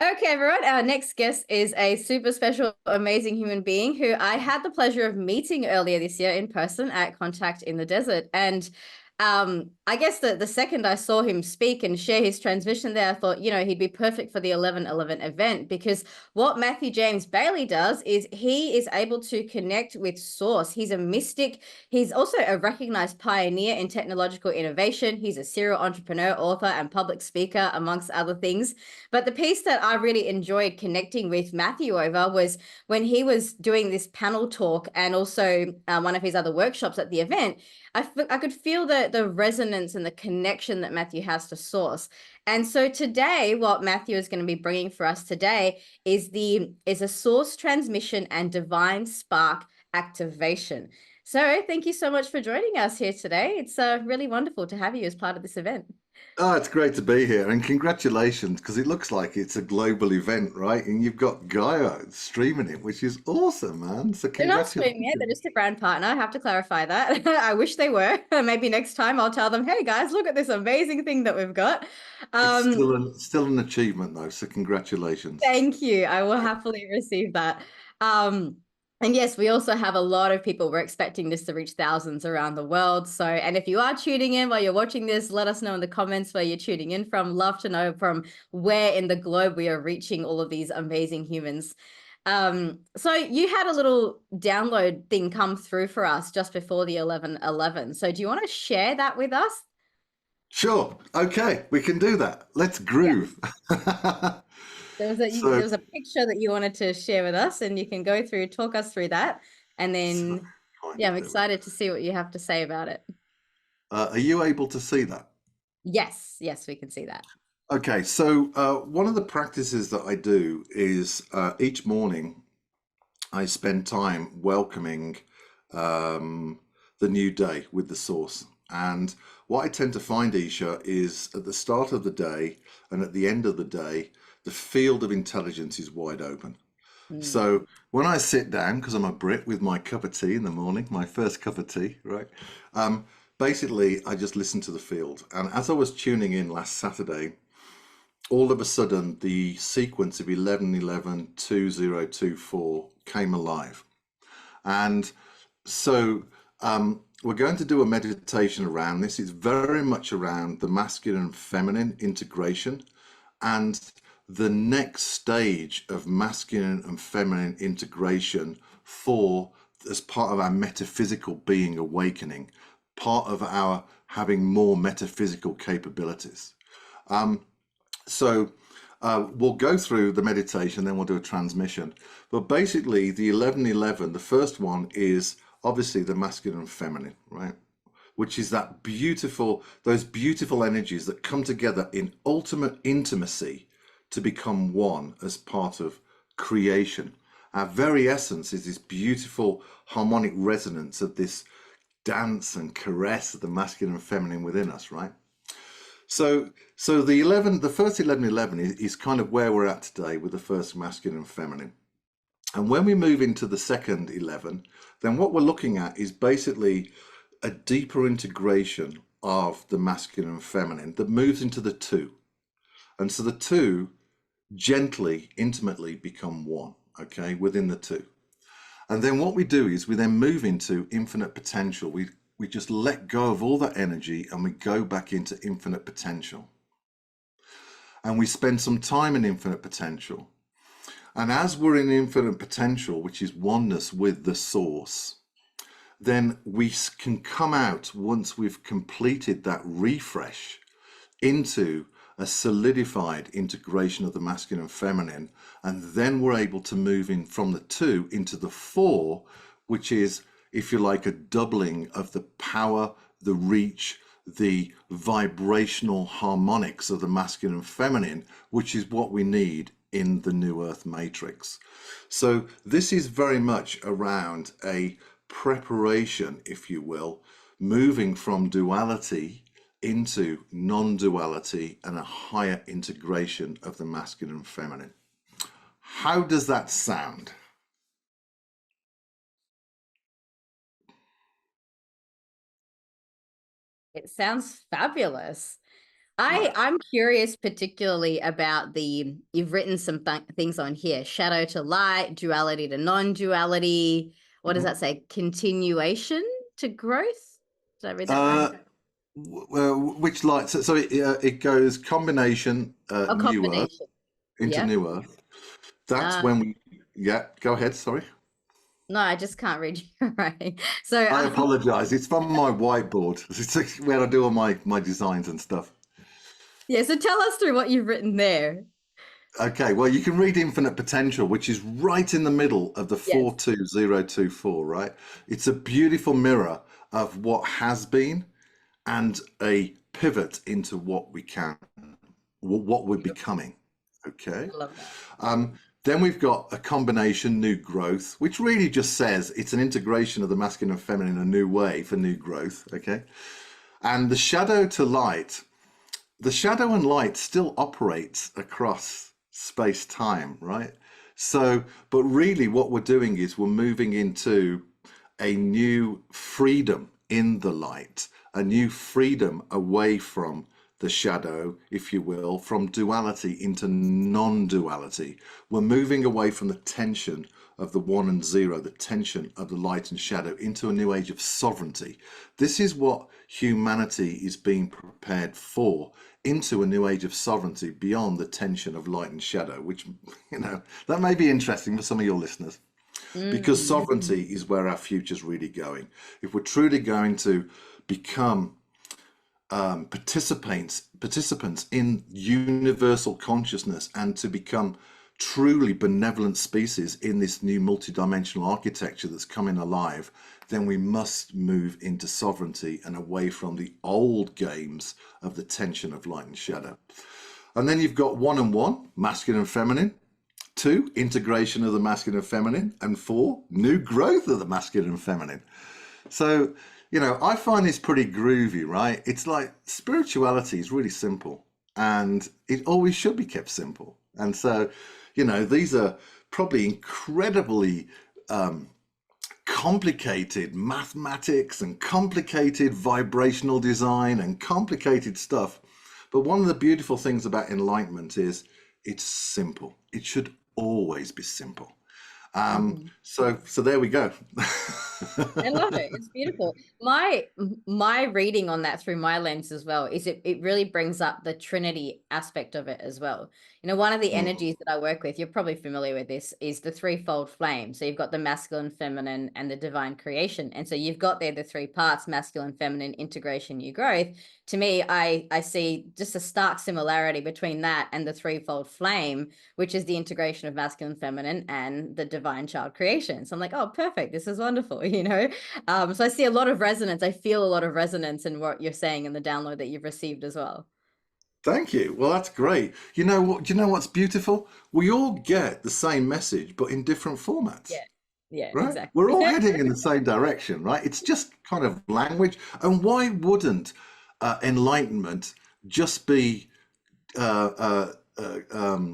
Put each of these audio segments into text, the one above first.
Okay, everyone. Our next guest is a super special, amazing human being who I had the pleasure of meeting earlier this year in person at Contact in the Desert. And I guess the second I saw him speak and share his transmission there, I thought, he'd be perfect for the 11/11 event, because what Matthew James Bailey does is he is able to connect with source. He's a mystic. He's also a recognized pioneer in technological innovation. He's a serial entrepreneur, author, and public speaker, amongst other ththings. But the piece that I really enjoyed connecting with Matthew over was when he was doing this panel talk and also one of his other workshops at the event. I could feel the resonance and the connection that Matthew has to source. And so today, what Matthew is going to be bringing for us today is a source transmission and divine spark activation. So thank you so much for joining us here today. It's really wonderful to have you as part of this event. Oh, it's great to be here, and congratulations, because it looks like it's a global event, right? And you've got Gaia streaming it, which is awesome, man. So They're not streaming it. They're congratulations. just a brand partner. I have to clarify that. I wish they were. Maybe next time I'll tell them, hey guys, look at this amazing thing that we've got. It's Um, still an achievement though, so congratulations. Thank you. I will happily receive that. Um, and yes, we also have a lot of people. We're expecting this to reach thousands around the world. So, and if you are tuning in while you're watching this, let us know in the comments where you're tuning in from. Love to know from where in the globe we are reaching all of these amazing humans. So you had a little download thing come through for us just before the 11/11. So do you want to share that with us? Sure. Okay, we can do that. Let's groove. There So, was a picture that you wanted to share with us, and you can go through, talk us through that, and so then find yeah, it. I'm There we excited to see what you have to say about it. Are you able to see that? Yes, yes, we can see that. Okay, so one of the practices that I do is each morning I spend time welcoming um, the new day with the source. And what I tend to find, Isha, is at the start of the day and at the end of the day, the field of intelligence is wide open. Mm. So when I sit down, because I'm a Brit, with my cup of tea in the morning, my first cup of tea, right? Um, Basically, I just listen to the field. And as I was tuning in last Saturday, all of a sudden the sequence of 11/11/2024 came alive. And so we're going to do a meditation around this. It's very much around the masculine and feminine integration and the next stage of masculine and feminine integration for as part of our metaphysical being awakening, part of our having more metaphysical capabilities. So we'll go through the meditation, then we'll do a transmission. But basically, the 11/11, the first one is obviously the masculine and feminine, right? Which is that beautiful, those beautiful energies that come together in ultimate intimacy to become one as part of creation. Our very essence is this beautiful harmonic resonance of this dance and caress of the masculine and feminine within us, right? So the first 11/11 is kind of where we're at today with the first masculine and feminine. And when we move into the second 11, then what we're looking at is basically a deeper integration of the masculine and feminine that moves into the two. And so the two gently, intimately become one, okay, within the two. And then what we do is we then move into infinite potential. We just let go of all that energy and we go back into infinite potential. And we spend some time in infinite potential. And as we're in infinite potential, which is oneness with the source, then we can come out once we've completed that refresh into a solidified integration of the masculine and feminine. And then we're able to move in from the two into the four, which is, if you like, a doubling of the power, the reach, the vibrational harmonics of the masculine and feminine, which is what we need in the new earth matrix. So this is very much around a preparation, if you will, moving from duality into non-duality and a higher integration of the masculine and feminine. How does that sound? It sounds fabulous. Right. I'm curious particularly about you've written some things on here, shadow to light, duality to non-duality. What does Mhm. that say? Continuation to growth? Did I read that right? Which light? So it goes combination Oh, New Earth combination. into Yep. New Earth. That's Uh, when we, yeah, go ahead. Sorry. no, I just can't read your writing. So, I apologize. It's from my whiteboard. It's where I do all my designs and stuff. yeah, so tell us through what you've written there. Okay, well, you can read Infinite Potential, which is right in the middle of the Yes. 42024, right? It's a beautiful mirror of what has been and a pivot into what we can, what we're Beautiful. becoming. Okay. I love that. Then we've got a combination, new growth, which really just says it's an integration of the masculine and feminine in a new way for new growth. Okay. And the shadow to light, the shadow and light still operates across space time, right? So, but really what we're doing is we're moving into a new freedom in the light, a new freedom away from the shadow, if you will, from duality into non-duality. We're moving away from the tension of the one and zero, the tension of the light and shadow, into a new age of sovereignty. This is what humanity is being prepared for, into a new age of sovereignty beyond the tension of light and shadow, which, that may be interesting for some of your listeners, because Mm. sovereignty is where our future's really going. If we're truly going to become participants in universal consciousness and to become truly benevolent species in this new multidimensional architecture that's coming alive, then we must move into sovereignty and away from the old games of the tension of light and shadow. And then you've got one and one, masculine and feminine. Two, integration of the masculine and feminine. And four, new growth of the masculine and feminine. So, I find this pretty groovy, right? It's like spirituality is really simple and it always should be kept simple. And so, these are probably incredibly complicated mathematics and complicated vibrational design and complicated stuff. But one of the beautiful things about enlightenment is it's simple. It should always be simple. Mhm. So there we go. I love it. It's beautiful. My reading on that through my lens as well is it really brings up the Trinity aspect of it as well. One of the Mm, energies that I work with, you're probably familiar with this, is the threefold flame. So you've got the masculine, feminine, and the divine creation. And so you've got there the three parts, masculine, feminine, integration, new growth. To me, I see just a stark similarity between that and the threefold flame, which is the integration of masculine, feminine, and the divine child creation. So I'm like, oh, perfect. This is wonderful, So I see a lot of resonance. I feel a lot of resonance in what you're saying in the download that you've received as well. thank you. Well, that's great. You know what? Do you know what's beautiful? We all get the same message, but in different formats, Yeah. Yeah, right? We're exactly. all heading in the same direction, right? It's just kind of language. And why wouldn't enlightenment just be uh, uh,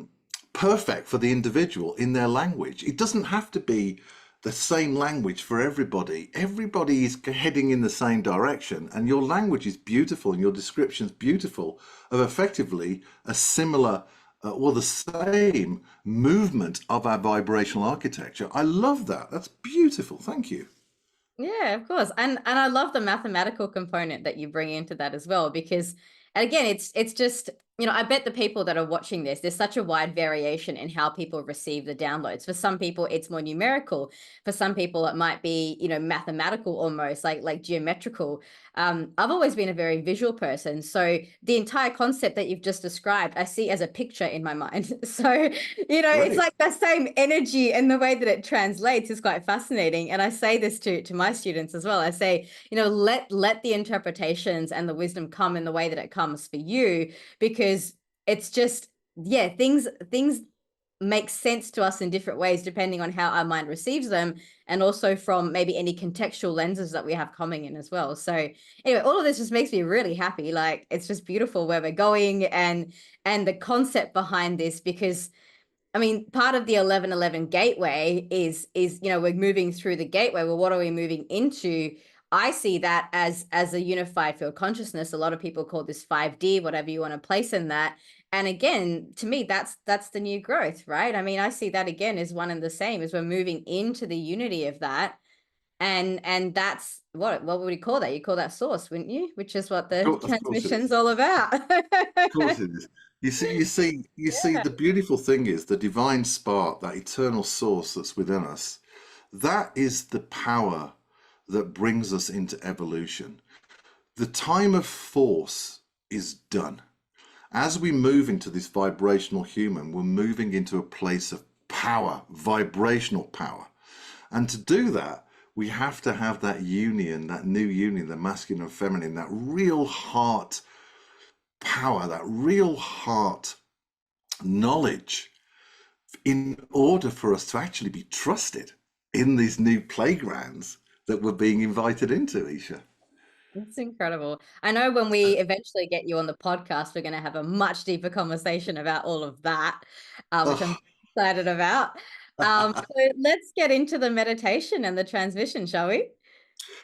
perfect for the individual in their language? It doesn't have to be the same language for everybody. Everybody is heading in the same direction, and your language is beautiful and your description is beautiful of effectively a similar or the same movement of our vibrational architecture. I love that. That's beautiful. Thank you. Yeah, of course. And I love the mathematical component that you bring into that as well, because and again, it's just, I bet the people that are watching this, there's such a wide variation in how people receive the downloads. For some people, it's more numerical. For some people, it might be, mathematical almost, like geometrical. I've always been a very visual person. So the entire concept that you've just described, I see as a picture in my mind. So, it's Great. like the same energy, and the way that it translates is quite fascinating. And I say this to my students as well. I say, let the interpretations and the wisdom come in the way that it comes for you, because it's just, yeah, things make sense to us in different ways depending on how our mind receives them, and also from maybe any contextual lenses that we have coming in as well. So anyway, all of this just makes me really happy. Like, it's just beautiful where we're going, and the concept behind this, because I mean, part of the 1111 gateway is we're moving through the gateway. Well, what are we moving into? I see that as a unified field consciousness. A lot of people call this 5D, whatever you want to place in that. And again, to me, that's the new growth, right? I mean, I see that again as one and the same, as we're moving into the unity of that. And that's what would you call that? You call that source, wouldn't you? Which is what the Of course it transmission's is. all about. Of course it is. You see, the beautiful thing is the divine spark, that eternal source that's within us, that is the power that brings us into evolution. The time of force is done. As we move into this vibrational human, we're moving into a place of power, vibrational power. And to do that, we have to have that union, that new union, the masculine and feminine, that real heart power, that real heart knowledge, in order for us to actually be trusted in these new playgrounds that we're being invited into, Isha. It's incredible. I know when we eventually get you on the podcast, we're going to have a much deeper conversation about all of that, which I'm Oh. excited about. So let's get into the meditation and the transmission, shall we?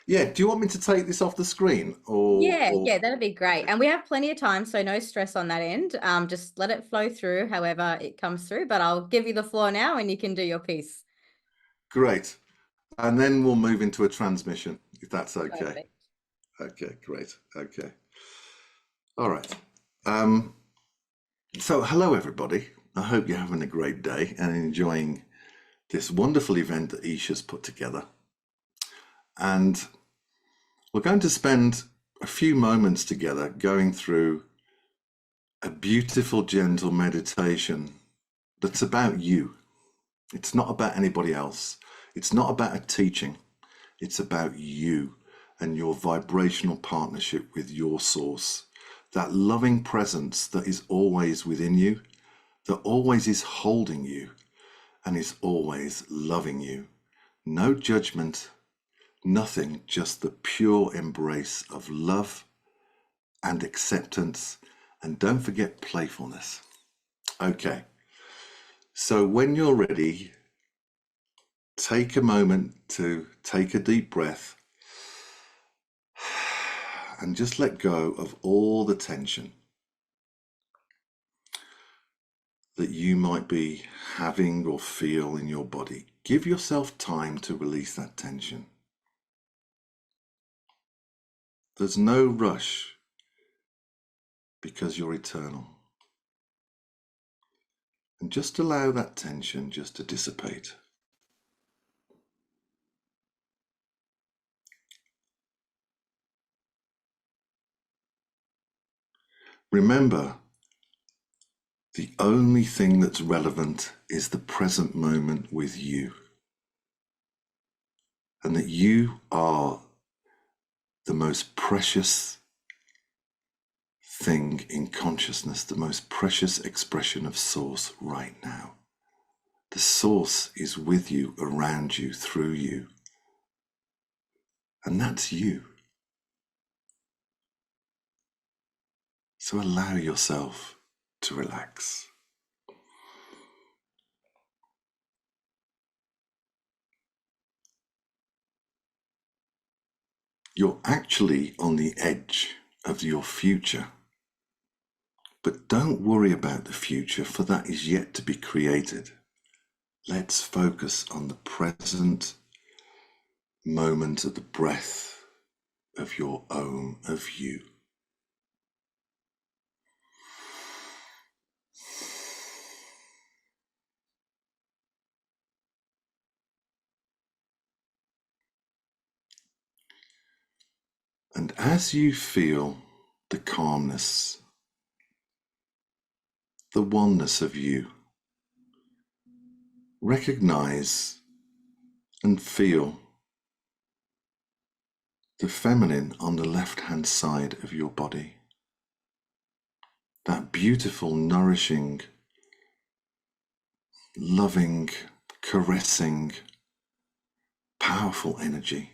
Yeah, do you want me to take this off the screen or Yeah, that'd be great. okay, And we have plenty of time, so no stress on that end. Just let it flow through however it comes through, but I'll give you the floor now and you can do your piece. great. And then we'll move into a transmission, if that's okay. Perfect. Okay, great. Okay. All right. Um, so hello everybody. I hope you're having a great day and enjoying this wonderful event that Isha's put together. And we're going to spend a few moments together going through a beautiful, gentle meditation that's about you. It's not about anybody else. It's not about a teaching. It's about you and your vibrational partnership with your source. That loving presence that is always within you, that always is holding you and is always loving you. No judgment, nothing, just the pure embrace of love and acceptance. And don't forget playfulness. Okay, so when you're ready, take a moment to take a deep breath and just let go of all the tension that you might be having or feel in your body. Give yourself time to release that tension. There's no rush because you're eternal. And just allow that tension just to dissipate. Remember, the only thing that's relevant is the present moment with you. And that you are the most precious thing in consciousness, the most precious expression of source right now. The source is with you, around you, through you. And that's you. So allow yourself to relax. You're actually on the edge of your future. But don't worry about the future, for that is yet to be created. Let's focus on the present moment of the breath of your own, of you. And as you feel the calmness, the oneness of you, recognize and feel the feminine on the left-hand side of your body. That beautiful, nourishing, loving, caressing, powerful energy.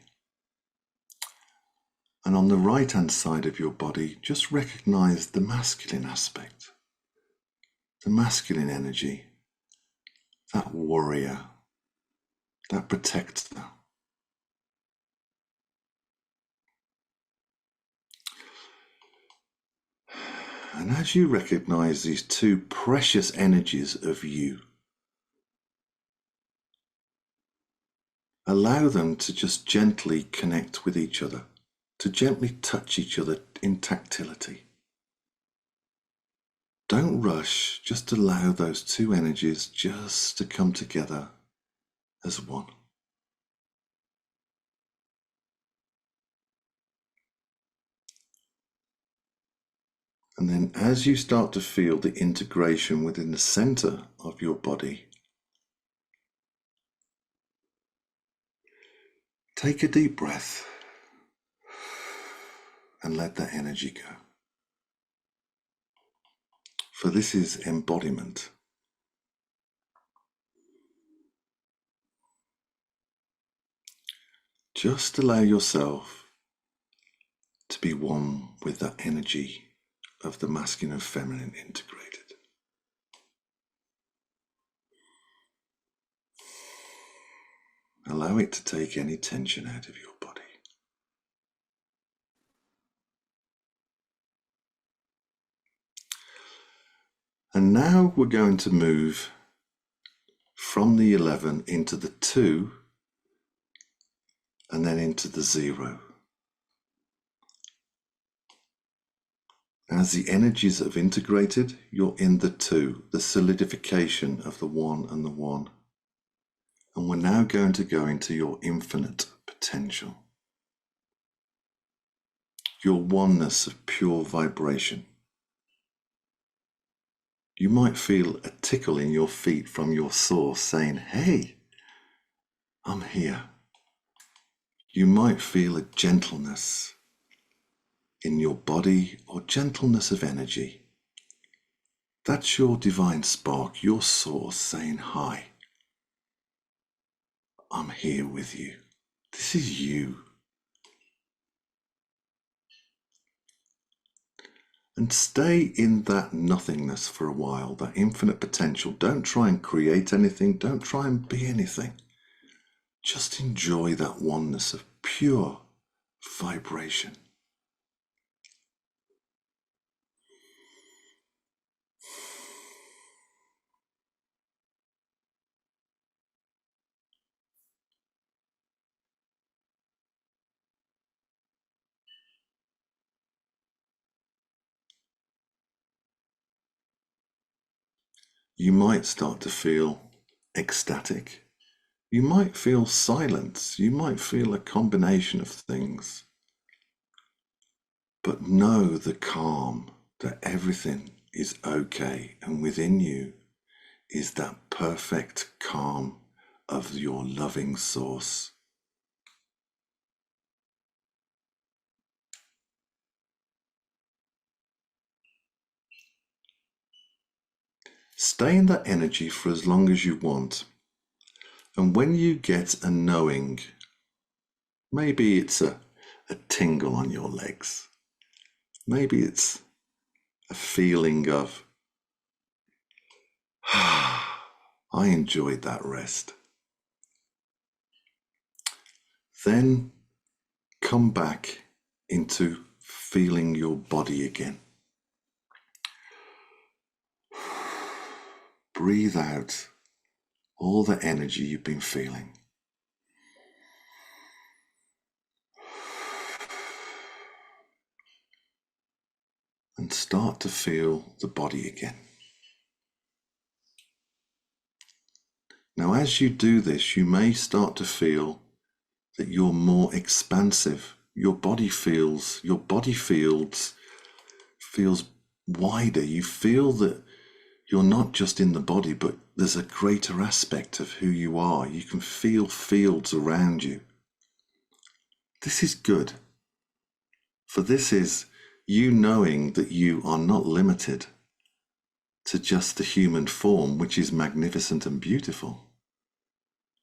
And on the right-hand side of your body, just recognize the masculine aspect, the masculine energy, that warrior, that protector. And as you recognize these two precious energies of you, allow them to just gently connect with each other, to gently touch each other in tactility. Don't rush, just allow those two energies just to come together as one. And then as you start to feel the integration within the center of your body, take a deep breath and let that energy go. For this is embodiment. Just allow yourself to be one with that energy of the masculine and feminine integrated. Allow it to take any tension out of your body. And now we're going to move from the 11 into the 2 and then into the 0. As the energies have integrated, you're in the 2, the solidification of the 1 and the 1. And we're now going to go into your infinite potential, your oneness of pure vibration. You might feel a tickle in your feet from your source saying, "Hey, I'm here." You might feel a gentleness in your body or gentleness of energy. That's your divine spark, your source saying, "Hi, I'm here with you. This is you." And stay in that nothingness for a while, that infinite potential. Don't try and create anything. Don't try and be anything. Just enjoy that oneness of pure vibration. You might start to feel ecstatic. You might feel silence. You might feel a combination of things. But know the calm, that everything is okay, and within you is that perfect calm of your loving source. Stay in that energy for as long as you want. And when you get a knowing, maybe it's a tingle on your legs. Maybe it's a feeling of, I enjoyed that rest. Then come back into feeling your body again. Breathe out all the energy you've been feeling. And start to feel the body again. Now, as you do this, you may start to feel that you're more expansive. Your body fields feels wider. You feel that you're not just in the body, but there's a greater aspect of who you are. You can feel fields around you. This is good. For this is you knowing that you are not limited to just the human form, which is magnificent and beautiful,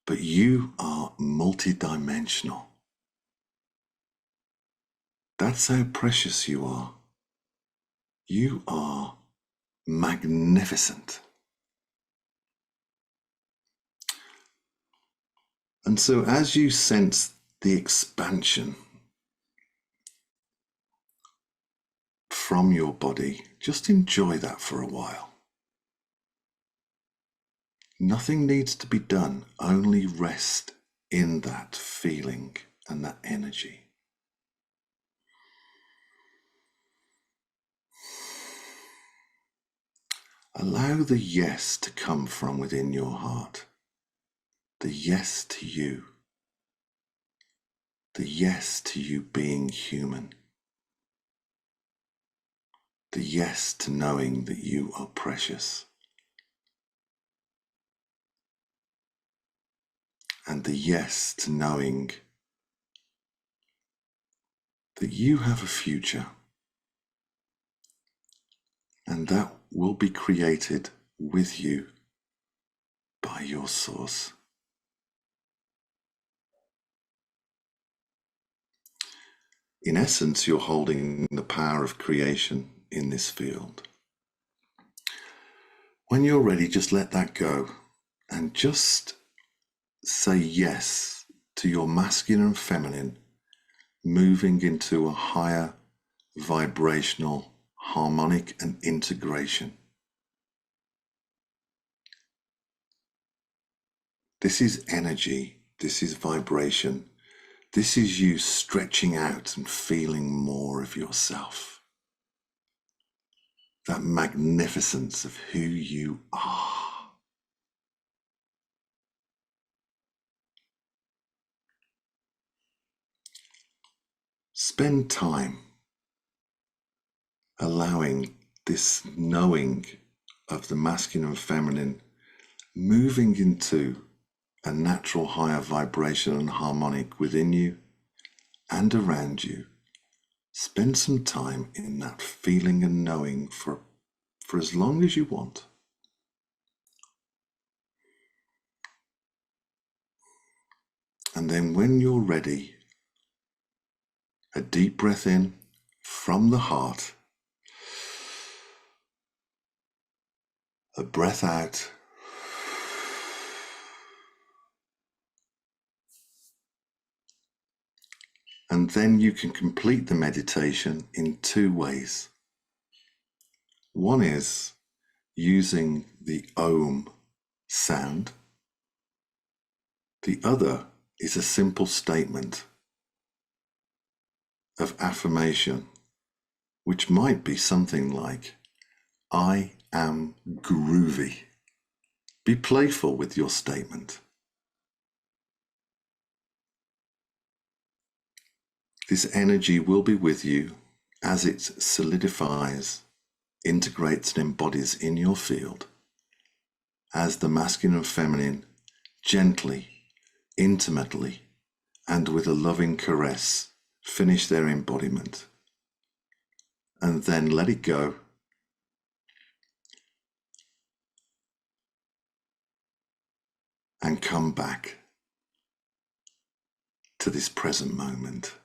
but you are multidimensional. That's how precious you are. You are magnificent. And so as you sense the expansion from your body, just enjoy that for a while. Nothing needs to be done, only rest in that feeling and that energy. Allow the yes to come from within your heart. The yes to you. The yes to you being human. The yes to knowing that you are precious. And the yes to knowing that you have a future. And that will be created with you by your source. In essence, you're holding the power of creation in this field. When you're ready, just let that go and just say yes to your masculine and feminine moving into a higher vibrational, harmonic and integration. This is energy, this is vibration, this is you stretching out and feeling more of yourself. That magnificence of who you are. Spend time allowing this knowing of the masculine and feminine moving into a natural higher vibration and harmonic within you and around you. Spend some time in that feeling and knowing for as long as you want. And then when you're ready, a deep breath in from the heart, a breath out, and then you can complete the meditation in two ways. One is using the Om sound. The other is a simple statement of affirmation, which might be something like, I am groovy. Be playful with your statement. This energy will be with you as it solidifies, integrates and embodies in your field, as the masculine and feminine gently, intimately, and with a loving caress finish their embodiment. And then let it go. And come back to this present moment.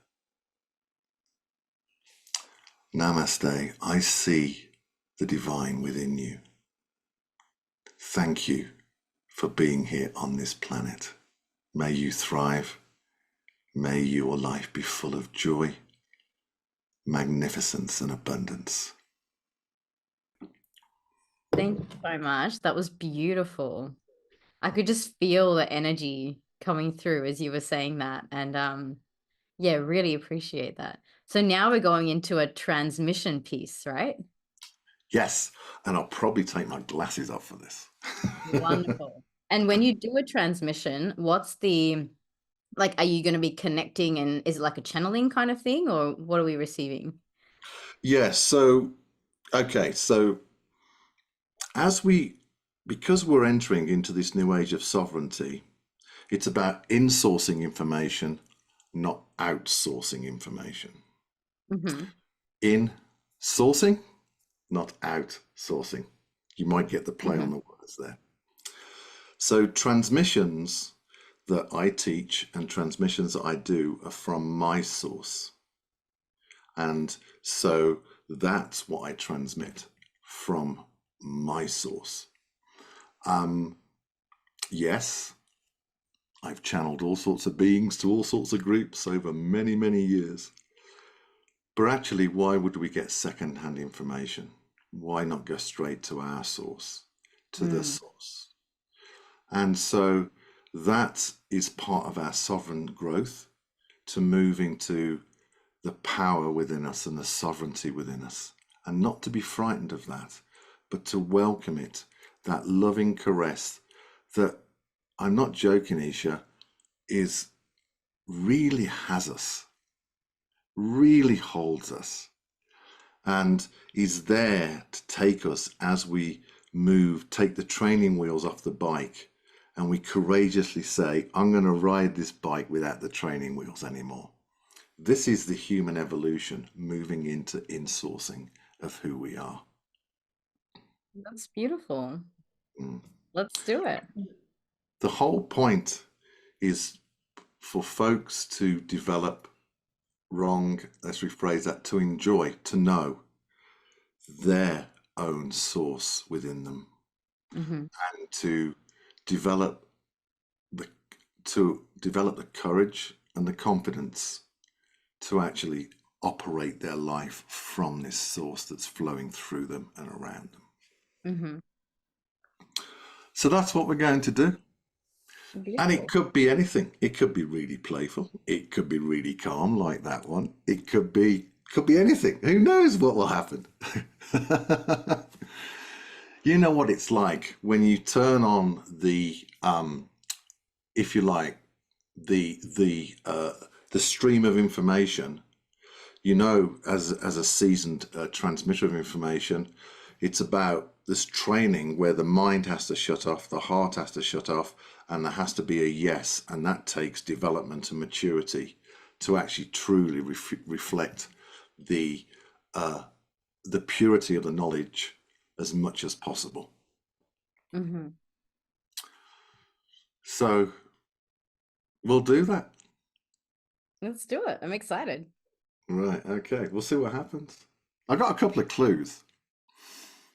Namaste. I see the divine within you. Thank you for being here on this planet. May you thrive. May your life be full of joy, magnificence, and abundance. Thank you so much. That was beautiful. I could just feel the energy coming through as you were saying that. And yeah, really appreciate that. So now we're going into a transmission piece, right? Yes, and I'll probably take my glasses off for this. Wonderful. And when you do a transmission, what's the, like, are you going to be connecting and is it like a channeling kind of thing or what are we receiving? Yes, so, okay, so because we're entering into this new age of sovereignty, it's about insourcing information, not outsourcing information. Mm-hmm. In sourcing, not outsourcing. You might get the play on the words there. So transmissions that I teach and transmissions that I do are from my source. And so that's what I transmit from my source. Yes, I've channeled all sorts of beings to all sorts of groups over many, many years. But actually, why would we get second-hand information? Why not go straight to our source, to the source? And so that is part of our sovereign growth, to move into the power within us and the sovereignty within us, and not to be frightened of that, but to welcome it, that loving caress that, I'm not joking, Isha, is really has us, really holds us, and is there to take us as we move, take the training wheels off the bike, and we courageously say, I'm going to ride this bike without the training wheels anymore. This is the human evolution moving into insourcing of who we are. That's beautiful. Let's do it. The whole point is for folks to develop let's rephrase that, to enjoy, to know their own source within them, and to develop the courage and the confidence to actually operate their life from this source that's flowing through them and around them. So that's what we're going to do. Beautiful. And it could be anything. It could be really playful. It could be really calm, like that one. It could be anything. Who knows what will happen? You know what it's like when you turn on the, if you like, the stream of information. You know, as a seasoned transmitter of information, it's about this training where the mind has to shut off, the heart has to shut off, and there has to be a yes, and that takes development and maturity to actually truly reflect the purity of the knowledge as much as possible. So we'll do that. Let's do it. I'm excited. Right, okay, we'll see what happens. I got a couple of clues.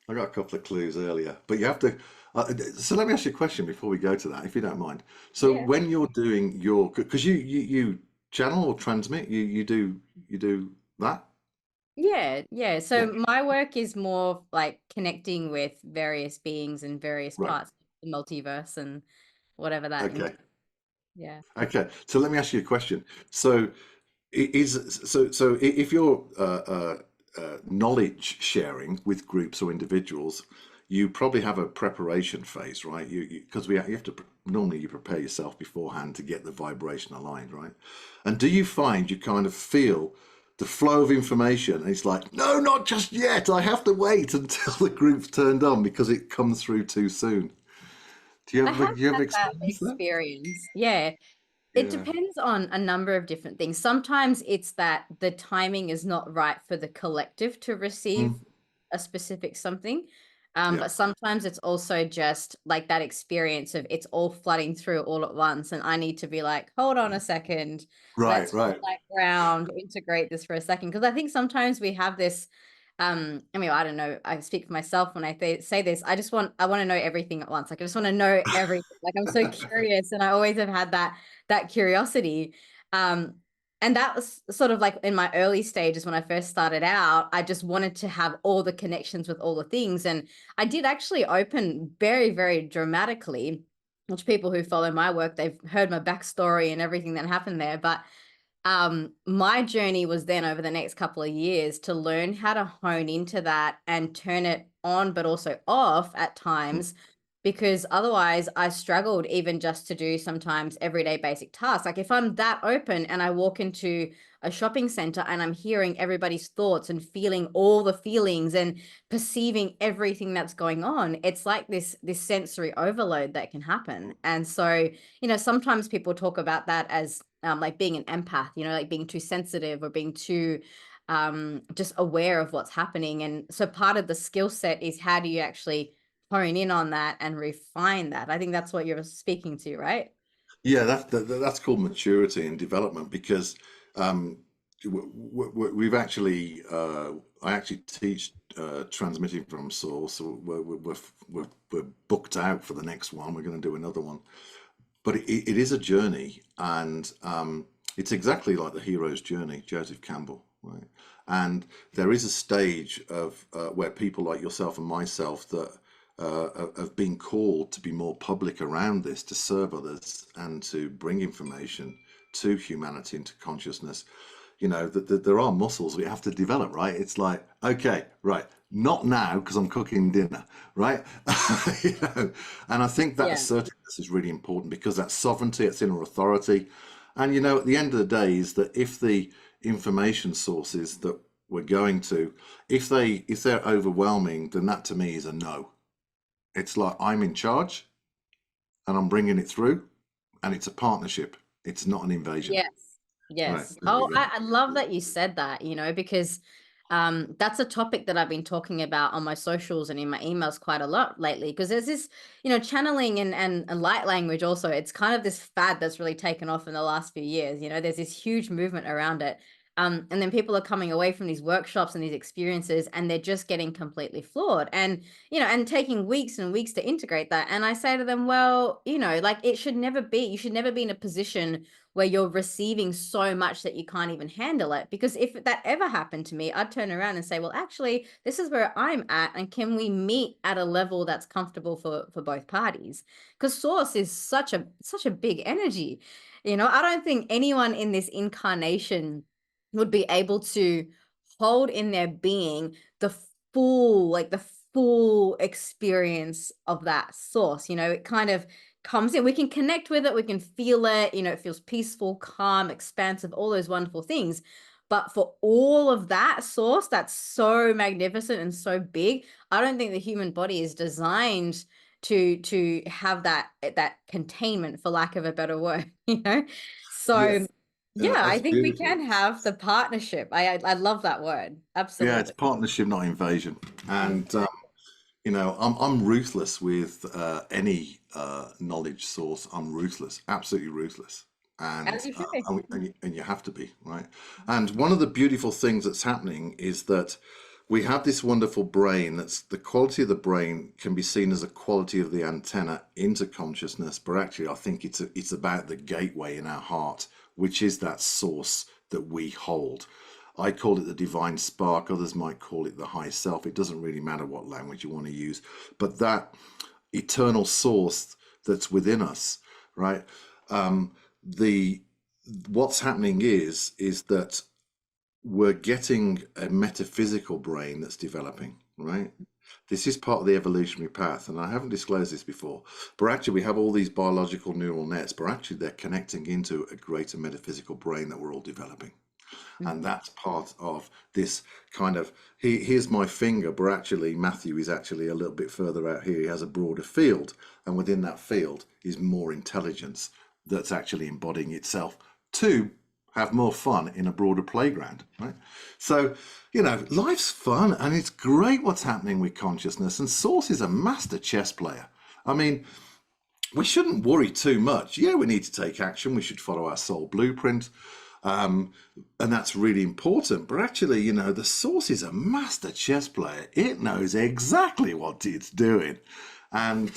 Earlier, but you have to. So let me ask you a question before we go to that, if you don't mind. So when you're doing your, because you channel or transmit, you do that. Yeah. So my work is more like connecting with various beings in various parts of the multiverse and whatever that. Okay. Yeah. Okay. So let me ask you a question. So if you're knowledge sharing with groups or individuals, you probably have a preparation phase, right? Because you have to, normally you prepare yourself beforehand to get the vibration aligned, right? And do you find you kind of feel the flow of information and it's like, no, not just yet, I have to wait until the group's turned on because it comes through too soon? Do you ever experience that? Yeah. It depends on a number of different things. Sometimes it's that the timing is not right for the collective to receive a specific something. But sometimes it's also just like that experience of it's all flooding through all at once. And I need to be like, hold on a second. Let's hold that ground, integrate this for a second. Because I think sometimes we have this, I mean, I don't know, I speak for myself when I say this. I want to know everything at once. Like, I just want to know everything. Like, I'm so curious. And I always have had that curiosity. And that was sort of like in my early stages when I first started out. I just wanted to have all the connections with all the things. And I did actually open very, very dramatically, which people who follow my work, they've heard my backstory and everything that happened there. But my journey was then over the next couple of years to learn how to hone into that and turn it on, but also off at times, because otherwise I struggled even just to do sometimes everyday basic tasks. Like if I'm that open and I walk into a shopping center and I'm hearing everybody's thoughts and feeling all the feelings and perceiving everything that's going on, it's like this sensory overload that can happen. And so, sometimes people talk about that as like being an empath, like being too sensitive or being too just aware of what's happening. And so part of the skill set is how do you actually hone in on that and refine that? I think that's what you're speaking to, right? Yeah, that's called maturity and development because we've actually, I actually teach transmitting from source. So we're booked out for the next one. We're going to do another one, but it is a journey, and it's exactly like the hero's journey, Joseph Campbell. right? And there is a stage of where people like yourself and myself that have been called to be more public around this, to serve others and to bring information to humanity, into consciousness. You know, that there are muscles we have to develop, right? It's like, okay, right, not now because I'm cooking dinner, right? You know, and I think that Yeah. assertiveness is really important, because that's sovereignty, it's inner authority. And, you know, at the end of the day is that if the information sources that we're going to, if they're overwhelming, then that to me is a no. It's like, I'm in charge and I'm bringing it through, and it's a partnership. It's not an invasion. Yes. Right, Yes. there we Oh, go. I love that you said that, you know, because that's a topic that I've been talking about on my socials and in my emails quite a lot lately, because there's this, you know, channeling and light language also. It's kind of this fad that's really taken off in the last few years. You know, there's this huge movement around it. And then people are coming away from these workshops and these experiences, and they're just getting completely floored. And, you know, and taking weeks and weeks to integrate that. And I say to them, well, you know, like it should never be, you should never be in a position where you're receiving so much that you can't even handle it. Because if that ever happened to me, I'd turn around and say, well, actually, this is where I'm at. And can we meet at a level that's comfortable for both parties? Because source is such a big energy. You know, I don't think anyone in this incarnation would be able to hold in their being the full experience of that source. You know, it kind of comes in, we can connect with it, we can feel it, you know, it feels peaceful, calm, expansive, all those wonderful things. But for all of that source that's so magnificent and so big, I don't think the human body is designed to have that containment, for lack of a better word, you know. Yeah, So yeah, yeah, I that's think we beautiful. can have the partnership. I love that word. Yeah, it's Absolutely. partnership, not invasion. And you know, I'm ruthless with any knowledge source. I'm ruthless, absolutely ruthless, As and you should be. and you have to be, right. And one of the beautiful things that's happening is that we have this wonderful brain. That's the quality of the brain can be seen as a quality of the antenna into consciousness, but actually, I think it's about the gateway in our heart, which is that source that we hold. I call it the divine spark. Others might call it the high self. It doesn't really matter what language you want to use, but that eternal source that's within us, right? The what's happening is that we're getting a metaphysical brain that's developing, right? This is part of the evolutionary path, and I haven't disclosed this before, but actually we have all these biological neural nets, but actually they're connecting into a greater metaphysical brain that we're all developing. And Mhm. that's part of this kind of, here's my finger, but actually Matthew is actually a little bit further out here. He has a broader field, and within that field is more intelligence that's actually embodying itself to have more fun in a broader playground, right? So, you know, life's fun, and it's great what's happening with consciousness, and Source is a master chess player. I mean, we shouldn't worry too much. Yeah, we need to take action. We should follow our soul blueprint. And that's really important. But actually, you know, the source is a master chess player. It knows exactly what it's doing. And,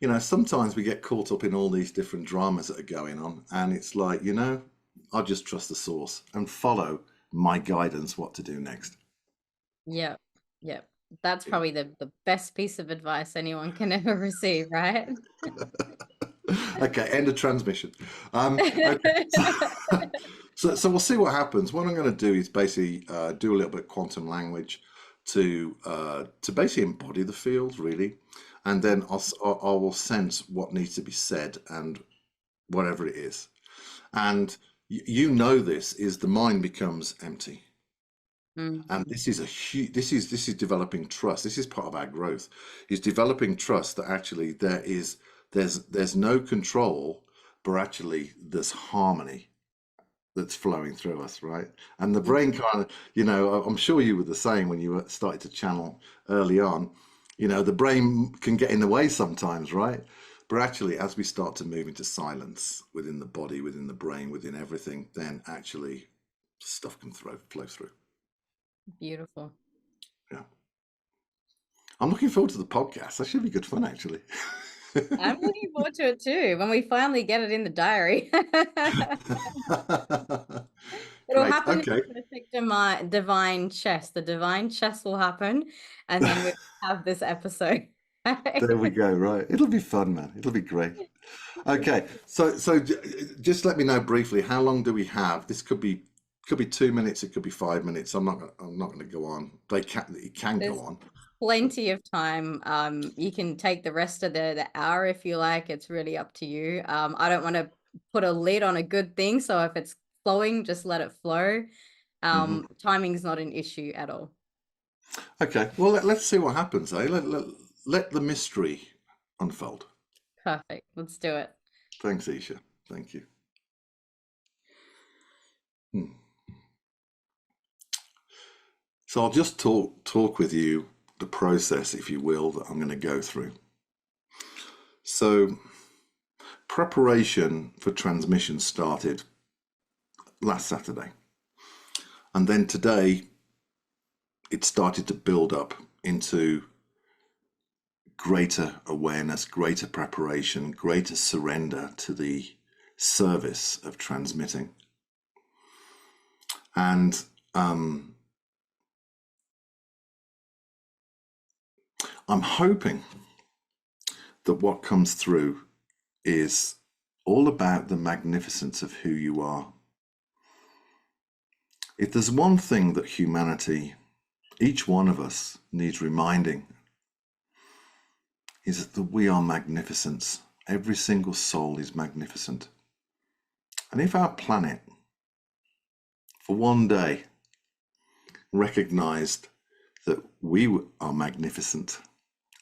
you know, sometimes we get caught up in all these different dramas that are going on. And it's like, you know, I just trust the source and follow my guidance what to do next. Yep. Yep. That's Yeah. probably the best piece of advice anyone can ever receive, right? Okay, end of transmission. Okay, so we'll see what happens. What I'm going to do is basically do a little bit of quantum language to basically embody the field, really, and then I will sense what needs to be said and whatever it is. And you know, this is the mind becomes empty. And Mhm. this is a huge, this is developing trust. This is part of our growth, is developing trust that actually there's no control, but actually there's harmony that's flowing through us, right? And the brain kind of, you know, I'm sure you were the same when you started to channel early on. You know, the brain can get in the way sometimes, right? But actually, as we start to move into silence within the body, within the brain, within everything, then actually stuff can flow through. Beautiful. Yeah. I'm looking forward to the podcast. That should be good fun, actually. I'm looking forward to it too, when we finally get it in the diary. It'll Great. happen in Okay. the perfect divine chess. The divine chess will happen, and then we'll have this episode. There we go. Right. It'll be fun, man. It'll be great. Okay. So just let me know briefly, how long do we have? This could be 2 minutes. It could be 5 minutes. I'm not going to go on. It can go There's on. plenty of time. You can take the rest of the hour if you like. It's really up to you. I don't want to put a lid on a good thing, so if it's flowing, just let it flow. Hmm. Timing is not an issue at all. Okay. Well, let's see what happens, eh? Let the mystery unfold. Perfect. Let's do it. Thanks, Isha. Thank you. Hmm. So I'll just talk with you the process, if you will, that I'm going to go through. So preparation for transmission started last Saturday. And then today it started to build up into greater awareness, greater preparation, greater surrender to the service of transmitting. And I'm hoping that what comes through is all about the magnificence of who you are. If there's one thing that humanity, each one of us, needs reminding, is that we are magnificence. Every single soul is magnificent. And if our planet, for one day, recognized that we are magnificent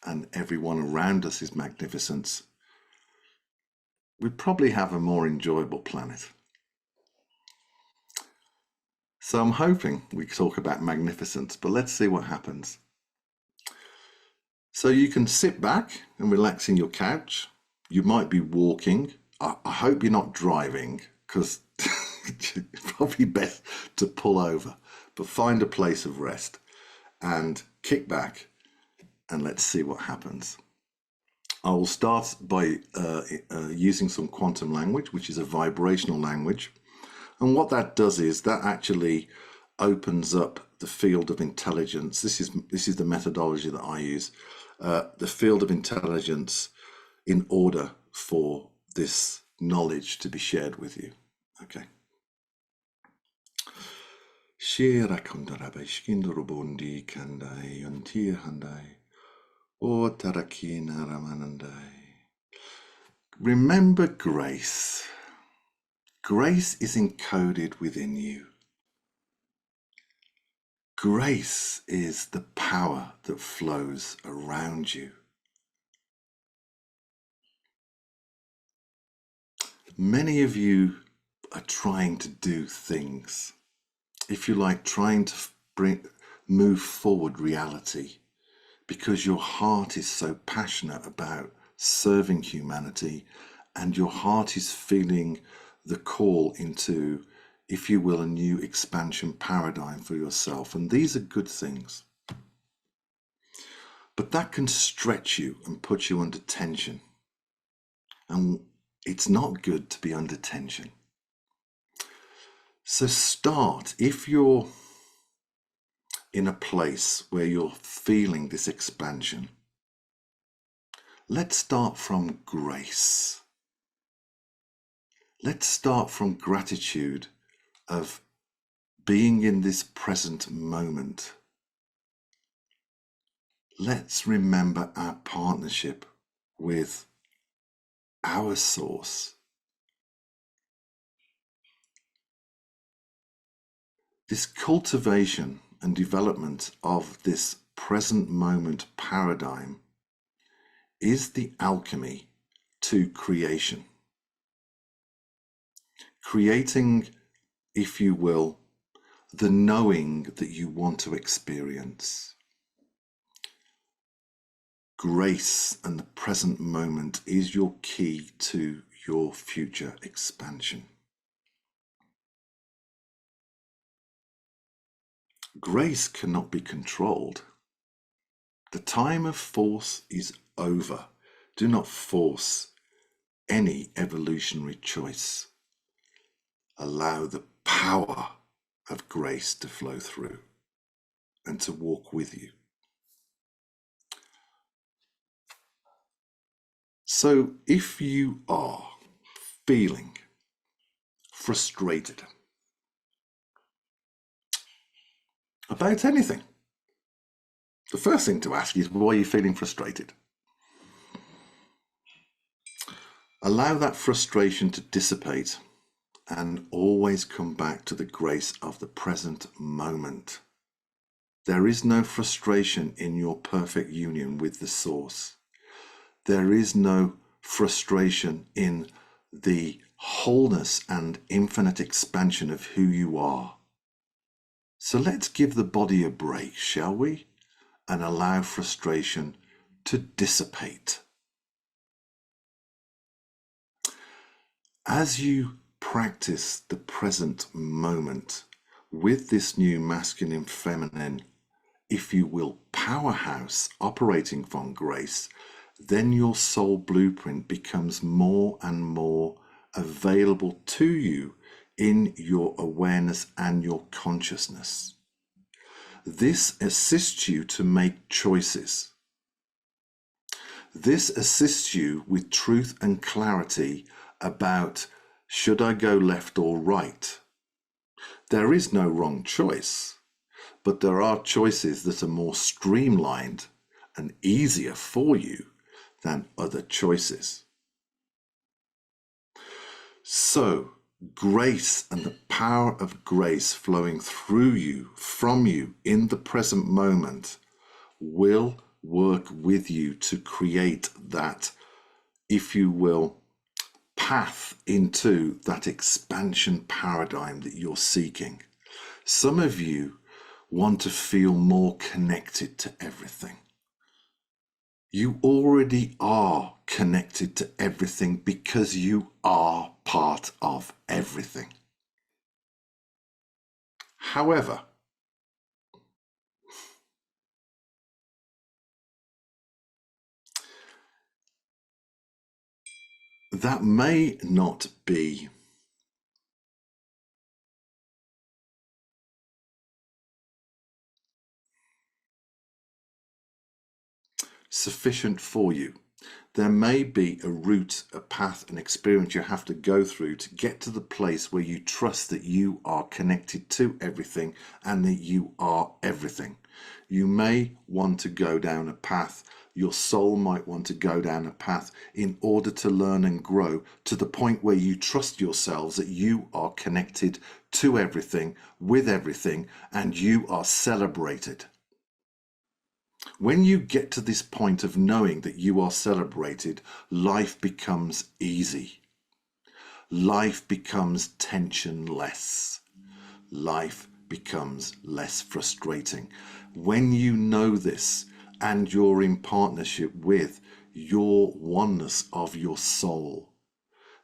and everyone around us is magnificent, we'd probably have a more enjoyable planet. So I'm hoping we talk about magnificence, but let's see what happens. So you can sit back and relax in your couch. You might be walking. I hope you're not driving, because it's probably best to pull over, but find a place of rest and kick back and let's see what happens. I will start by using some quantum language, which is a vibrational language. And what that does is that actually opens up the field of intelligence. This is the methodology that I use. The field of intelligence in order for this knowledge to be shared with you. Okay. Shira kundarabai shkindorobondi kandai yontir handai o tarakina ramanandai. Remember grace. Grace is encoded within you. Grace is the power that flows around you. Many of you are trying to do things, if you like, trying to move forward reality, because your heart is so passionate about serving humanity, and your heart is feeling the call into, if you will, a new expansion paradigm for yourself. And these are good things. But that can stretch you and put you under tension. And it's not good to be under tension. So start, if you're in a place where you're feeling this expansion, let's start from grace. Let's start from gratitude of being in this present moment. Let's remember our partnership with our source. This cultivation and development of this present moment paradigm is the alchemy to creation. Creating, if you will, the knowing that you want to experience. Grace and the present moment is your key to your future expansion. Grace cannot be controlled. The time of force is over. Do not force any evolutionary choice. Allow the power of grace to flow through and to walk with you. So if you are feeling frustrated about anything, the first thing to ask is, why are you feeling frustrated? Allow that frustration to dissipate and always come back to the grace of the present moment. There is no frustration in your perfect union with the source. There is no frustration in the wholeness and infinite expansion of who you are. So let's give the body a break, shall we? And allow frustration to dissipate. As you practice the present moment with this new masculine and feminine, if you will, powerhouse operating from grace, then your soul blueprint becomes more and more available to you in your awareness and your consciousness. This assists you to make choices. This assists you with truth and clarity about, should I go left or right? There is no wrong choice, but there are choices that are more streamlined and easier for you than other choices. So, grace and the power of grace flowing through you, from you in the present moment, will work with you to create that, if you will, path into that expansion paradigm that you're seeking. Some of you want to feel more connected to everything. You already are connected to everything because you are part of everything. However, that may not be sufficient for you. There may be a route, a path, an experience you have to go through to get to the place where you trust that you are connected to everything and that you are everything. You may want to go down a path, your soul might want to go down a path in order to learn and grow to the point where you trust yourselves that you are connected to everything, with everything, and you are celebrated. When you get to this point of knowing that you are celebrated, life becomes easy. Life becomes tensionless. Life becomes less frustrating. When you know this and you're in partnership with your oneness of your soul,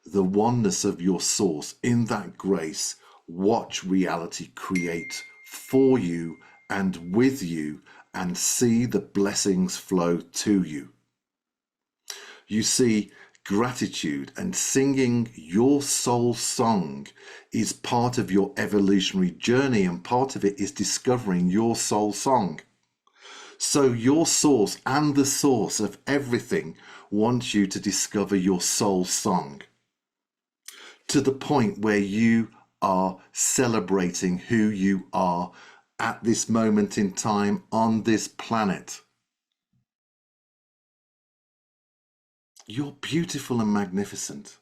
the oneness of your source, in that grace, watch reality create for you and with you, and see the blessings flow to you. You see, gratitude and singing your soul song is part of your evolutionary journey, and part of it is discovering your soul song. So your source and the source of everything wants you to discover your soul song to the point where you are celebrating who you are at this moment in time on this planet. You're beautiful and magnificent.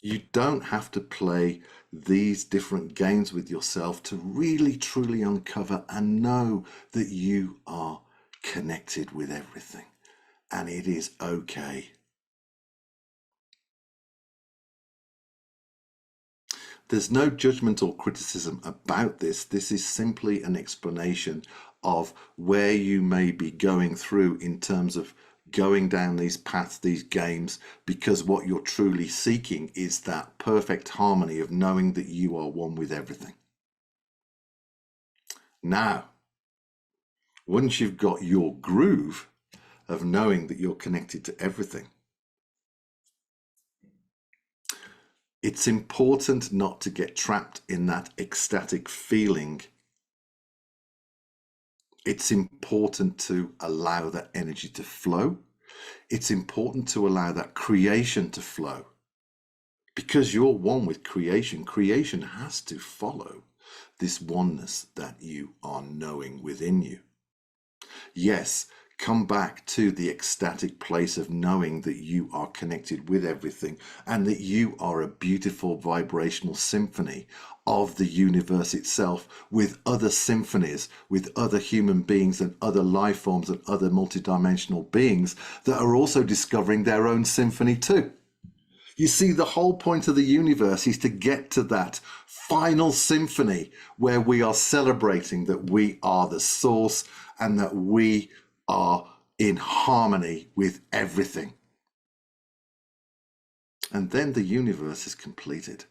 You don't have to play these different games with yourself to really truly uncover and know that you are connected with everything, and it is okay. There's no judgment or criticism about this. This is simply an explanation of where you may be going through in terms of going down these paths, these games, because what you're truly seeking is that perfect harmony of knowing that you are one with everything. Now, once you've got your groove of knowing that you're connected to everything, It's important not to get trapped in that ecstatic feeling. It's important to allow that energy to flow. It's important to allow that creation to flow. Because you're one with creation, creation has to follow this oneness that you are knowing within you. Yes, come back to the ecstatic place of knowing that you are connected with everything and that you are a beautiful vibrational symphony of the universe itself, with other symphonies, with other human beings and other life forms and other multidimensional beings that are also discovering their own symphony too. You see, the whole point of the universe is to get to that final symphony where we are celebrating that we are the source and that we are in harmony with everything. And then the universe is completed.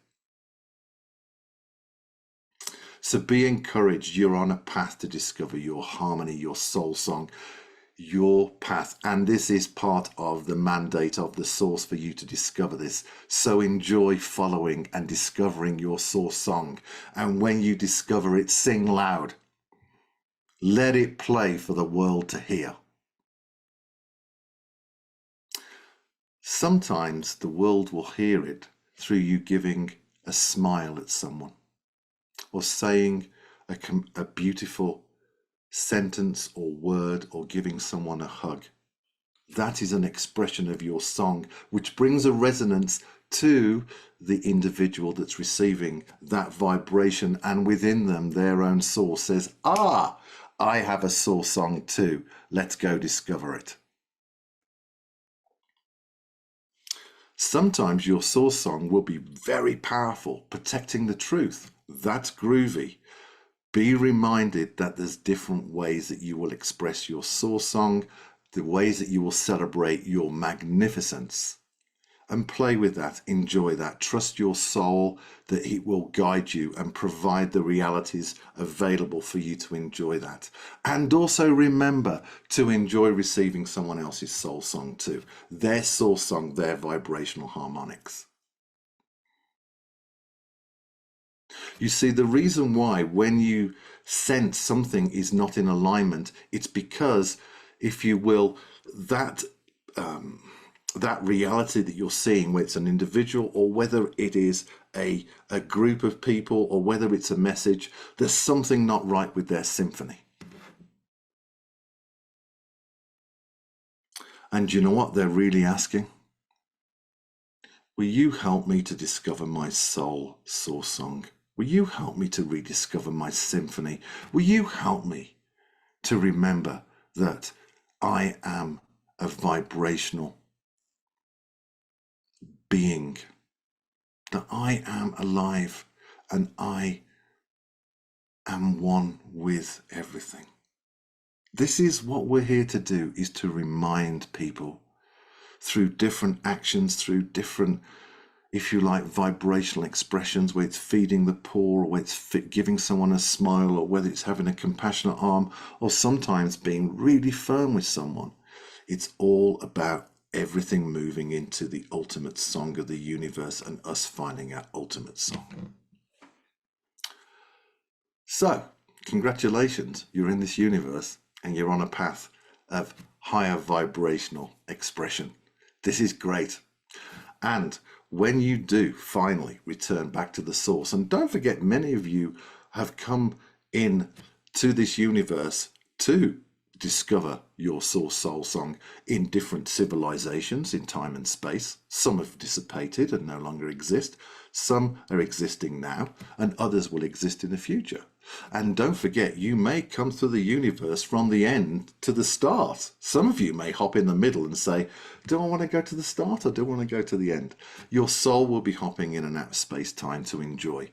So be encouraged. You're on a path to discover your harmony, your soul song, your path, and this is part of the mandate of the source for you to discover this. So enjoy following and discovering your source song, and when you discover it, sing loud. Let it play for the world to hear. Sometimes the world will hear it through you giving a smile at someone, or saying a beautiful sentence or word, or giving someone a hug. That is an expression of your song, which brings a resonance to the individual that's receiving that vibration, and within them their own source says, ah, I have a soul song too. Let's go discover it. Sometimes your source song will be very powerful, protecting the truth. That's groovy. Be reminded that there's different ways that you will express your source song, the ways that you will celebrate your magnificence, and play with that, enjoy that, trust your soul that it will guide you and provide the realities available for you to enjoy that. And also remember to enjoy receiving someone else's soul song too, their source song, their vibrational harmonics. You see, the reason why when you sense something is not in alignment, it's because, if you will, that reality that you're seeing, whether it's an individual or whether it is a group of people or whether it's a message, there's something not right with their symphony. And you know what they're really asking? Will you help me to discover my soul source song? Will you help me to rediscover my symphony? Will you help me to remember that I am a vibrational being, that I am alive and I am one with everything? This is what we're here to do, is to remind people through different actions, through different, if you like, vibrational expressions, whether it's feeding the poor, or whether it's giving someone a smile, or whether it's having a compassionate arm, or sometimes being really firm with someone. It's all about everything moving into the ultimate song of the universe and us finding our ultimate song. So, congratulations, you're in this universe and you're on a path of higher vibrational expression. This is great. And when you do finally return back to the source, and don't forget, many of you have come in to this universe to discover your source soul song in different civilizations in time and space. Some have dissipated and no longer exist. Some are existing now, and others will exist in the future. And don't forget, you may come through the universe from the end to the start. Some of you may hop in the middle and say, do I want to go to the start or do I want to go to the end? Your soul will be hopping in and out of space-time to enjoy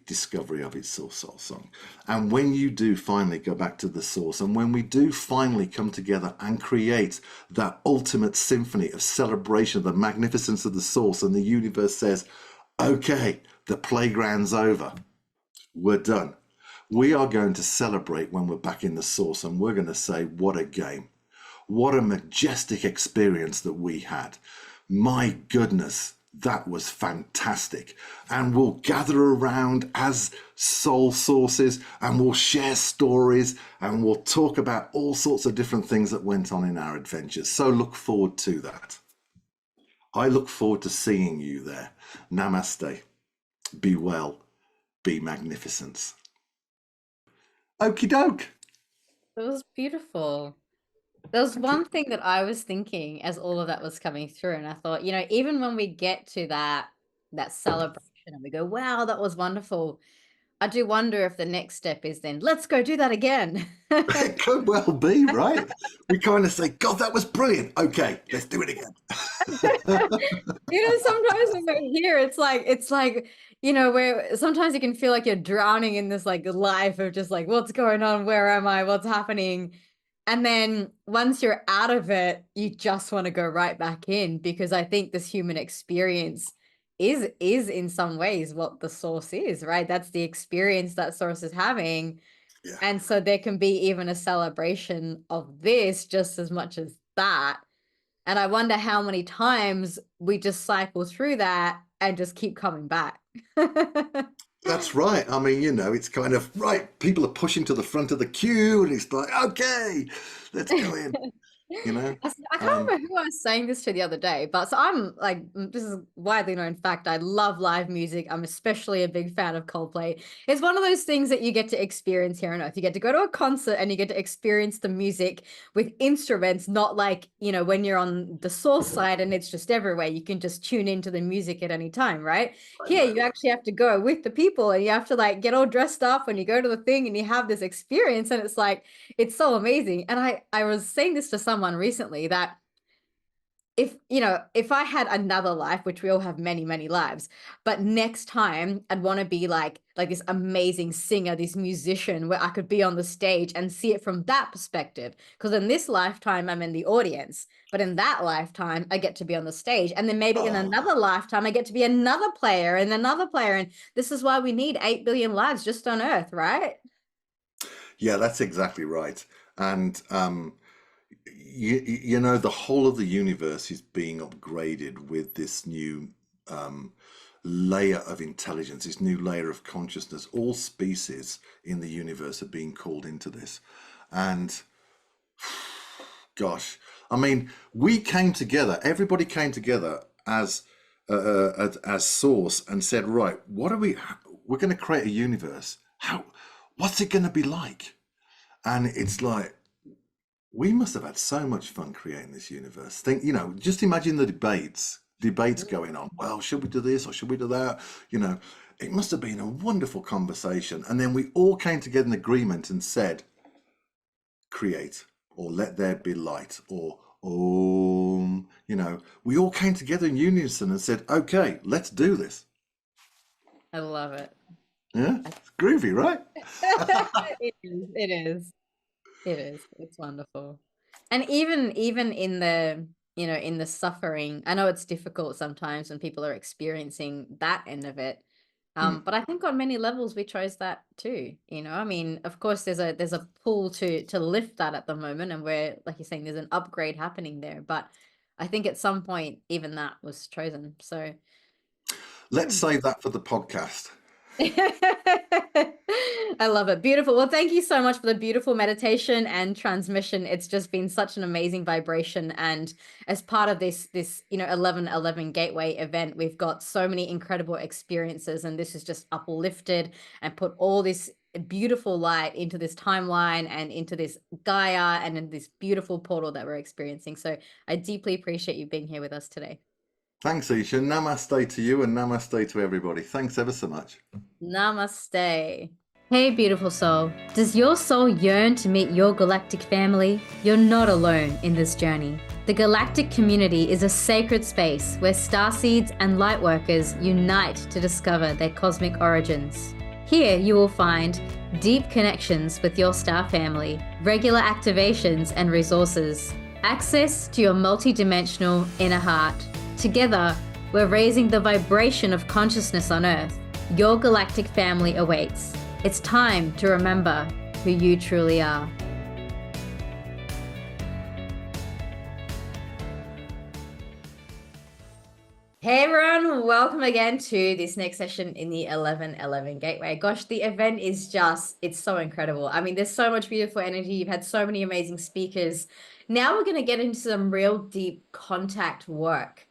discovery of its soul song. And when you do finally go back to the source, and when we do finally come together and create that ultimate symphony of celebration of the magnificence of the source, and the universe says, okay, the playground's over, we're done, we are going to celebrate when we're back in the source, and we're going to say, what a game, what a majestic experience that we had. My goodness, that was fantastic. And we'll gather around as soul sources and we'll share stories and we'll talk about all sorts of different things that went on in our adventures. So look forward to that. I look forward to seeing you there. Namaste. Be well. Be magnificence. Okie doke. It was beautiful. There was one thing that I was thinking as all of that was coming through, and I thought, even when we get to that celebration and we go, wow, that was wonderful, I do wonder if the next step is then, let's go do that again. It could well be, right? We kind of say, God, that was brilliant. Okay, let's do it again. Sometimes when we're here, it's like, where sometimes you can feel like you're drowning in this like life of just like, what's going on? Where am I? What's happening? And then once you're out of it, you just want to go right back in, because I think this human experience is in some ways what the source is, right? That's the experience that source is having. Yeah. And so there can be even a celebration of this just as much as that. And I wonder how many times we just cycle through that and just keep coming back. That's right. I mean, it's kind of, right, people are pushing to the front of the queue and it's like, okay, let's go in. I can't remember who I was saying this to the other day, but so I'm like, this is widely known fact, I love live music. I'm especially a big fan of Coldplay. It's one of those things that you get to experience here on Earth. You get to go to a concert and you get to experience the music with instruments, not like, when you're on the source side and it's just everywhere. You can just tune into the music at any time, right? Here, you actually have to go with the people and you have to like get all dressed up when you go to the thing and you have this experience, and it's like, it's so amazing. And I was saying this to someone recently that if I had another life, which we all have many, many lives, but next time I'd want to be like this amazing singer, this musician, where I could be on the stage and see it from that perspective. Because in this lifetime, I'm in the audience, but in that lifetime, I get to be on the stage. And then maybe in another lifetime, I get to be another player and another player. And this is why we need 8 billion lives just on Earth, right? Yeah, that's exactly right. And the whole of the universe is being upgraded with this new layer of intelligence, this new layer of consciousness. All species in the universe are being called into this. And gosh, I mean, we came together, everybody came together as source and said, right, we're going to create a universe. What's it going to be like? And it's like, we must have had so much fun creating this universe. Just imagine the debates going on. Well, should we do this or should we do that? It must have been a wonderful conversation. And then we all came together in agreement and said, create, or let there be light, or we all came together in unison and said, okay, let's do this. I love it. Yeah, it's groovy, right? It is. It's wonderful. And even in the in the suffering, I know it's difficult sometimes when people are experiencing that end of it, but I think on many levels we chose that too. I mean, of course there's a pull to lift that at the moment, and we're, like you're saying, there's an upgrade happening there, but I think at some point even that was chosen. So let's save that for the podcast. I love it. Beautiful. Well, thank you so much for the beautiful meditation and transmission. It's just been such an amazing vibration. And as part of this 1111 Gateway event, we've got so many incredible experiences. And this is just uplifted and put all this beautiful light into this timeline and into this Gaia and in this beautiful portal that we're experiencing. So I deeply appreciate you being here with us today. Thanks, Isha. Namaste to you and namaste to everybody. Thanks ever so much. Namaste. Hey, beautiful soul. Does your soul yearn to meet your galactic family? You're not alone in this journey. The galactic community is a sacred space where starseeds and lightworkers unite to discover their cosmic origins. Here you will find deep connections with your star family, regular activations and resources, access to your multidimensional inner heart. Together, we're raising the vibration of consciousness on Earth. Your galactic family awaits. It's time to remember who you truly are. Hey everyone, welcome again to this next session in the 1111 Gateway. Gosh, the event is it's so incredible. I mean, there's so much beautiful energy. You've had so many amazing speakers. Now we're going to get into some real deep contact work.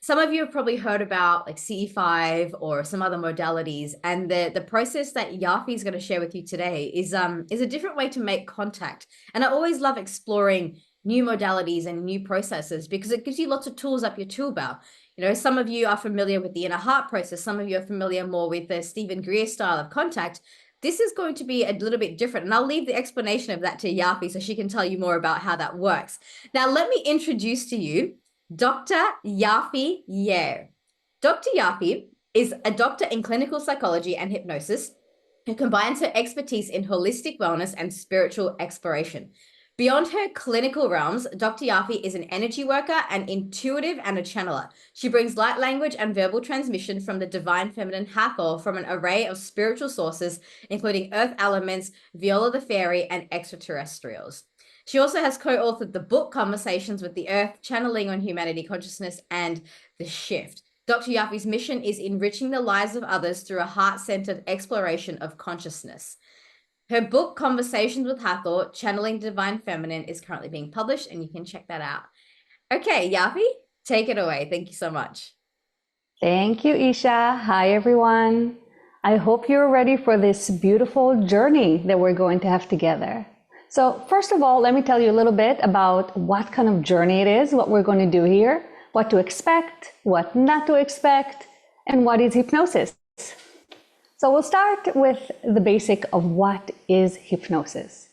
Some of you have probably heard about like CE5 or some other modalities, and the process that Yafi is going to share with you today is a different way to make contact. And I always love exploring new modalities and new processes because it gives you lots of tools up your tool belt. You know, some of you are familiar with the inner heart process. Some of you are familiar more with the Stephen Greer style of contact. This is going to be a little bit different, and I'll leave the explanation of that to Yafi so she can tell you more about how that works. Now, let me introduce to you Dr. Yafi Yair. Dr. Yafi is a doctor in clinical psychology and hypnosis who combines her expertise in holistic wellness and spiritual exploration. Beyond her clinical realms, Dr. Yafi is an energy worker, an intuitive, and a channeler. She brings light language and verbal transmission from the divine feminine Hathor from an array of spiritual sources, including earth elements, Viola the fairy, and extraterrestrials. She also has co-authored the book Conversations with the Earth, Channeling on Humanity Consciousness, and The Shift. Dr. Yafi's mission is enriching the lives of others through a heart-centered exploration of consciousness. Her book, Conversations with Hathor, Channeling Divine Feminine, is currently being published, and you can check that out. Okay, Yafi, take it away. Thank you so much. Thank you, Isha. Hi, everyone. I hope you're ready for this beautiful journey that we're going to have together. So first of all, let me tell you a little bit about what kind of journey it is, what we're going to do here, what to expect, what not to expect, and what is hypnosis. So we'll start with the basic of what is hypnosis.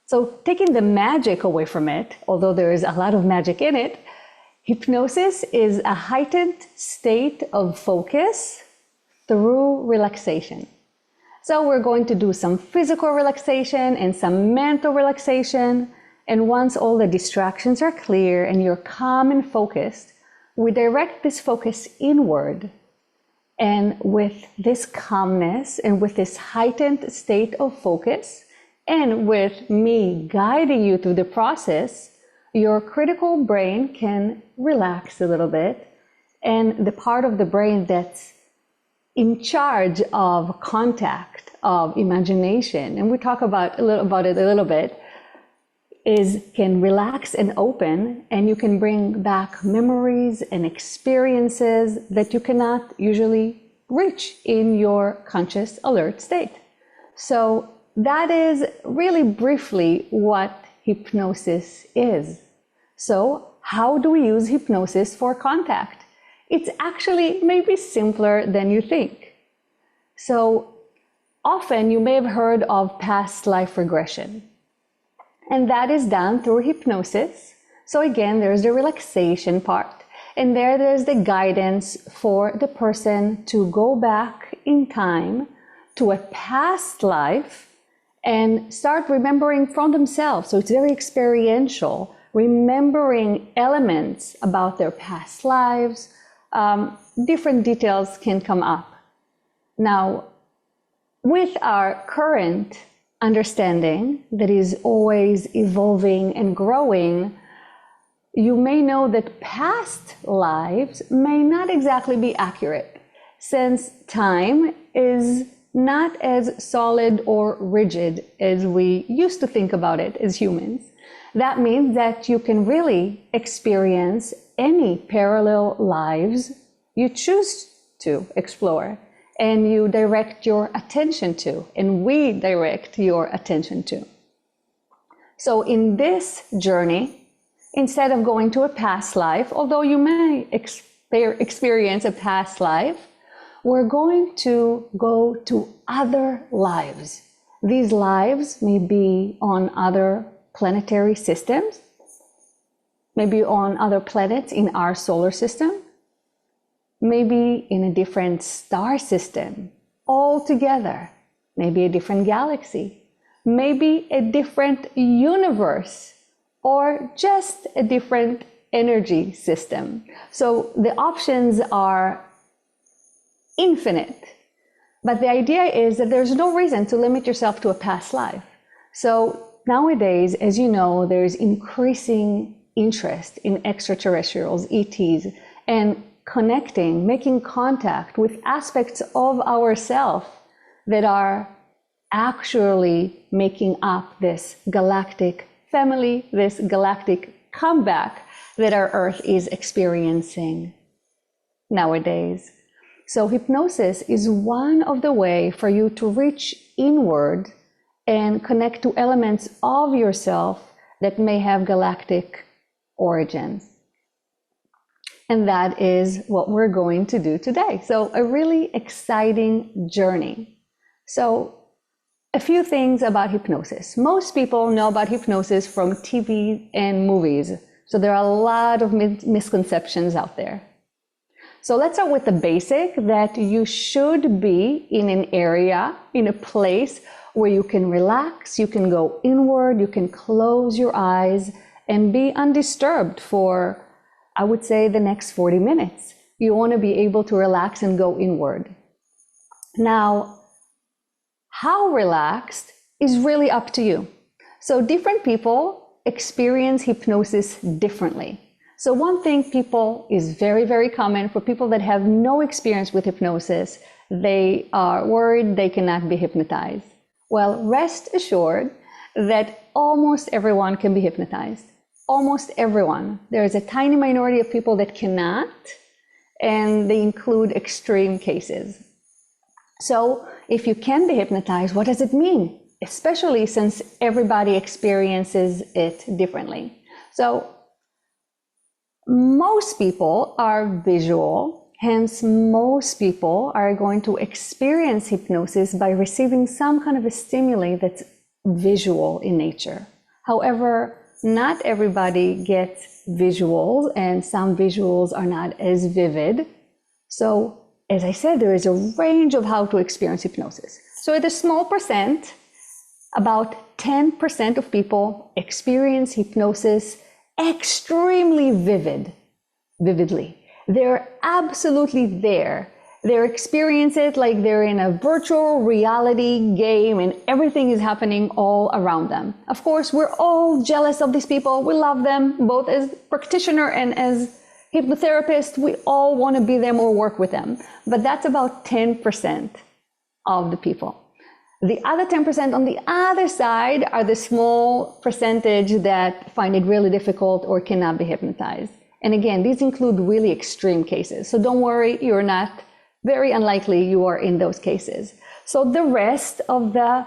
So taking the magic away from it, although there is a lot of magic in it, hypnosis is a heightened state of focus through relaxation. So we're going to do some physical relaxation and some mental relaxation. And once all the distractions are clear and you're calm and focused, we direct this focus inward. And with this calmness and with this heightened state of focus, and with me guiding you through the process, your critical brain can relax a little bit. And the part of the brain that's in charge of contact, of imagination, and we talk about it a little bit, can relax and open, and you can bring back memories and experiences that you cannot usually reach in your conscious alert state. So that is really briefly what hypnosis is. So how do we use hypnosis for contact? It's actually maybe simpler than you think. So often you may have heard of past life regression, and that is done through hypnosis. So again, there's the relaxation part, and there's the guidance for the person to go back in time to a past life and start remembering from themselves. So it's very experiential, remembering elements about their past lives. Different details can come up. Now, with our current understanding that is always evolving and growing, you may know that past lives may not exactly be accurate, since time is not as solid or rigid as we used to think about it as humans. That means that you can really experience any parallel lives you choose to explore, and you direct your attention to, and we direct your attention to. So in this journey, instead of going to a past life, although you may experience a past life, we're going to go to other lives. These lives may be on other planetary systems, maybe on other planets in our solar system, maybe in a different star system altogether, maybe a different galaxy, maybe a different universe, or just a different energy system. So the options are infinite, but the idea is that there's no reason to limit yourself to a past life. So nowadays, as you know, there's increasing interest in extraterrestrials, ETs, and connecting, making contact with aspects of ourself that are actually making up this galactic family, this galactic comeback that our Earth is experiencing nowadays. So hypnosis is one of the ways for you to reach inward and connect to elements of yourself that may have galactic origins. And that is what we're going to do today. So a really exciting journey. So a few things about hypnosis. Most people know about hypnosis from TV and movies. So there are a lot of misconceptions out there. So let's start with the basic, that you should be in an area, in a place where you can relax, you can go inward, you can close your eyes and be undisturbed for, I would say, the next 40 minutes. You want to be able to relax and go inward. Now, how relaxed is really up to you. So different people experience hypnosis differently. So one thing people is very, very common for people that have no experience with hypnosis, they are worried they cannot be hypnotized. Well, rest assured that almost everyone can be hypnotized. Almost everyone. There is a tiny minority of people that cannot, and they include extreme cases. So if you can be hypnotized, what does it mean? Especially since everybody experiences it differently. So most people are visual, hence most people are going to experience hypnosis by receiving some kind of a stimuli that's visual in nature. However, not everybody gets visuals, and some visuals are not as vivid. So as I said, there is a range of how to experience hypnosis. So at a small percent, about 10% of people experience hypnosis extremely vividly. They're absolutely there. They experience it like they're in a virtual reality game and everything is happening all around them. Of course, we're all jealous of these people. We love them, both as practitioner and as hypnotherapist. We all want to be them or work with them. But that's about 10% of the people. The other 10% on the other side are the small percentage that find it really difficult or cannot be hypnotized. And again, these include really extreme cases. So don't worry, you're not, very unlikely you are in those cases. So the rest of the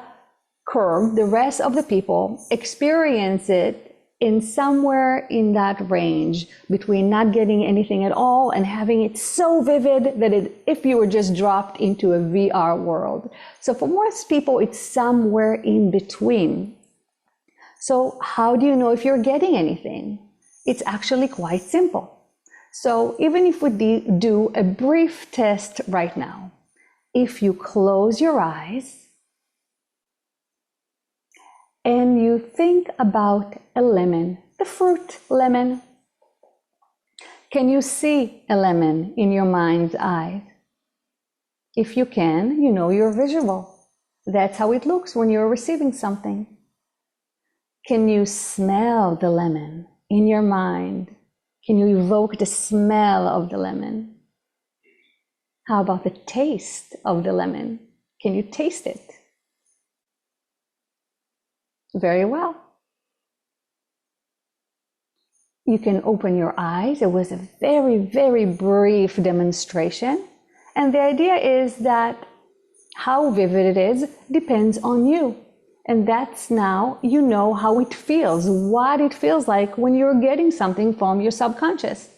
curve, the rest of the people experience it in somewhere in that range between not getting anything at all and having it so vivid that if you were just dropped into a VR world. So for most people, it's somewhere in between. So how do you know if you're getting anything? It's actually quite simple. So even if we do a brief test right now, if you close your eyes and you think about a lemon, the fruit lemon, can you see a lemon in your mind's eye? If you can, you know you're visual. That's how it looks when you're receiving something. Can you smell the lemon in your mind? Can you evoke the smell of the lemon? How about the taste of the lemon? Can you taste it? Very well. You can open your eyes. It was a very, very brief demonstration. And the idea is that how vivid it is depends on you. And that's now you know how it feels, what it feels like when you're getting something from your subconscious.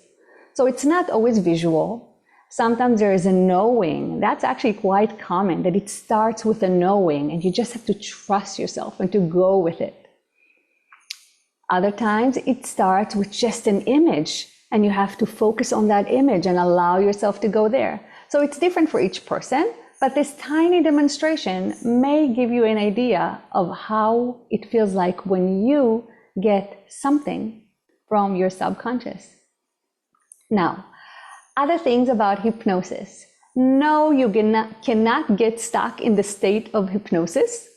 So it's not always visual. Sometimes there is a knowing. That's actually quite common, that it starts with a knowing and you just have to trust yourself and to go with it. Other times it starts with just an image and you have to focus on that image and allow yourself to go there. So it's different for each person, but this tiny demonstration may give you an idea of how it feels like when you get something from your subconscious. Now, other things about hypnosis. No, you cannot get stuck in the state of hypnosis.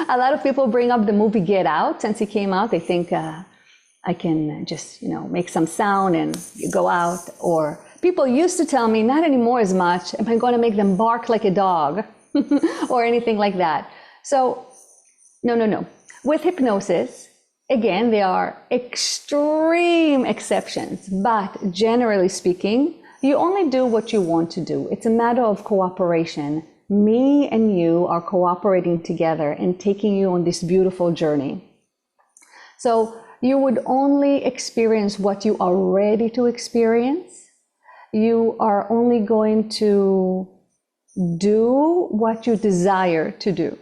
A lot of people bring up the movie Get Out. Since it came out, they think I can just, make some sound and go out. Or People used to tell me, not anymore as much, am I going to make them bark like a dog or anything like that? So no. With hypnosis, again, there are extreme exceptions, but generally speaking, you only do what you want to do. It's a matter of cooperation. Me and you are cooperating together and taking you on this beautiful journey. So you would only experience what you are ready to experience. You are only going to do what you desire to do.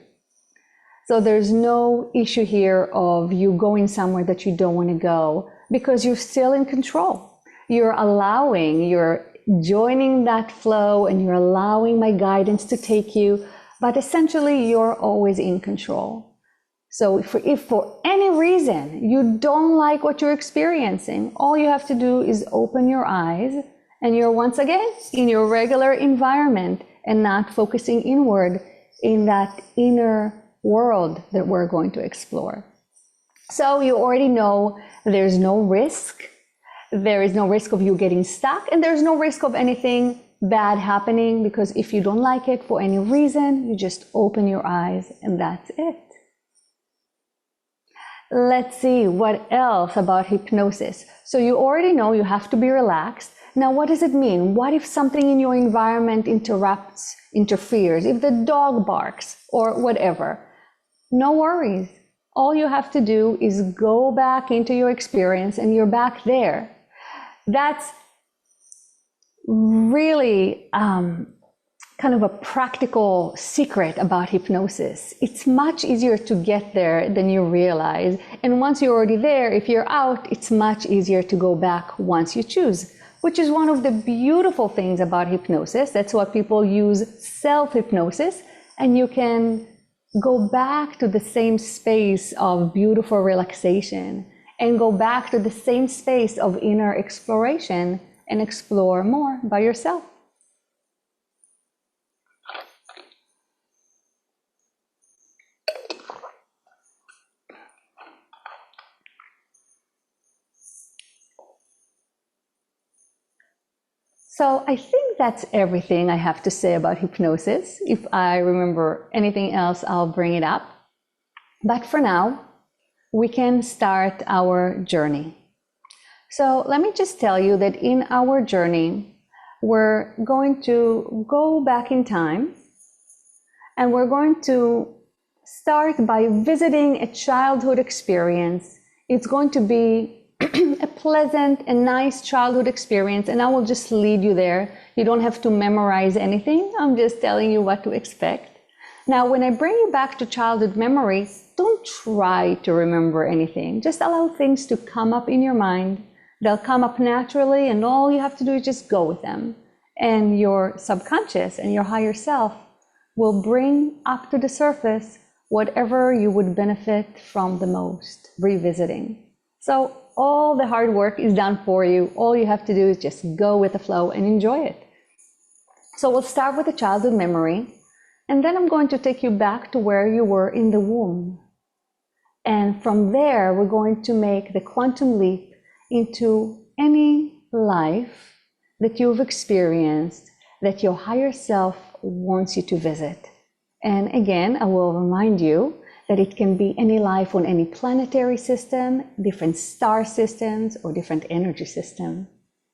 So there's no issue here of you going somewhere that you don't want to go, because you're still in control. You're joining that flow, and you're allowing my guidance to take you, but essentially you're always in control. So if for any reason you don't like what you're experiencing, all you have to do is open your eyes, and you're once again in your regular environment and not focusing inward in that inner world that we're going to explore. So you already know there's no risk. There is no risk of you getting stuck, and there's no risk of anything bad happening, because if you don't like it for any reason, you just open your eyes and that's it. Let's see what else about hypnosis. So you already know you have to be relaxed. Now, what does it mean? What if something in your environment interferes, if the dog barks or whatever? No worries. All you have to do is go back into your experience, and you're back there. That's really kind of a practical secret about hypnosis. It's much easier to get there than you realize. And once you're already there, if you're out, it's much easier to go back once you choose, which is one of the beautiful things about hypnosis. That's why people use self-hypnosis, and you can go back to the same space of beautiful relaxation, and go back to the same space of inner exploration, and explore more by yourself. So I think that's everything I have to say about hypnosis. If I remember anything else, I'll bring it up. But for now, we can start our journey. So let me just tell you that in our journey, we're going to go back in time, and we're going to start by visiting a childhood experience. It's going to be a pleasant and nice childhood experience, and I will just lead you there. You don't have to memorize anything. I'm just telling you what to expect. Now, when I bring you back to childhood memory, don't try to remember anything. Just allow things to come up in your mind. They'll come up naturally, and all you have to do is just go with them. And your subconscious and your higher self will bring up to the surface whatever you would benefit from the most, revisiting. So all the hard work is done for you. All you have to do is just go with the flow and enjoy it. So we'll start with a childhood memory, and then I'm going to take you back to where you were in the womb. And from there, we're going to make the quantum leap into any life that you've experienced that your higher self wants you to visit. And again, I will remind you that it can be any life on any planetary system, different star systems, or different energy system.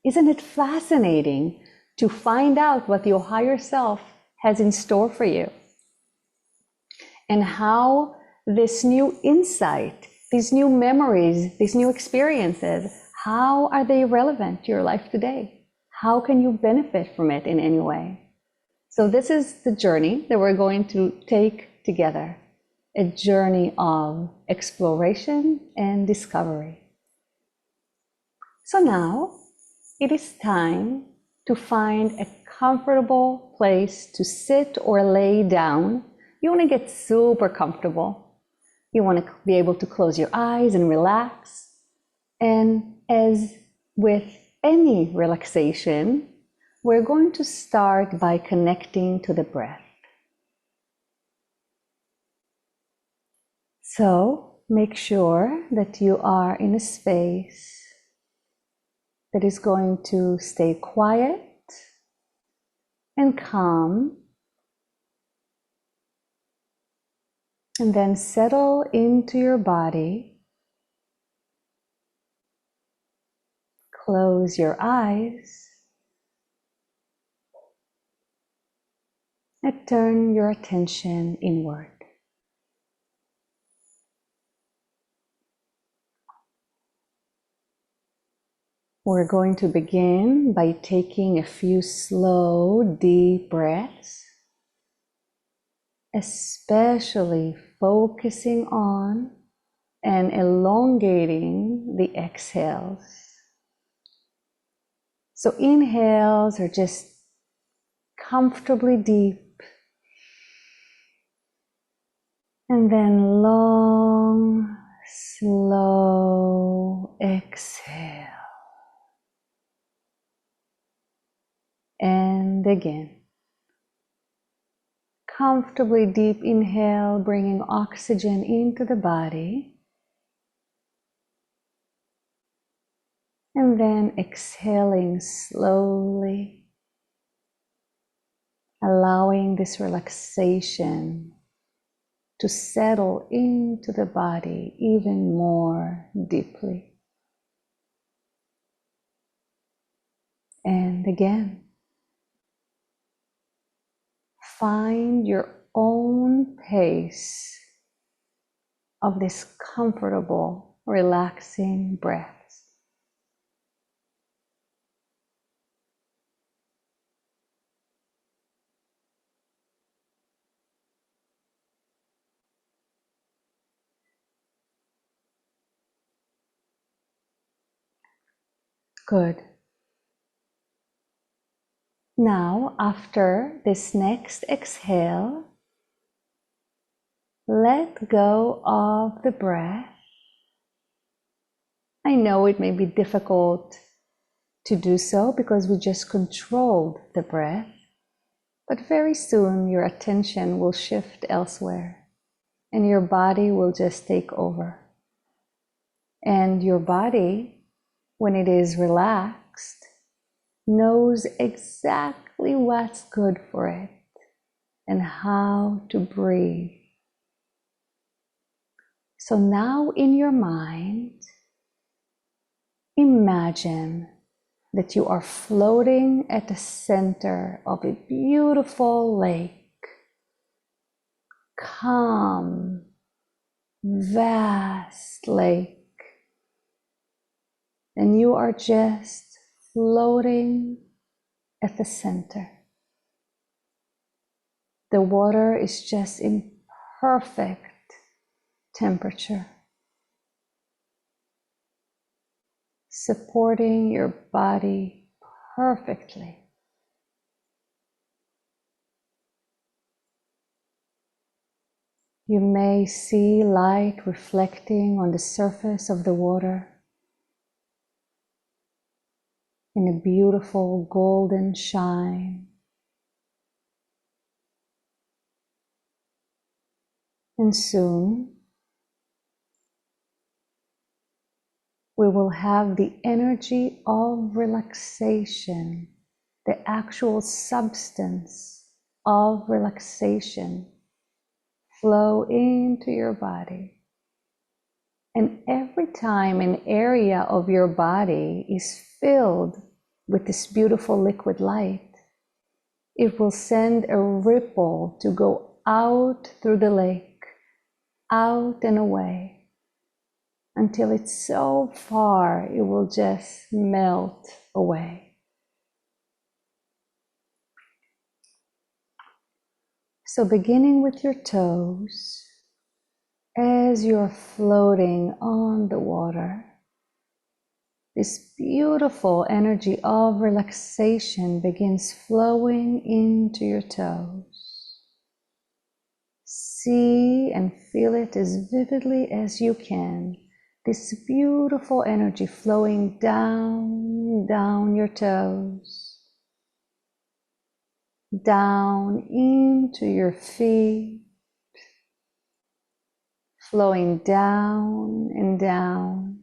Isn't it fascinating to find out what your higher self has in store for you? And how this new insight, these new memories, these new experiences, how are they relevant to your life today? How can you benefit from it in any way? So this is the journey that we're going to take together. A journey of exploration and discovery. So now it is time to find a comfortable place to sit or lay down. You want to get super comfortable. You want to be able to close your eyes and relax. And as with any relaxation, we're going to start by connecting to the breath. So make sure that you are in a space that is going to stay quiet and calm, and then settle into your body. Close your eyes and turn your attention inward. We're going to begin by taking a few slow, deep breaths, especially focusing on and elongating the exhales. So inhales are just comfortably deep, and then long, slow exhale. And again, comfortably deep inhale, bringing oxygen into the body. And then exhaling slowly, allowing this relaxation to settle into the body even more deeply. And again, find your own pace of this comfortable, relaxing breaths. Good. Now, after this next exhale, let go of the breath. I know it may be difficult to do so because we just controlled the breath, but very soon your attention will shift elsewhere and your body will just take over. And your body, when it is relaxed, knows exactly what's good for it and how to breathe. So now in your mind, imagine that you are floating at the center of a beautiful lake, calm, vast lake, and you are just floating at the center. The water is just in perfect temperature, supporting your body perfectly. You may see light reflecting on the surface of the water in a beautiful golden shine. And soon, we will have the energy of relaxation, the actual substance of relaxation flow into your body. And every time an area of your body is filled with this beautiful liquid light, it will send a ripple to go out through the lake, out and away, until it's so far it will just melt away. So beginning with your toes, as you're floating on the water, this beautiful energy of relaxation begins flowing into your toes. See and feel it as vividly as you can. This beautiful energy flowing down your toes, down into your feet, flowing down and down,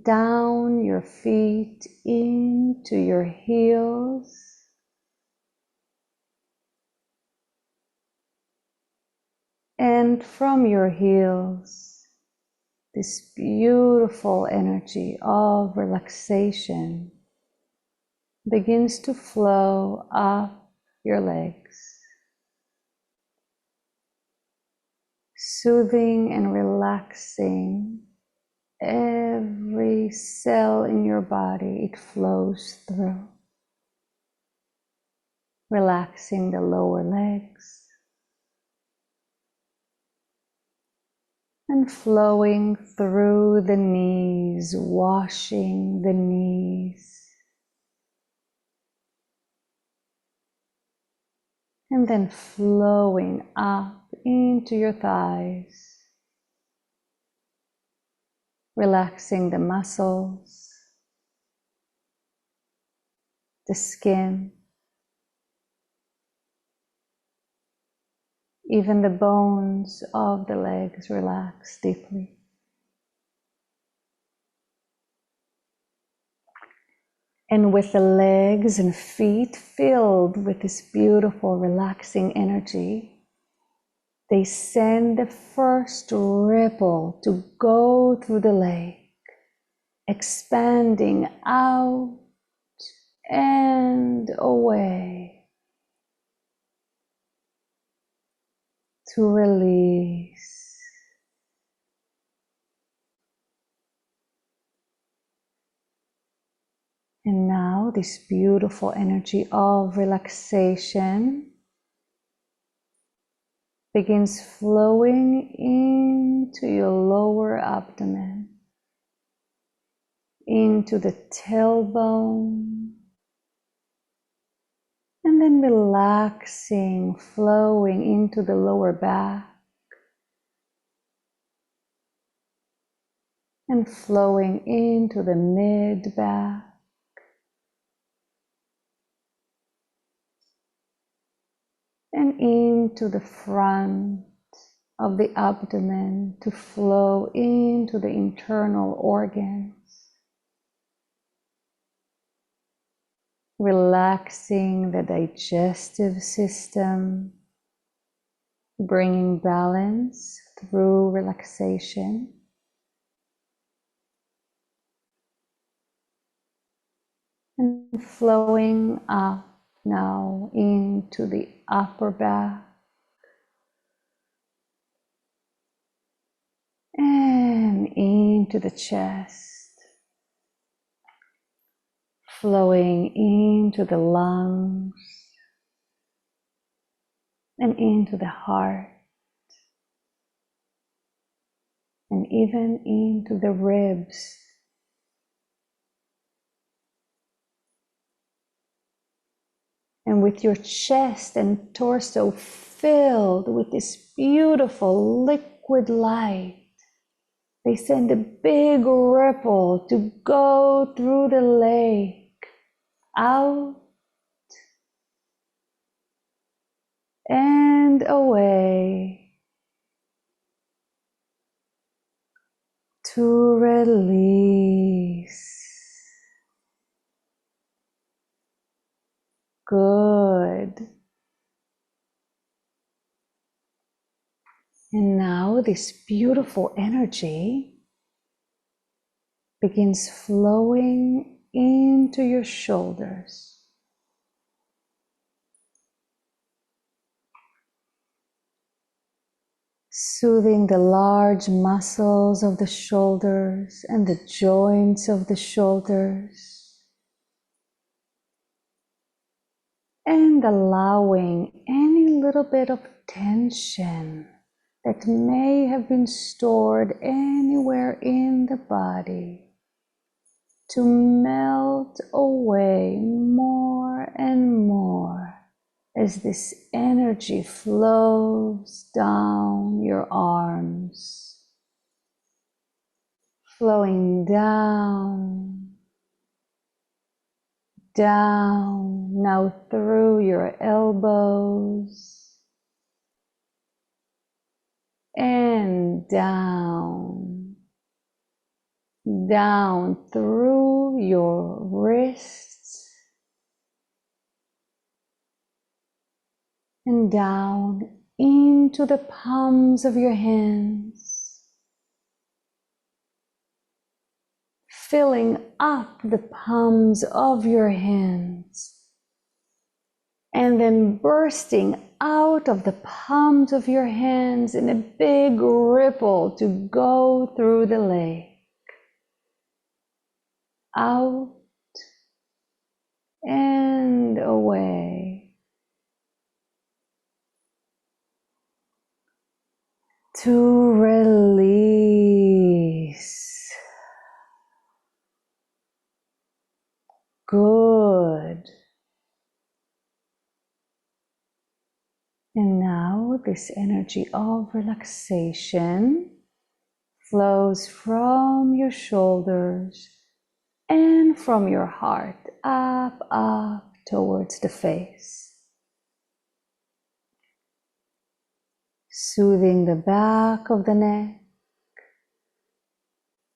down your feet into your heels, and from your heels, this beautiful energy of relaxation begins to flow up your legs, soothing and relaxing every cell in your body. It flows through, relaxing the lower legs and flowing through the knees, washing the knees, and then flowing up into your thighs, relaxing the muscles, the skin, even the bones of the legs relax deeply. And with the legs and feet filled with this beautiful, relaxing energy, they send the first ripple to go through the lake, expanding out and away to release. And now this beautiful energy of relaxation begins flowing into your lower abdomen, into the tailbone, and then relaxing, flowing into the lower back, and flowing into the mid-back, and into the front of the abdomen to flow into the internal organs, relaxing the digestive system, bringing balance through relaxation, and flowing up now into the upper back and into the chest, flowing into the lungs and into the heart, and even into the ribs. And with your chest and torso filled with this beautiful liquid light, they send a big ripple to go through the lake, out and away, to release. Good. And now this beautiful energy begins flowing into your shoulders, soothing the large muscles of the shoulders and the joints of the shoulders, and allowing any little bit of tension that may have been stored anywhere in the body to melt away more and more as this energy flows down your arms, flowing down, now through your elbows, and down down through your wrists and down into the palms of your hands, filling up the palms of your hands, and then bursting out of the palms of your hands in a big ripple to go through the lake. Out and away. To release. Good. And now this energy of relaxation flows from your shoulders and from your heart up towards the face. Soothing the back of the neck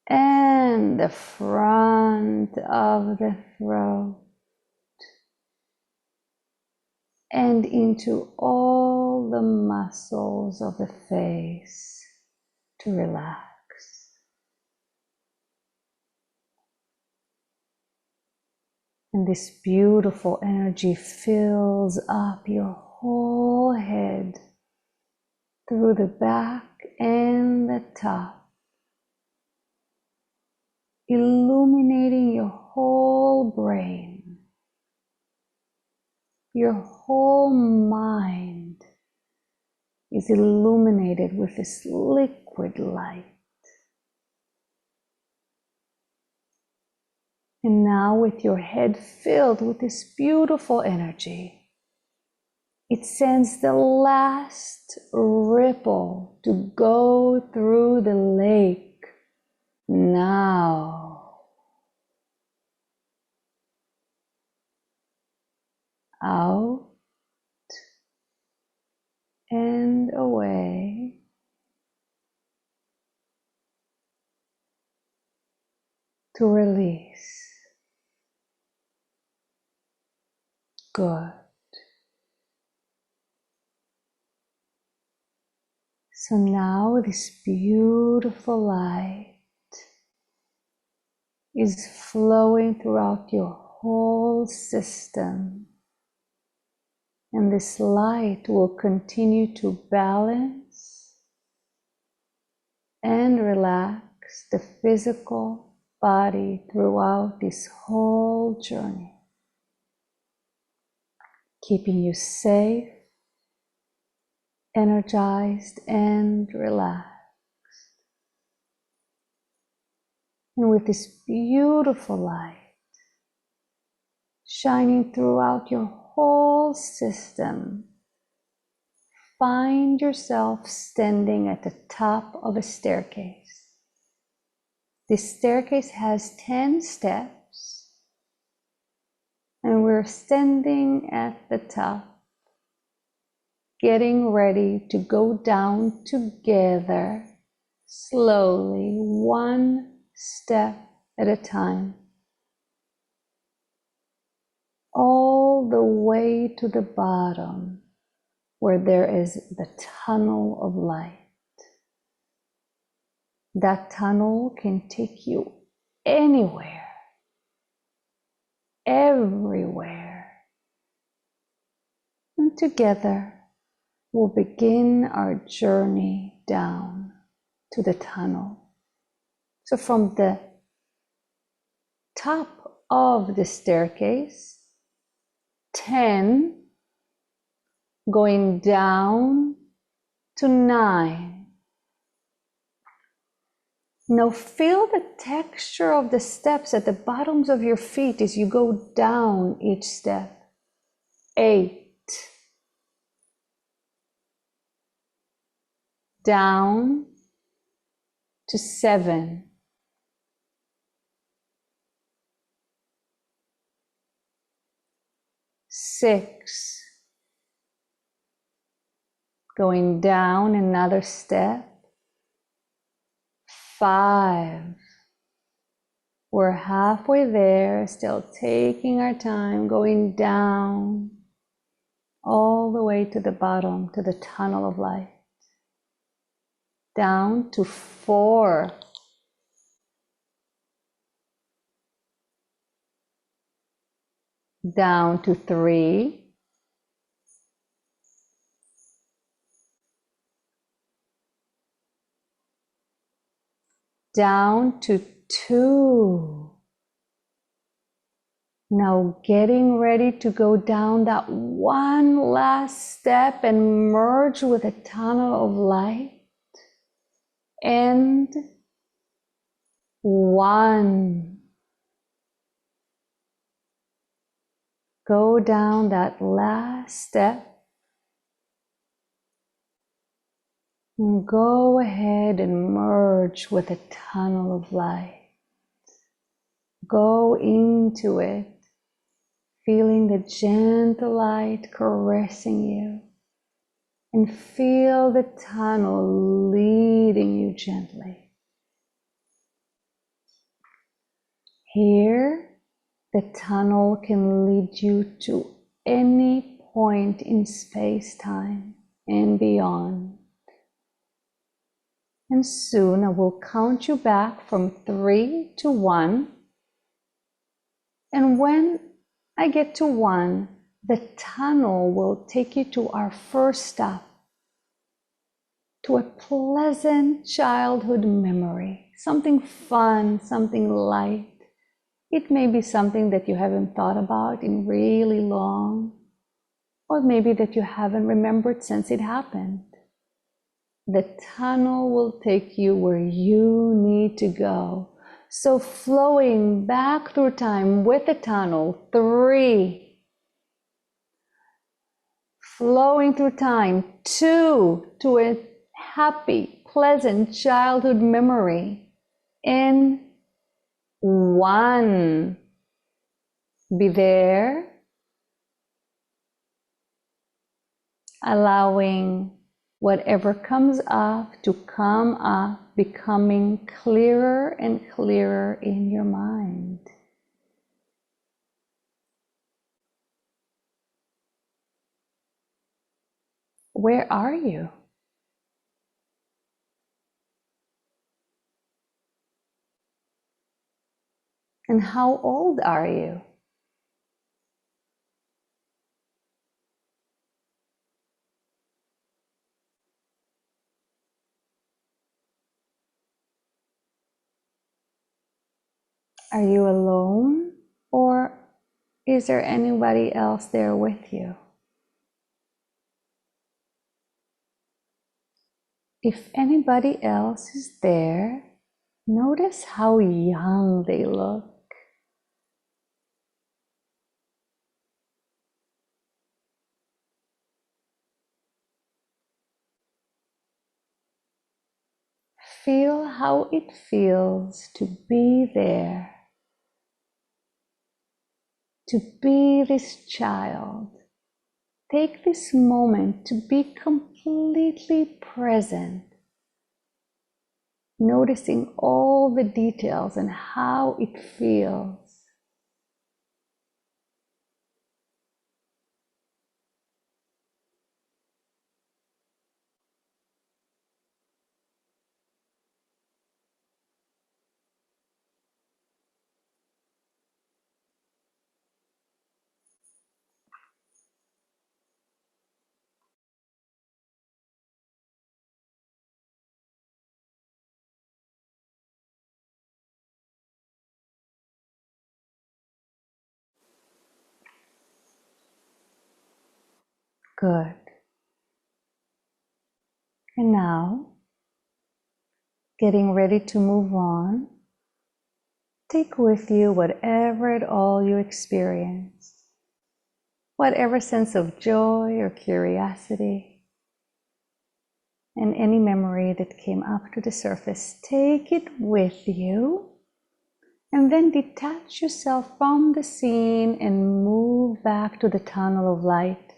and the front of the throat and into all the muscles of the face to relax. And this beautiful energy fills up your whole head through the back and the top, illuminating your whole brain, your whole mind is illuminated with this liquid light. And now with your head filled with this beautiful energy, it sends the last ripple to go through the lake now. Out and away. To release. Good. So now this beautiful light is flowing throughout your whole system. And this light will continue to balance and relax the physical body throughout this whole journey, keeping you safe, energized, and relaxed. And with this beautiful light shining throughout your whole system, find yourself standing at the top of a staircase. This staircase has 10 steps, and we're standing at the top, getting ready to go down together, slowly, one step at a time, all the way to the bottom, where there is the tunnel of light. That tunnel can take you anywhere, everywhere. And together, we'll begin our journey down to the tunnel. So from the top of the staircase, 10, going down to 9. Now feel the texture of the steps at the bottoms of your feet as you go down each step. 8. Down to 7. 6. Going down another step. 5. We're halfway there, still taking our time, going down all the way to the bottom, to the tunnel of light. Down to 4. Down to 3. Down to 2. Now getting ready to go down that one last step and merge with a tunnel of light. And 1. Go down that last step. And go ahead and merge with a tunnel of light. Go into it, feeling the gentle light caressing you. And feel the tunnel leading you gently. Here, the tunnel can lead you to any point in space-time and beyond. And soon I will count you back from 3 to 1. And when I get to 1, the tunnel will take you to our first stop, to a pleasant childhood memory, something fun, something light. It may be something that you haven't thought about in really long, or maybe that you haven't remembered since it happened. The tunnel will take you where you need to go. So flowing back through time with the tunnel, 3. Flowing through time, 2, to a happy, pleasant childhood memory. And 1. Be there, allowing whatever comes up to come up, becoming clearer and clearer in your mind. Where are you? And how old are you? Are you alone, or is there anybody else there with you? If anybody else is there, notice how young they look. Feel how it feels to be there, to be this child. Take this moment to be completely present, noticing all the details and how it feels. Good. And now, getting ready to move on, take with you whatever at all you experienced, whatever sense of joy or curiosity, and any memory that came up to the surface. Take it with you, and then detach yourself from the scene and move back to the tunnel of light,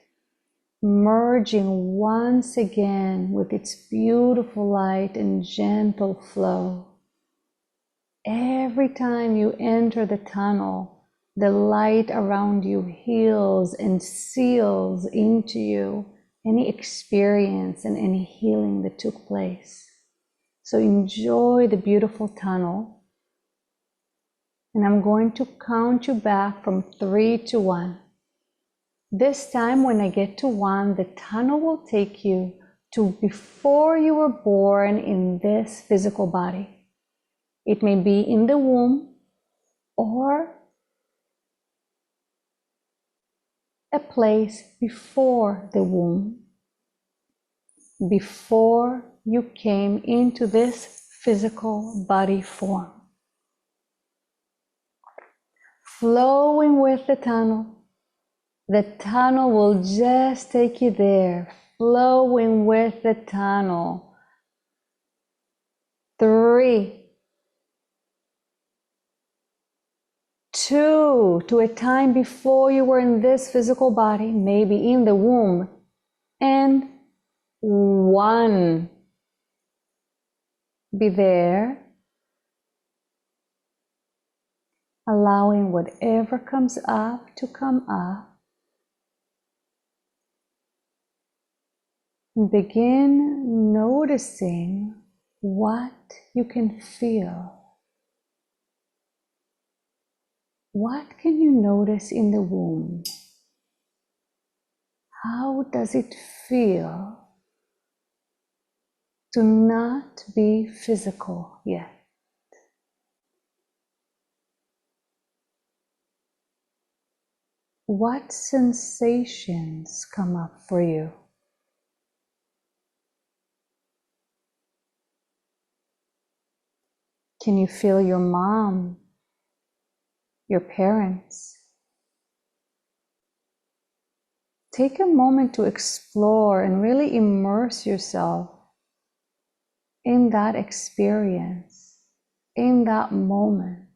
merging once again with its beautiful light and gentle flow. Every time you enter the tunnel, the light around you heals and seals into you any experience and any healing that took place. So enjoy the beautiful tunnel. And I'm going to count you back from 3 to 1. This time when I get to 1, the tunnel will take you to before you were born in this physical body. It may be in the womb or a place before the womb, before you came into this physical body form. Flowing with the tunnel will just take you there, flowing with the tunnel. 3, 2, to a time before you were in this physical body, maybe in the womb, and 1, be there, allowing whatever comes up to come up. And begin noticing what you can feel. What can you notice in the womb? How does it feel to not be physical yet? What sensations come up for you? Can you feel your mom, your parents? Take a moment to explore and really immerse yourself in that experience, in that moment,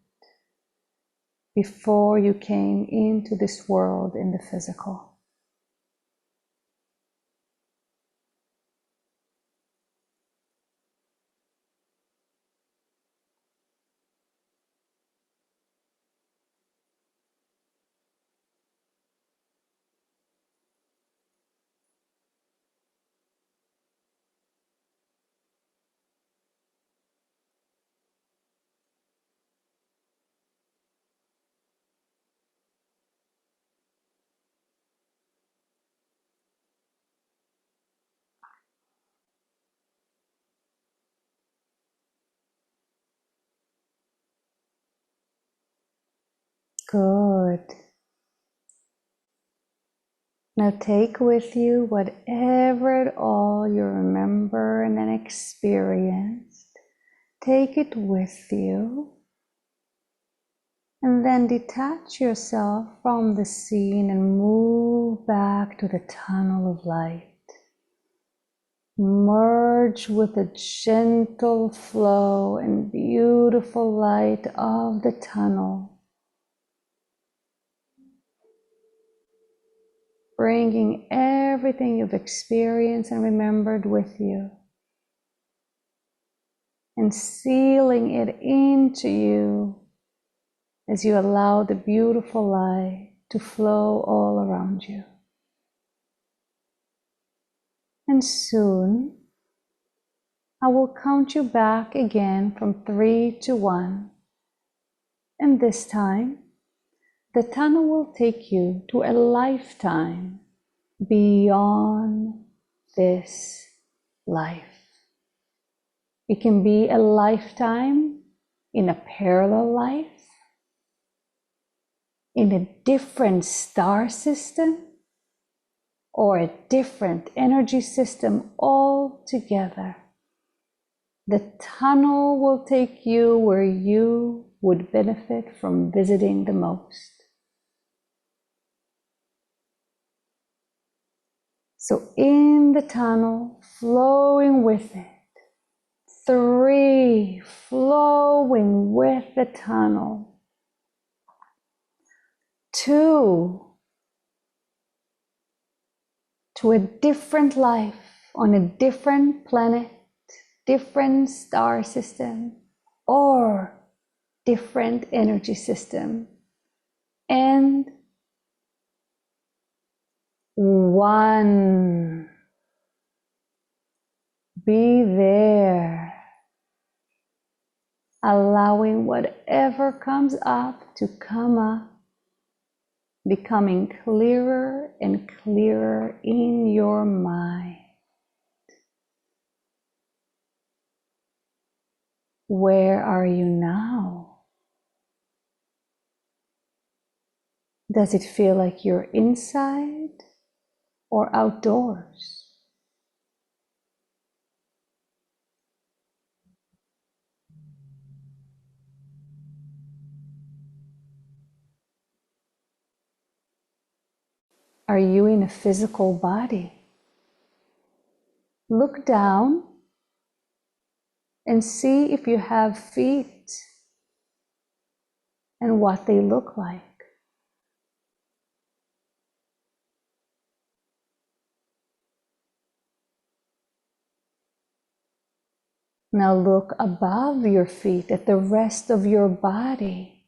before you came into this world in the physical. Good. Now take with you whatever at all you remember and then experienced. Take it with you. And then detach yourself from the scene and move back to the tunnel of light. Merge with the gentle flow and beautiful light of the tunnel. Bringing everything you've experienced and remembered with you. And sealing it into you as you allow the beautiful light to flow all around you. And soon, I will count you back again from 3 to 1. And this time, the tunnel will take you to a lifetime beyond this life. It can be a lifetime in a parallel life, in a different star system, or a different energy system altogether. The tunnel will take you where you would benefit from visiting the most. So in the tunnel, flowing with it. 3, flowing with the tunnel. 2, to a different life on a different planet, different star system, or different energy system. And 1. Be there, allowing whatever comes up to come up, becoming clearer and clearer in your mind. Where are you now? Does it feel like you're inside or outdoors? Are you in a physical body? Look down and see if you have feet and what they look like. Now look above your feet at the rest of your body.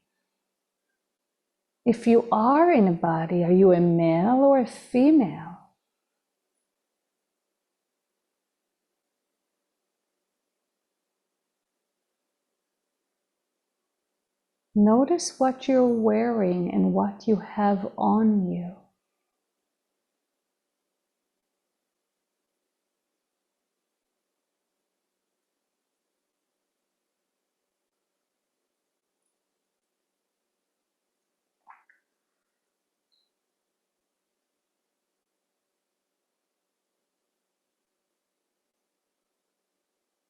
If you are in a body, are you a male or a female? Notice what you're wearing and what you have on you.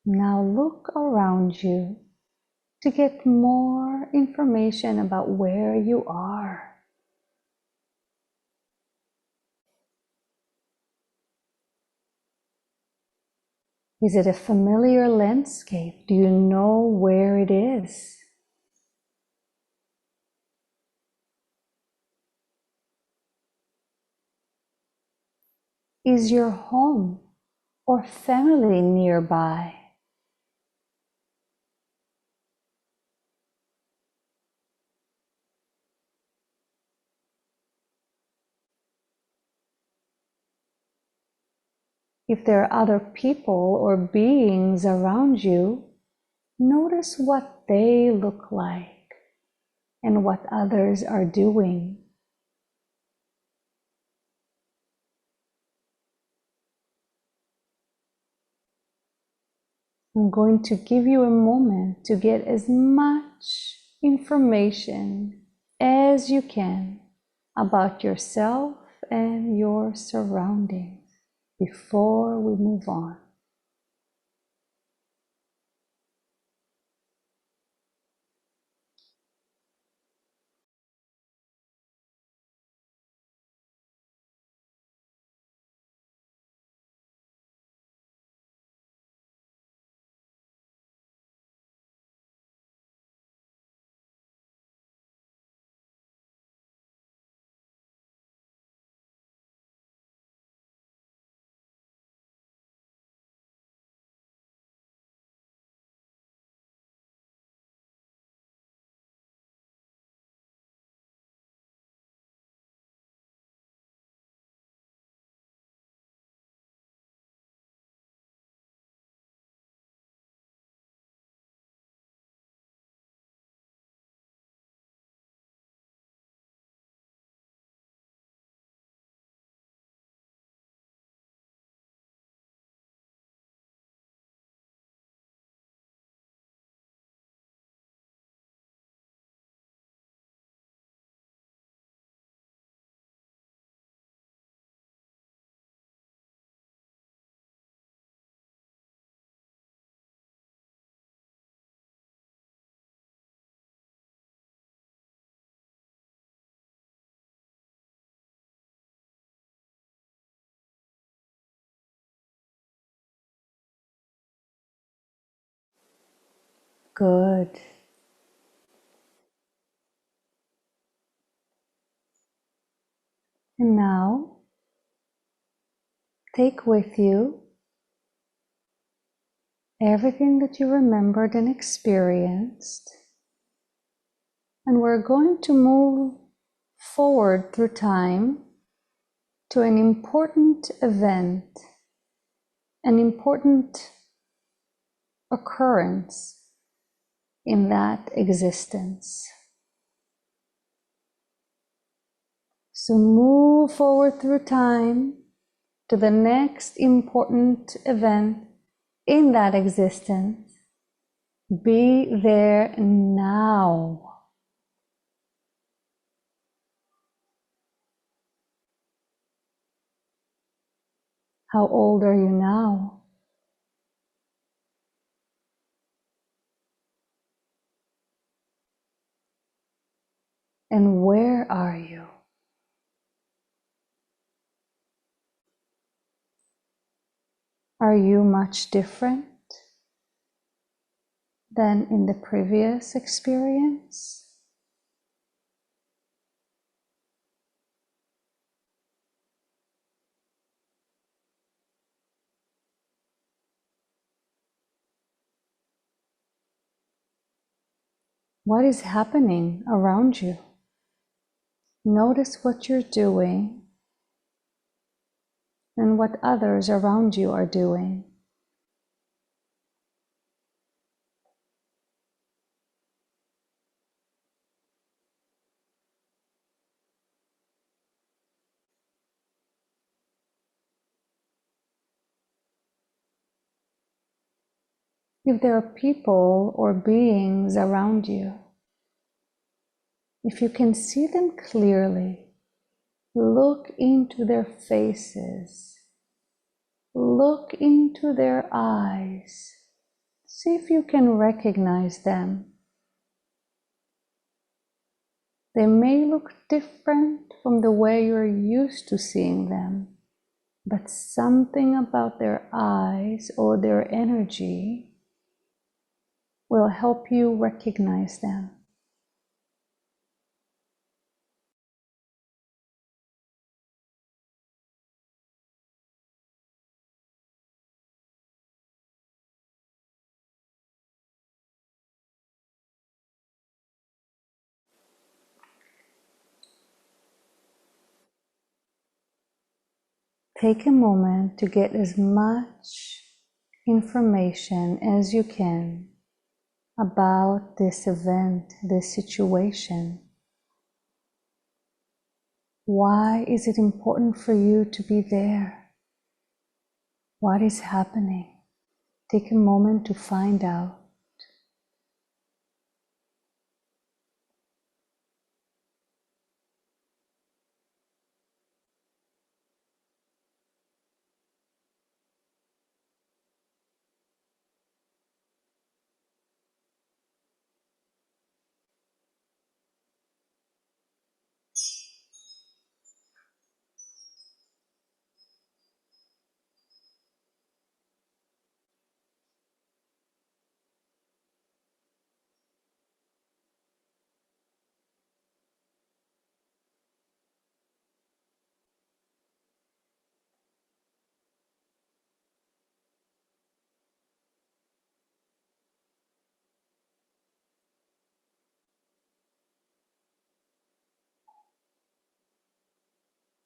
Now look around you to get more information about where you are. Is it a familiar landscape? Do you know where it is? Is your home or family nearby? If there are other people or beings around you, notice what they look like and what others are doing. I'm going to give you a moment to get as much information as you can about yourself and your surroundings before we move on. Good. And now, take with you everything that you remembered and experienced, And we're going to move forward through time to an important event, an important occurrence in that existence. So move forward through time to the next important event in that existence. Be there now. How old are you now? And where are you? Are you much different than in the previous experience? What is happening around you? Notice what you're doing and what others around you are doing. If there are people or beings around you, if you can see them clearly, look into their faces, look into their eyes, see if you can recognize them. They may look different from the way you're used to seeing them, but something about their eyes or their energy will help you recognize them. Take a moment to get as much information as you can about this event, this situation. Why is it important for you to be there? What is happening? Take a moment to find out.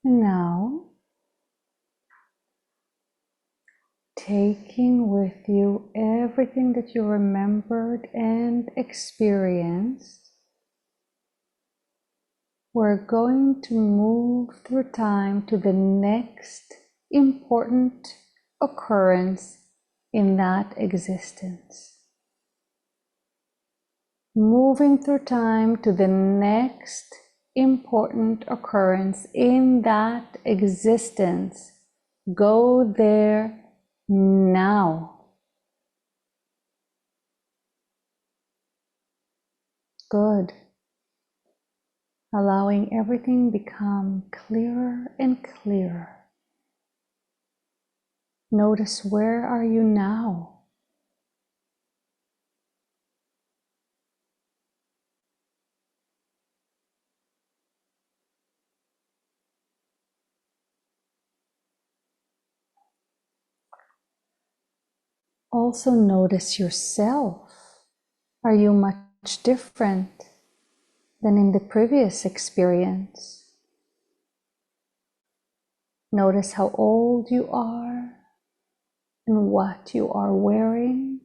And now, taking with you everything that you remembered and experienced, we're going to move through time to the next important occurrence in that existence. Moving through time to the next important occurrence in that existence. Go there now. Good. Allowing everything become clearer and clearer. Notice, where are you now? Also notice yourself. Are you much different than in the previous experience. Notice how old you are and what you are wearing.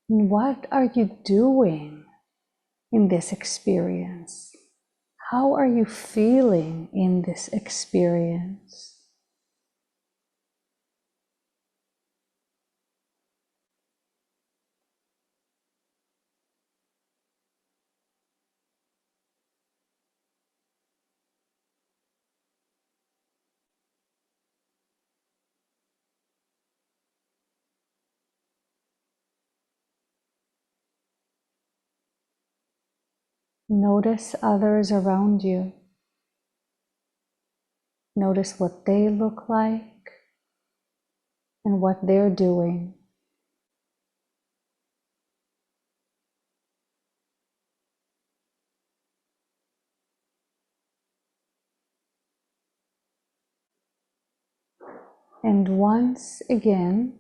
And what are you doing in this experience? How are you feeling in this experience? Notice others around you. Notice what they look like and what they're doing. And once again,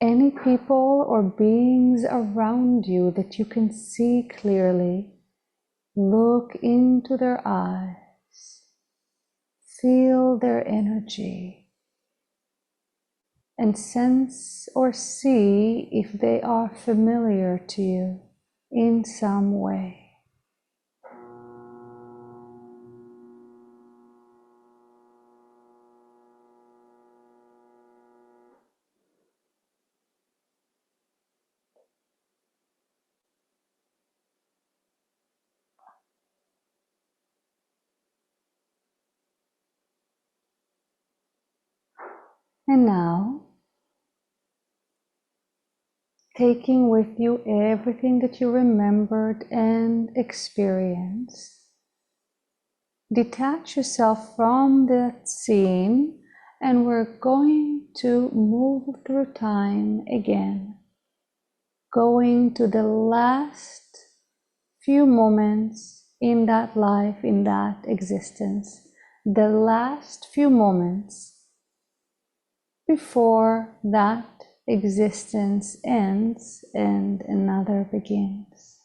any people or beings around you that you can see clearly, look into their eyes, feel their energy, and sense or see if they are familiar to you in some way. And now, taking with you everything that you remembered and experienced, detach yourself from that scene, and we're going to move through time again, going to the last few moments in that life, in that existence, the last few moments before that existence ends and another begins.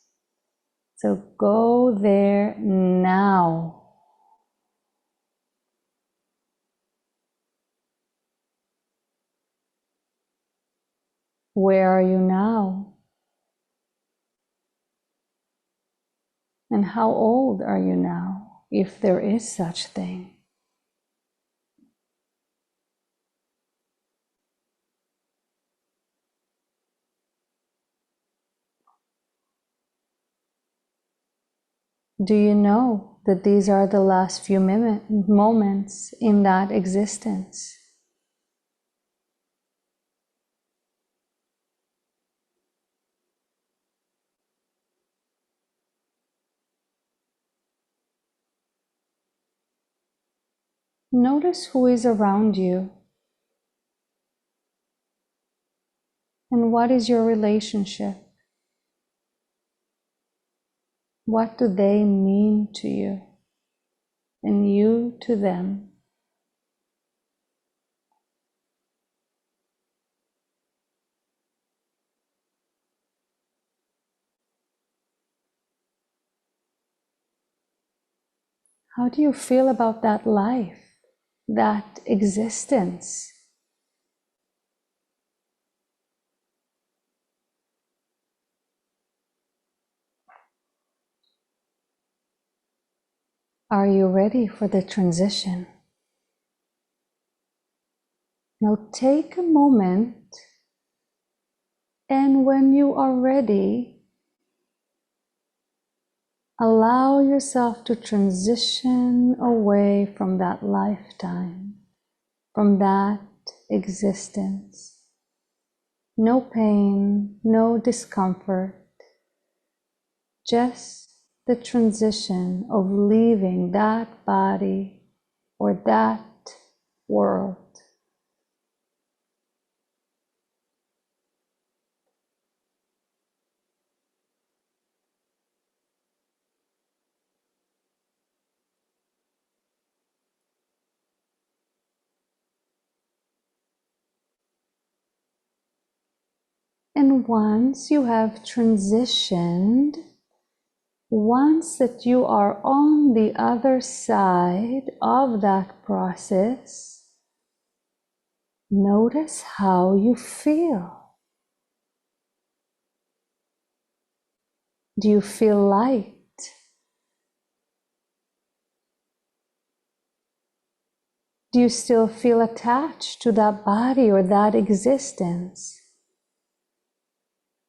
So go there now. Where are you now? And how old are you now, if there is such thing? Do you know that these are the last few moments in that existence? Notice who is around you and what is your relationship. What do they mean to you and you to them? How do you feel about that life, that existence? Are you ready for the transition? Now take a moment, and when you are ready, allow yourself to transition away from that lifetime, from that existence. No pain, no discomfort, just the transition of leaving that body or that world. And once you have transitioned, once that you are on the other side of that process, notice how you feel. Do you feel light? Do you still feel attached to that body or that existence?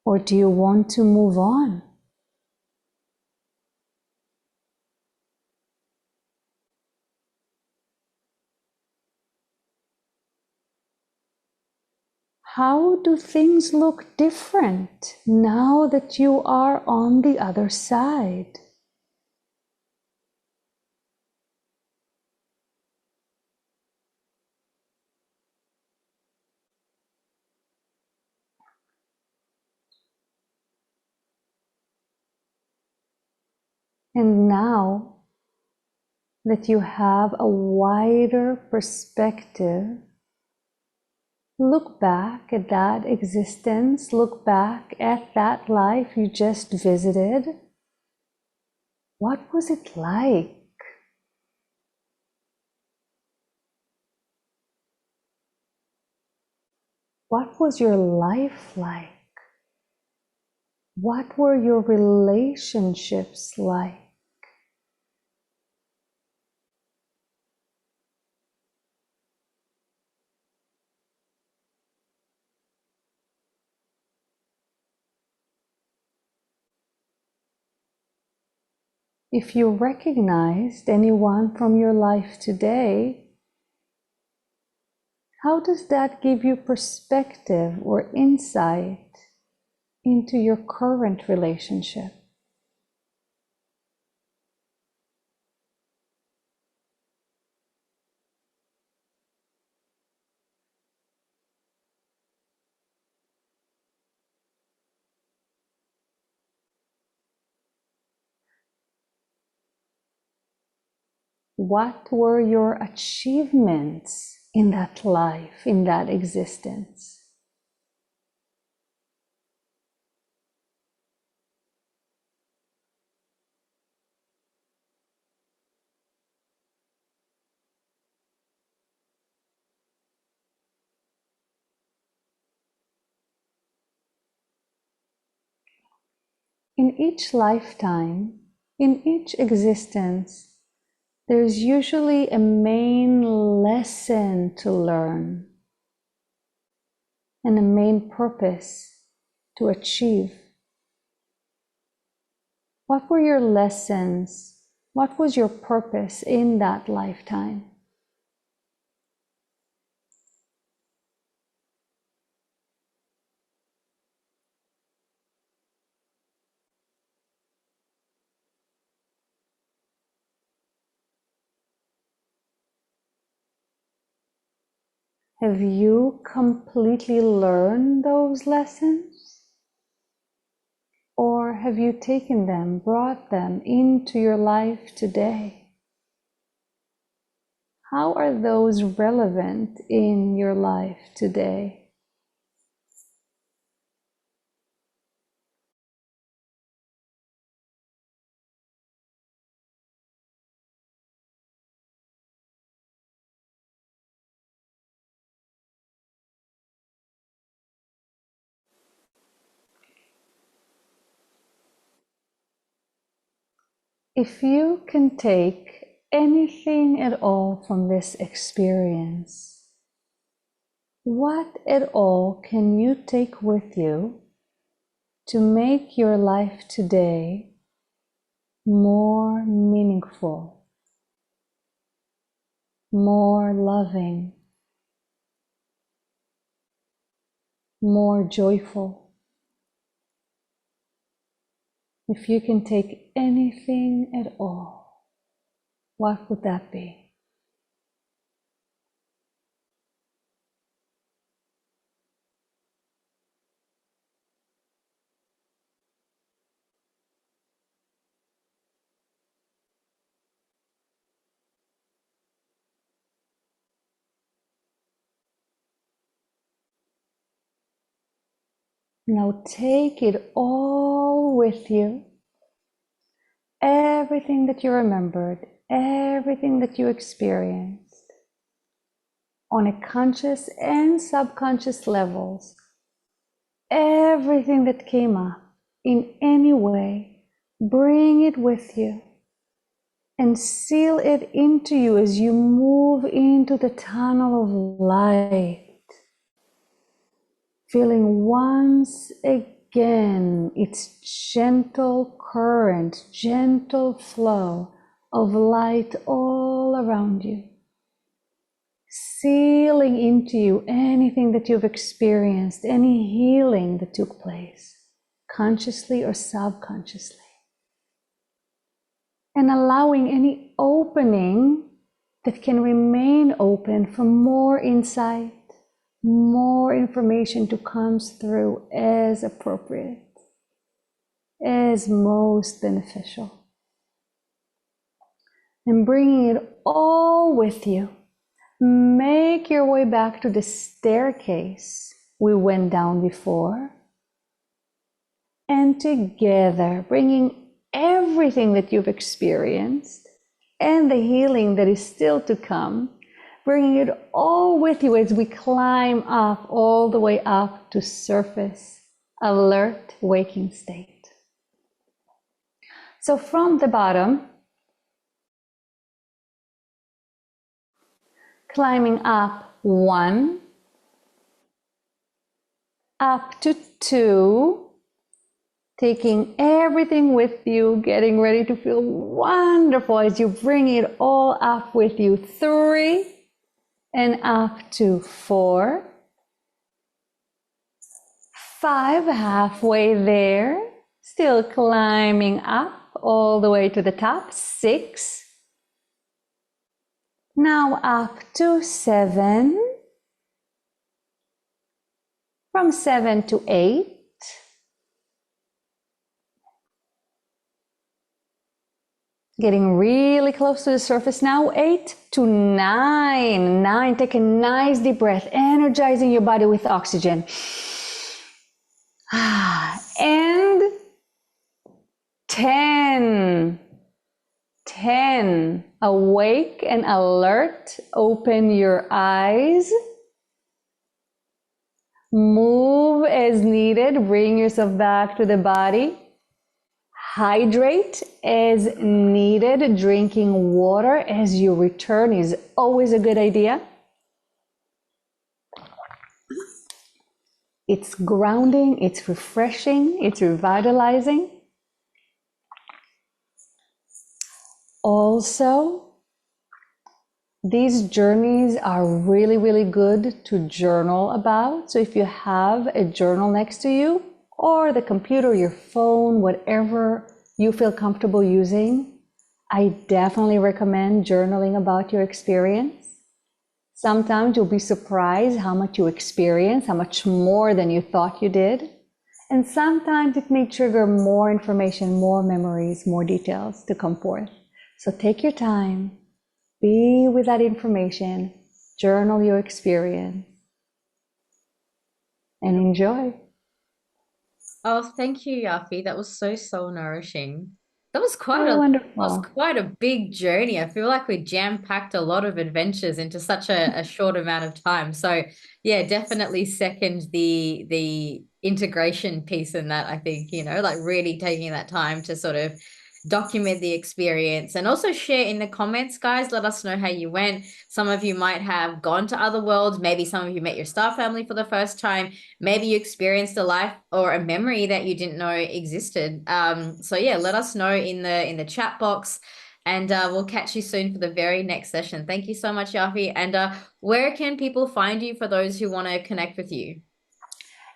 Or do you want to move on? How do things look different now that you are on the other side? And now that you have a wider perspective, look back at that existence, look back at that life you just visited. What was it like? What was your life like? What were your relationships like? If you recognized anyone from your life today, how does that give you perspective or insight into your current relationship? What were your achievements in that life, in that existence? In each lifetime, in each existence, there's usually a main lesson to learn and a main purpose to achieve. What were your lessons? What was your purpose in that lifetime? Have you completely learned those lessons? Or have you taken them, brought them into your life today? How are those relevant in your life today? If you can take anything at all from this experience, what at all can you take with you to make your life today more meaningful, more loving, more joyful? If you can take anything at all, what would that be? Now take it all with you. Everything that you remembered, everything that you experienced on a conscious and subconscious levels, everything that came up in any way, bring it with you and seal it into you as you move into the tunnel of light. Feeling once again its gentle current, gentle flow of light all around you. Sealing into you anything that you've experienced, any healing that took place, consciously or subconsciously. And allowing any opening that can remain open for more insight, more information to come through as appropriate, as most beneficial. And bringing it all with you, make your way back to the staircase we went down before. And together, bringing everything that you've experienced and the healing that is still to come, bringing it all with you as we climb up, all the way up to surface, alert, waking state. So from the bottom, climbing up 1, up to 2, taking everything with you, getting ready to feel wonderful as you bring it all up with you, 3, and up to 4, 5, halfway there, still climbing up all the way to the top, 6, now up to 7, from 7 to 8, getting really close to the surface now, 8 to 9. 9, take a nice deep breath, energizing your body with oxygen. And 10. 10. Awake and alert. Open your eyes. Move as needed. Bring yourself back to the body. Hydrate as needed. Drinking water as you return is always a good idea. It's grounding, it's refreshing, it's revitalizing. Also, these journeys are really, really good to journal about. So if you have a journal next to you, or the computer, your phone, whatever you feel comfortable using, I definitely recommend journaling about your experience. Sometimes you'll be surprised how much you experience, how much more than you thought you did. And sometimes it may trigger more information, more memories, more details to come forth. So take your time, be with that information, journal your experience, and enjoy. Oh, thank you, Yafi. That was so nourishing. That was Wonderful. quite a big journey. I feel like we jam-packed a lot of adventures into such a short amount of time. So yeah, definitely second the integration piece in that, I think, like really taking that time to sort of document the experience and also share in the comments, guys. Let us know how you went. Some of you might have gone to other worlds. Maybe some of you met your star family for the first time. Maybe you experienced a life or a memory that you didn't know existed. So yeah, let us know in the chat box, and we'll catch you soon for the very next session. Thank you so much, Yafi. And where can people find you for those who want to connect with you?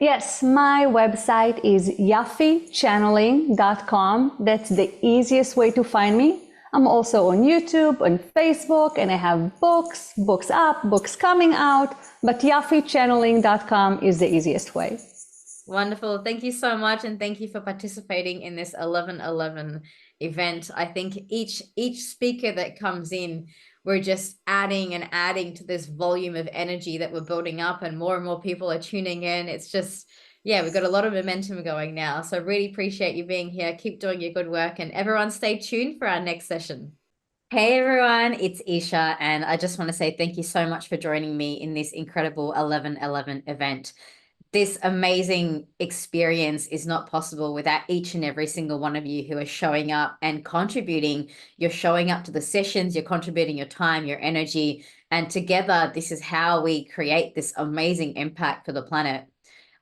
Yes, my website is yafichanneling.com. That's the easiest way to find me. I'm also on YouTube, on Facebook, and I have books up, books coming out, but yafichanneling.com is the easiest way. Wonderful. Thank you so much. And thank you for participating in this 11/11 event. I think each speaker that comes in, we're just adding and adding to this volume of energy that we're building up, and more people are tuning in. It's just Yeah, we've got a lot of momentum going now. So really appreciate you being here. Keep doing your good work, and everyone stay tuned for our next session. Hey everyone, it's Isha, and I just want to say thank you so much for joining me in this incredible 11/11 event. This amazing experience is not possible without each and every single one of you who are showing up and contributing. You're showing up to the sessions, you're contributing your time, your energy, and together, this is how we create this amazing impact for the planet.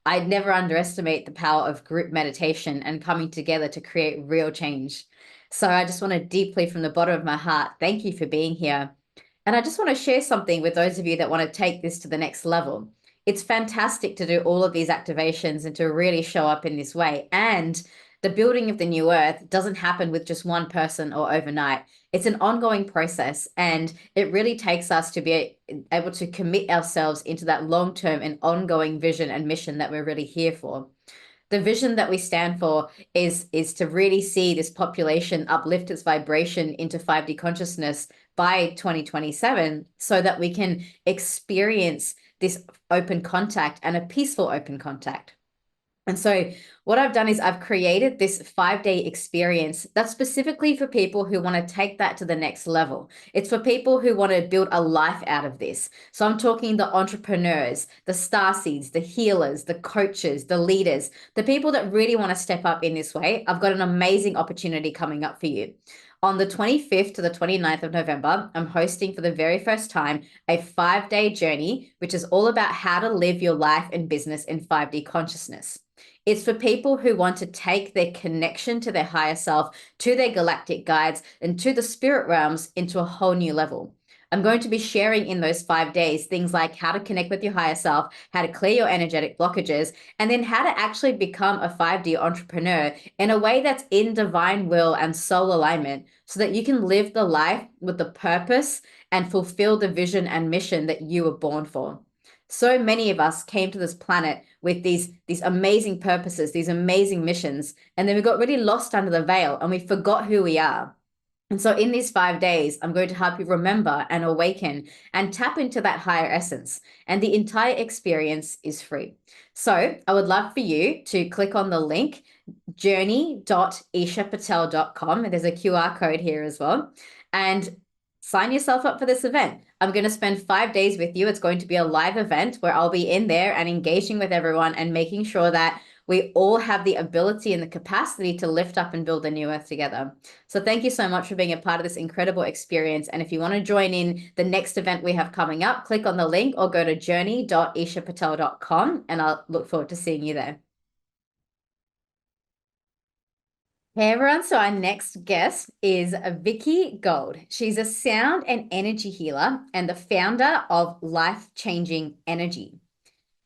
I'd never underestimate the power of group meditation and coming together to create real change. So I just want to deeply, from the bottom of my heart, thank you for being here. And I just want to share something with those of you that want to take this to the next level. It's fantastic to do all of these activations and to really show up in this way. And the building of the new earth doesn't happen with just one person or overnight. It's an ongoing process, and it really takes us to be able to commit ourselves into that long-term and ongoing vision and mission that we're really here for. The vision that we stand for is to really see this population uplift its vibration into 5D consciousness by 2027, so that we can experience this open contact and a peaceful open contact. And so what I've done is I've created this 5-day experience that's specifically for people who want to take that to the next level. It's for people who want to build a life out of this. So I'm talking the entrepreneurs, the starseeds, the healers, the coaches, the leaders, the people that really want to step up in this way. I've got an amazing opportunity coming up for you. On the 25th to the 29th of November, I'm hosting for the very first time a 5-day journey, which is all about how to live your life and business in 5D consciousness. It's for people who want to take their connection to their higher self, to their galactic guides, and to the spirit realms into a whole new level. I'm going to be sharing in those 5 days things like how to connect with your higher self, how to clear your energetic blockages, and then how to actually become a 5D entrepreneur in a way that's in divine will and soul alignment, so that you can live the life with the purpose and fulfill the vision and mission that you were born for. So many of us came to this planet with these amazing purposes, these amazing missions, and then we got really lost under the veil and we forgot who we are. And so in these 5 days, I'm going to help you remember and awaken and tap into that higher essence. And the entire experience is free. So I would love for you to click on the link, journey.ishapatel.com. And there's a QR code here as well. And sign yourself up for this event. I'm going to spend 5 days with you. It's going to be a live event where I'll be in there and engaging with everyone and making sure that we all have the ability and the capacity to lift up and build the new earth together. So thank you so much for being a part of this incredible experience. And if you want to join in the next event we have coming up, click on the link or go to journey.ishapatel.com, and I'll look forward to seeing you there. Hey everyone, so our next guest is Vickie Gould. She's a sound and energy healer and the founder of Life Changing Energy.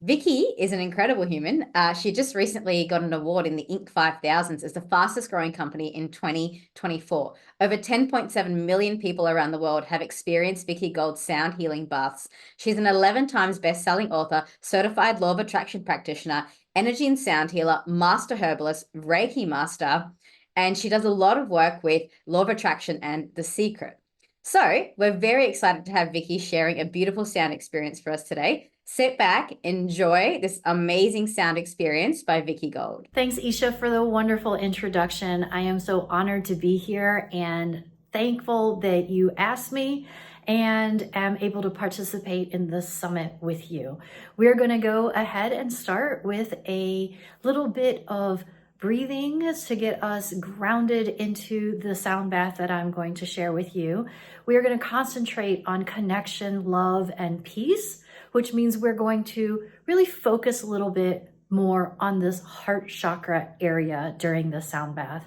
Vickie is an incredible human. She just recently got an award in the Inc. 5000s as the fastest growing company in 2024. Over 10.7 million people around the world have experienced Vickie Gould's sound healing baths. She's an 11 times best-selling author, certified law of attraction practitioner, energy and sound healer, master herbalist, Reiki master, and she does a lot of work with law of attraction and The Secret. So we're very excited to have Vickie sharing a beautiful sound experience for us today. Sit back, enjoy this amazing sound experience by Vickie Gould. Thanks, Isha, for the wonderful introduction. I am so honored to be here and thankful that you asked me and am able to participate in this summit with you. We're going to go ahead and start with a little bit of breathing to get us grounded into the sound bath that I'm going to share with you. We are going to concentrate on connection, love, and peace, which means we're going to really focus a little bit more on this heart chakra area during the sound bath.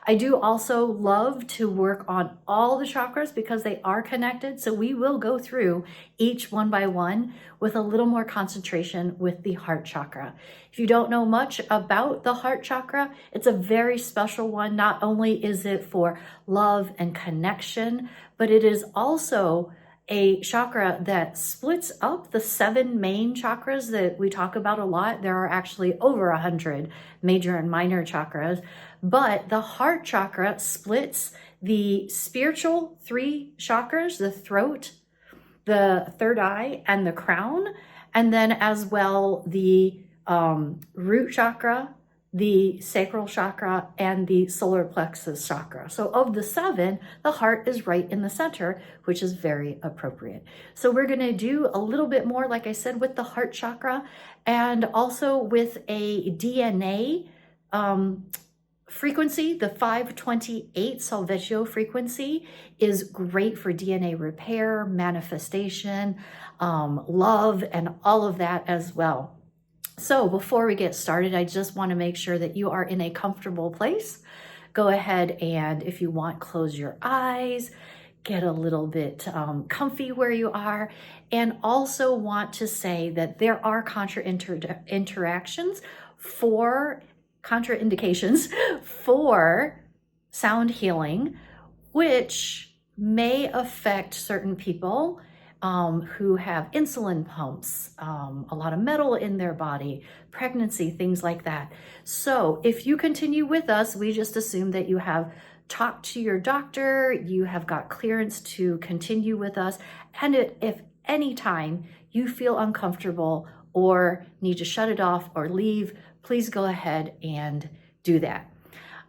I do also love to work on all the chakras because they are connected. So we will go through each one by one with a little more concentration with the heart chakra. If you don't know much about the heart chakra, it's a very special one. Not only is it for love and connection, but it is also a chakra that splits up the 7 main chakras that we talk about a lot. There are actually over 100 major and minor chakras, but the heart chakra splits the spiritual 3 chakras, the throat, the third eye, and the crown, and then as well the root chakra, the sacral chakra, and the solar plexus chakra. So of the 7, the heart is right in the center, which is very appropriate. So we're going to do a little bit more, like I said, with the heart chakra, and also with a DNA frequency. The 528 solfeggio frequency is great for DNA repair, manifestation, love, and all of that as well. So before we get started, I just want to make sure that you are in a comfortable place. Go ahead and, if you want, close your eyes, get a little bit comfy where you are, and also want to say that there are contraindications for sound healing, which may affect certain people who have insulin pumps, a lot of metal in their body, pregnancy, things like that. So if you continue with us, we just assume that you have talked to your doctor, you have got clearance to continue with us, and if any time you feel uncomfortable or need to shut it off or leave, please go ahead and do that.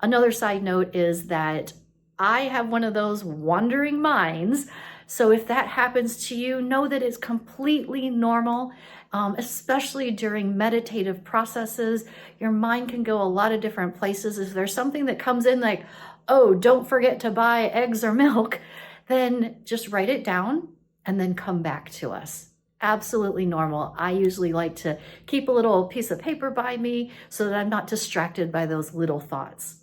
Another side note is that I have one of those wandering minds. So if that happens to you, know that it's completely normal, especially during meditative processes. Your mind can go a lot of different places. If there's something that comes in like, oh, don't forget to buy eggs or milk, then just write it down and then come back to us. Absolutely normal. I usually like to keep a little piece of paper by me so that I'm not distracted by those little thoughts.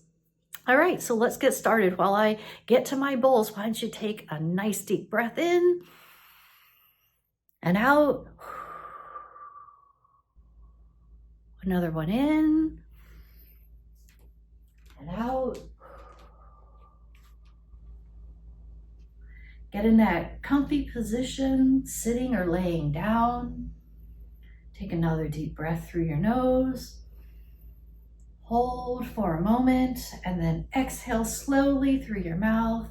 All right, so let's get started. While I get to my bowls, why don't you take a nice deep breath in and out. Another one in and out. Get in that comfy position, sitting or laying down. Take another deep breath through your nose. Hold for a moment and then exhale slowly through your mouth.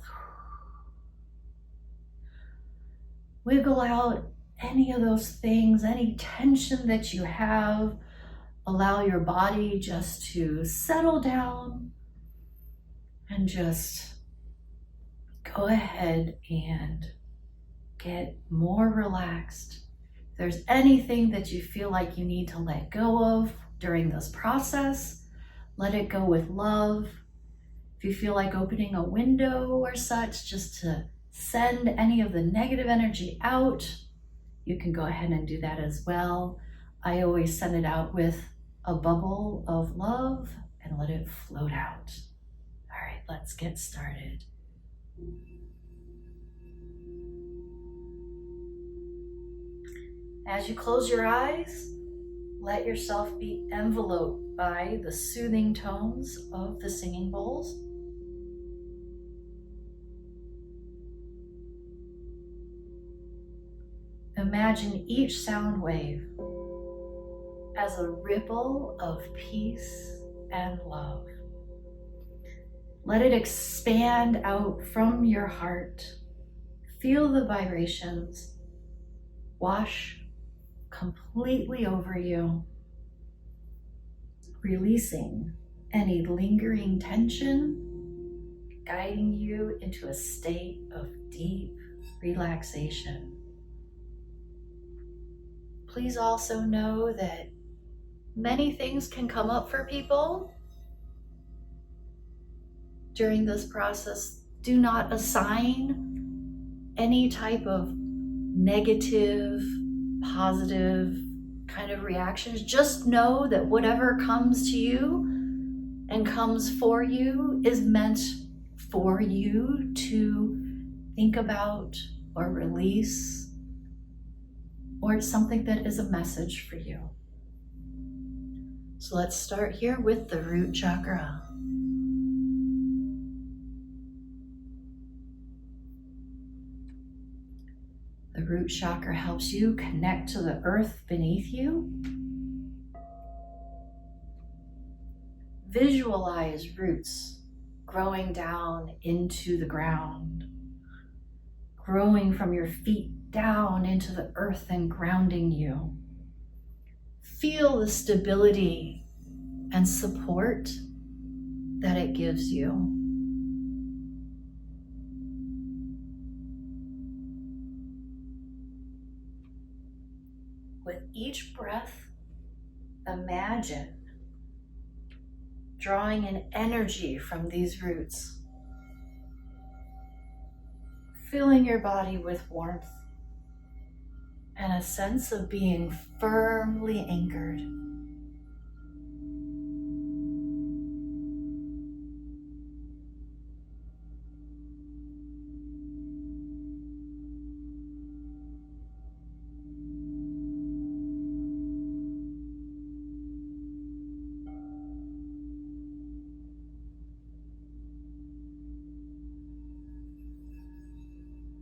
Wiggle out any of those things, any tension that you have. Allow your body just to settle down and just go ahead and get more relaxed. If there's anything that you feel like you need to let go of during this process, let it go with love. If you feel like opening a window or such, just to send any of the negative energy out, you can go ahead and do that as well. I always send it out with a bubble of love and let it float out. All right, let's get started. As you close your eyes, let yourself be enveloped by the soothing tones of the singing bowls. Imagine each sound wave as a ripple of peace and love. Let it expand out from your heart. Feel the vibrations wash completely over you, releasing any lingering tension, guiding you into a state of deep relaxation. Please also know that many things can come up for people during this process. Do not assign any type of negative, positive kind of reactions. Just know that whatever comes to you and comes for you is meant for you to think about or release, or it's something that is a message for you. So let's start here with the root chakra. The root chakra helps you connect to the earth beneath you. Visualize roots growing down into the ground, growing from your feet down into the earth and grounding you. feel the stability and support that it gives you. With each breath, imagine drawing an energy from these roots, filling your body with warmth and a sense of being firmly anchored.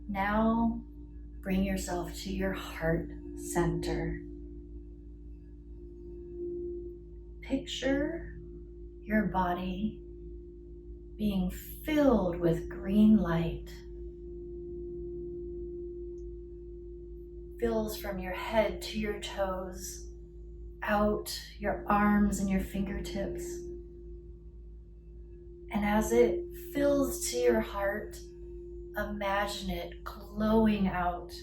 Now, bring yourself to your heart center. Picture your body being filled with green light. Fills from your head to your toes, out your arms and your fingertips. And as it fills to your heart, imagine it glowing out.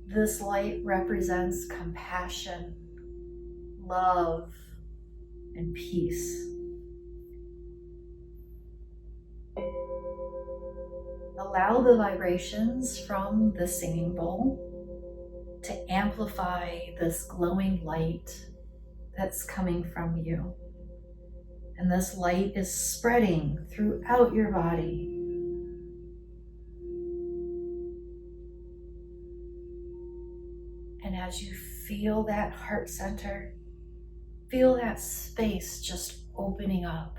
This light represents compassion, love, and peace. Allow the vibrations from the singing bowl to amplify this glowing light that's coming from you. And this light is spreading throughout your body. And as you feel that heart center, feel that space just opening up.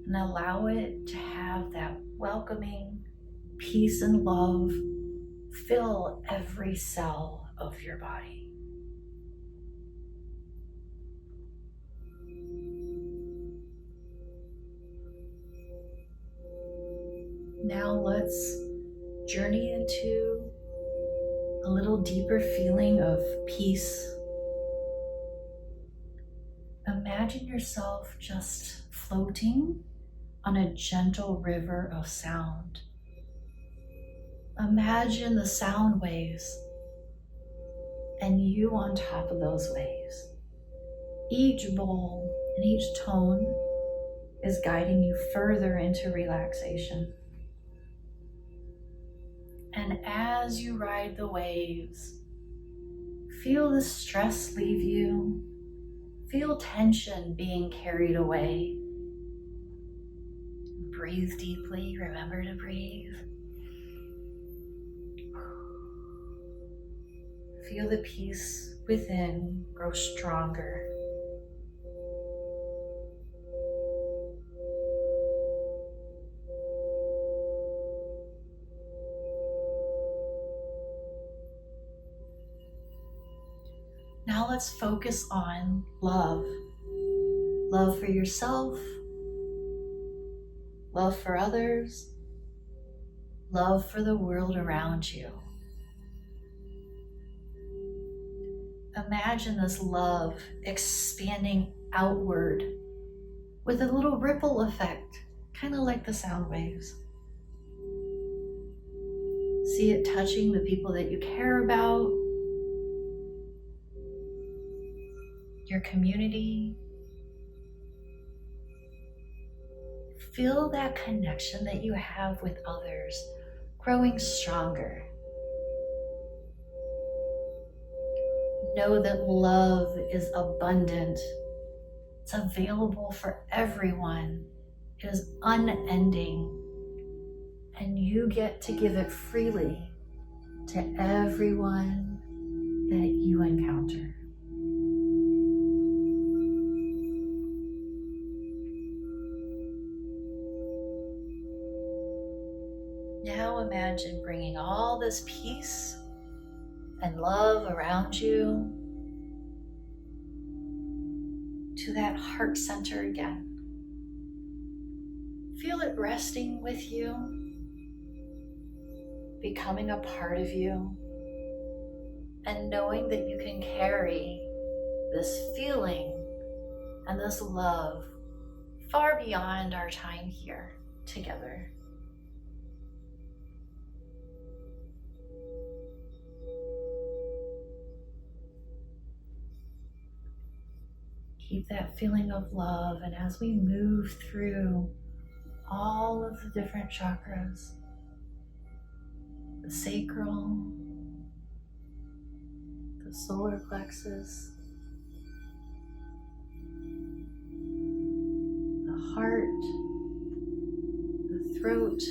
And allow it to have that welcoming peace and love fill every cell of your body. Now let's journey into a little deeper feeling of peace. Imagine yourself just floating on a gentle river of sound. Imagine the sound waves and you on top of those waves. Each bowl and each tone is guiding you further into relaxation. And as you ride the waves, feel the stress leave you. Feel tension being carried away. Breathe deeply, remember to breathe. Feel the peace within grow stronger. Now let's focus on love. Love for yourself, love for others, love for the world around you. Imagine this love expanding outward with a little ripple effect, kind of like the sound waves. See it touching the people that you care about, your community. Feel that connection that you have with others growing stronger. Know that love is abundant. It's available for everyone. It is unending. And you get to give it freely to everyone that you encounter. Now imagine bringing all this peace and love around you to that heart center again. Feel it resting with you, becoming a part of you, and knowing that you can carry this feeling and this love far beyond our time here together. Keep that feeling of love, and as we move through all of the different chakras, the sacral, the solar plexus, the heart, the throat,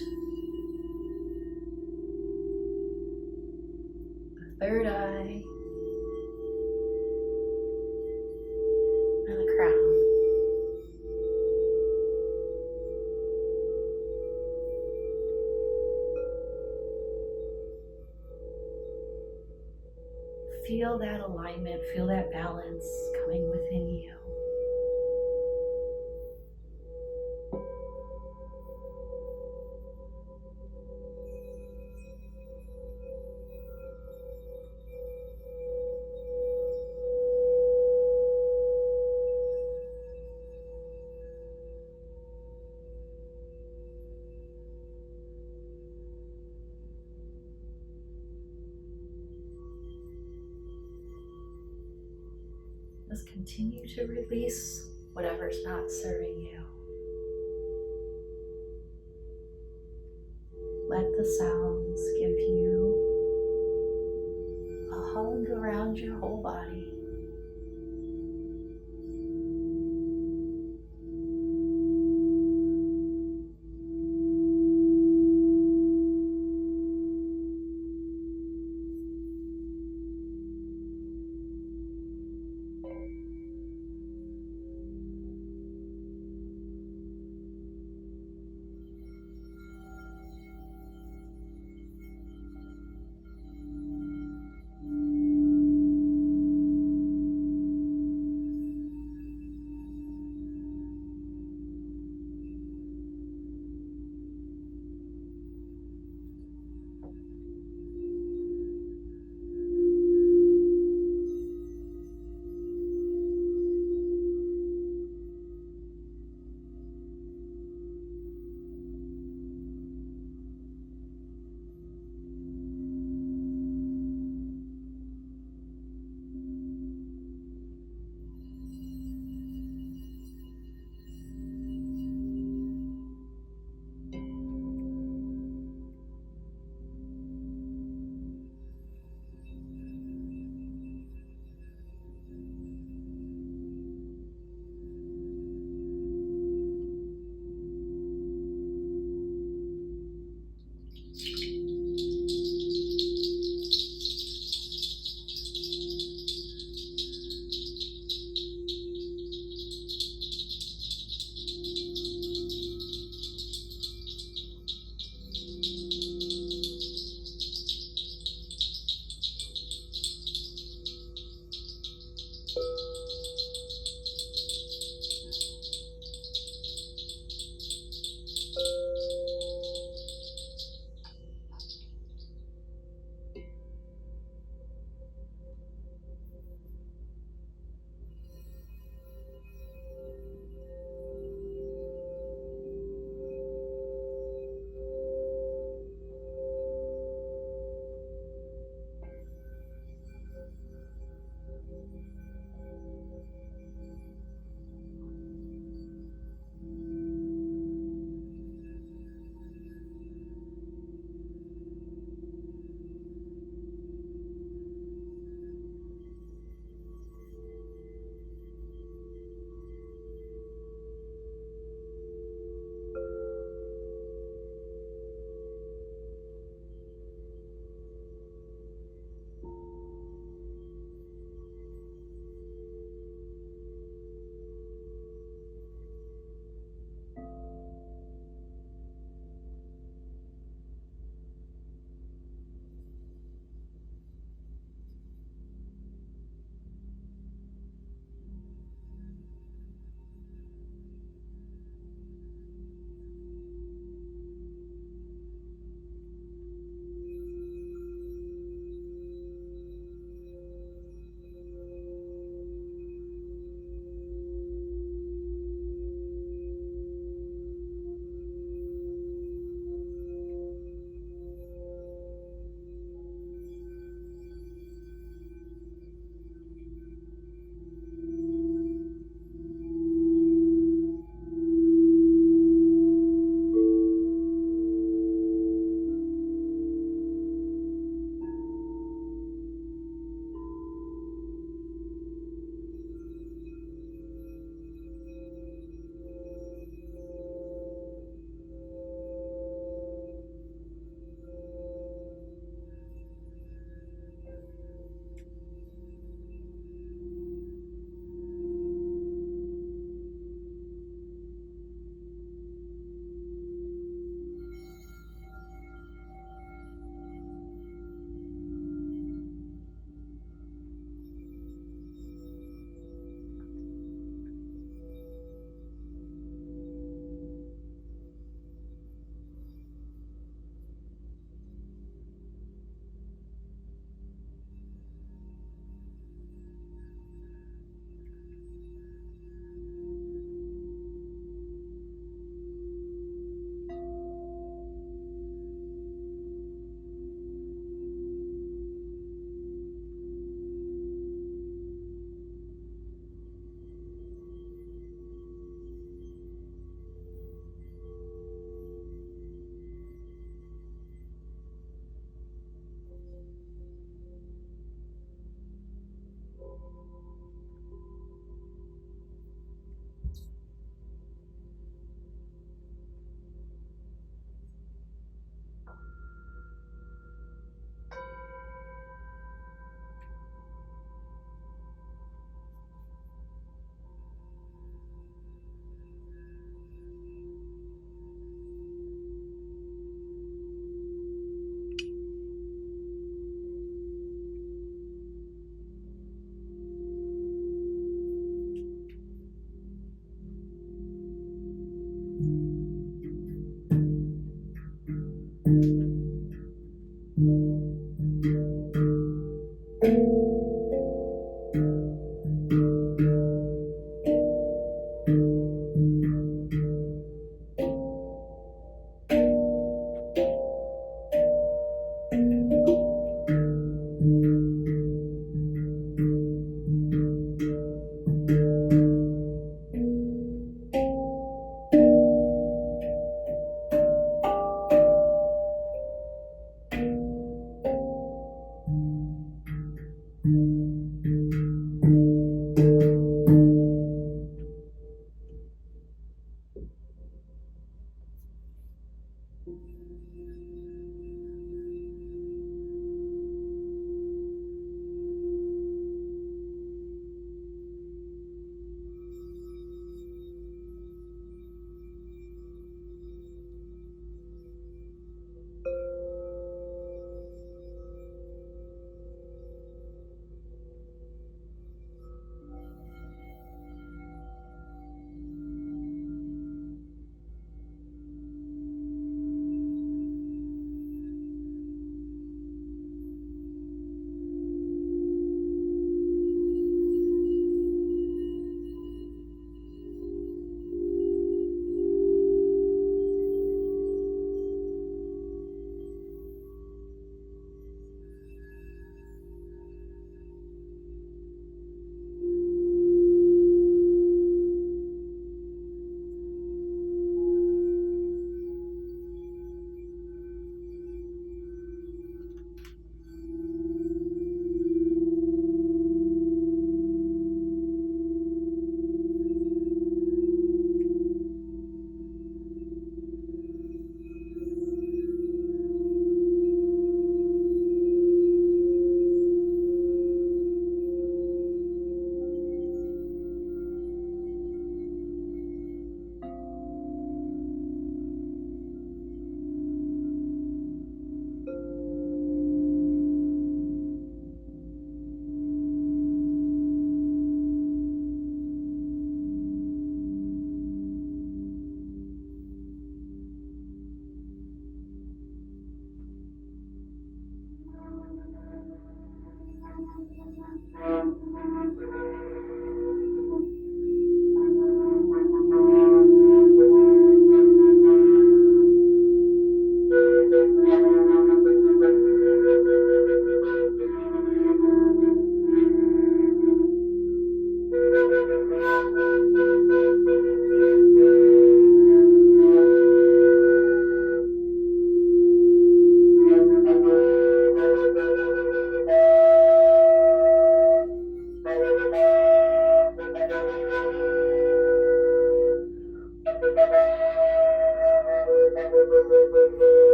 the third eye, and the crown. Feel that alignment, feel that balance coming within you. Just continue to release whatever's not serving you. Let the sounds give you a hug around your whole body.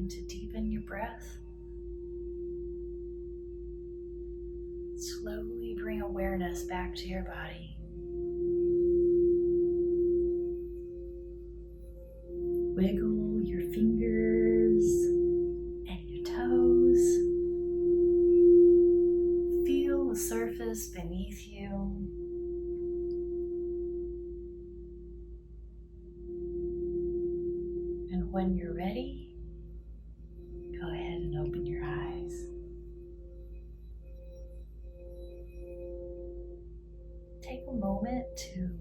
begin to deepen your breath. Slowly bring awareness back to your body. Wiggle your fingers and your toes. Feel the surface beneath you. And when you're ready, go ahead and open your eyes. Take a moment to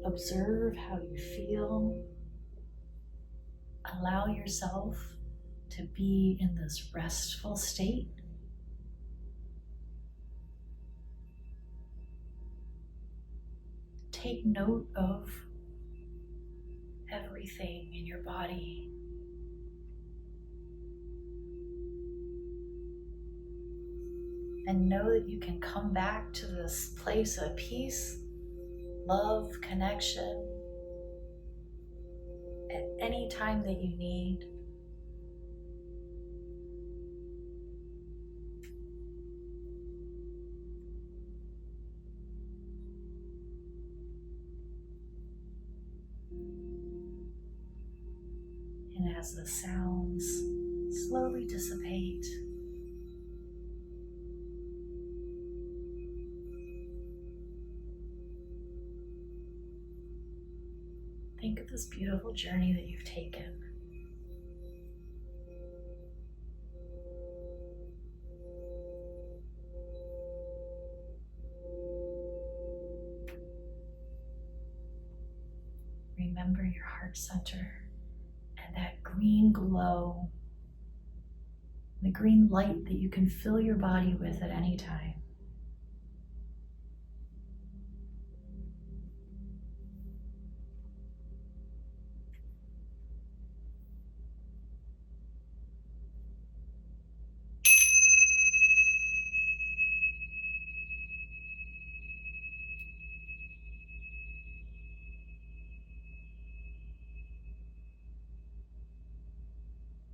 observe how you feel. Allow yourself to be in this restful state. Take note of everything in your body. And know that you can come back to this place of peace, love, connection at any time that you need. And as the sounds slowly dissipate, think of this beautiful journey that you've taken. Remember your heart center and that green glow, the green light that you can fill your body with at any time.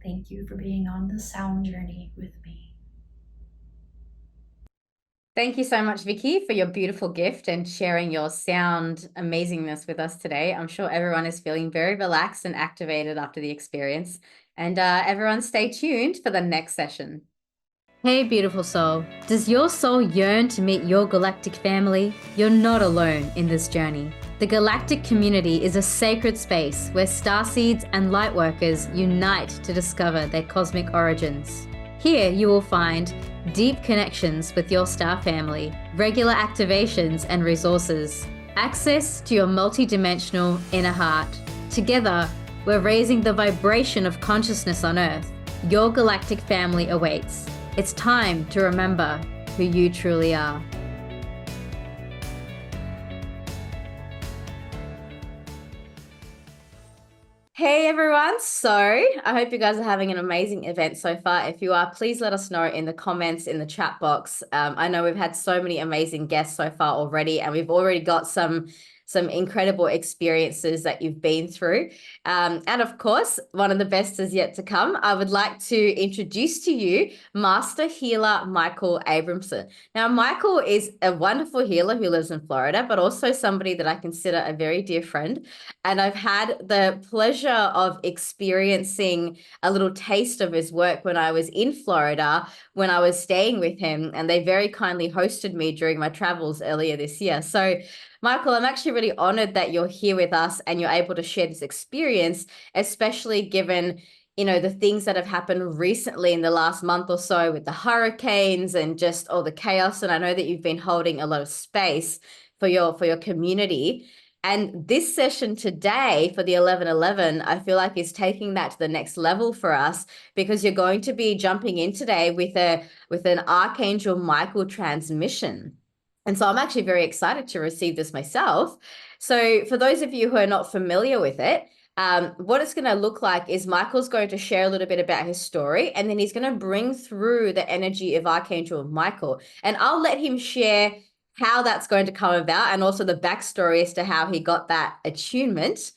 Thank you for being on the sound journey with me. Thank you so much, Vickie, for your beautiful gift and sharing your sound amazingness with us today. I'm sure everyone is feeling very relaxed and activated after the experience. And everyone stay tuned for the next session. Hey, beautiful soul. Does your soul yearn to meet your galactic family? You're not alone in this journey. The galactic community is a sacred space where starseeds and lightworkers unite to discover their cosmic origins. Here you will find deep connections with your star family, regular activations and resources, access to your multidimensional inner heart. Together, we're raising the vibration of consciousness on Earth. Your galactic family awaits. It's time to remember who you truly are. Hey everyone, so I hope you guys are having an amazing event so far. If you are, please let us know in the comments, in the chat box. I know we've had so many amazing guests so far already, and we've already got some incredible experiences that you've been through. And of course, one of the best is yet to come. I would like to introduce to you Master Healer Michael Abramson. Now, Michael is a wonderful healer who lives in Florida, but also somebody that I consider a very dear friend. And I've had the pleasure of experiencing a little taste of his work when I was in Florida, when I was staying with him, and they very kindly hosted me during my travels earlier this year. So Michael, I'm actually really honored that you're here with us and you're able to share this experience, especially given, you know, the things that have happened recently in the last month or so with the hurricanes and just all the chaos. And I know that you've been holding a lot of space for your community. And this session today for the 1111, I feel like is taking that to the next level for us, because you're going to be jumping in today with an Archangel Michael transmission. And so I'm actually very excited to receive this myself. So for those of you who are not familiar with it, what it's going to look like is Michael's going to share a little bit about his story, and then he's going to bring through the energy of Archangel Michael. And I'll let him share how that's going to come about and also the backstory as to how he got that attunement.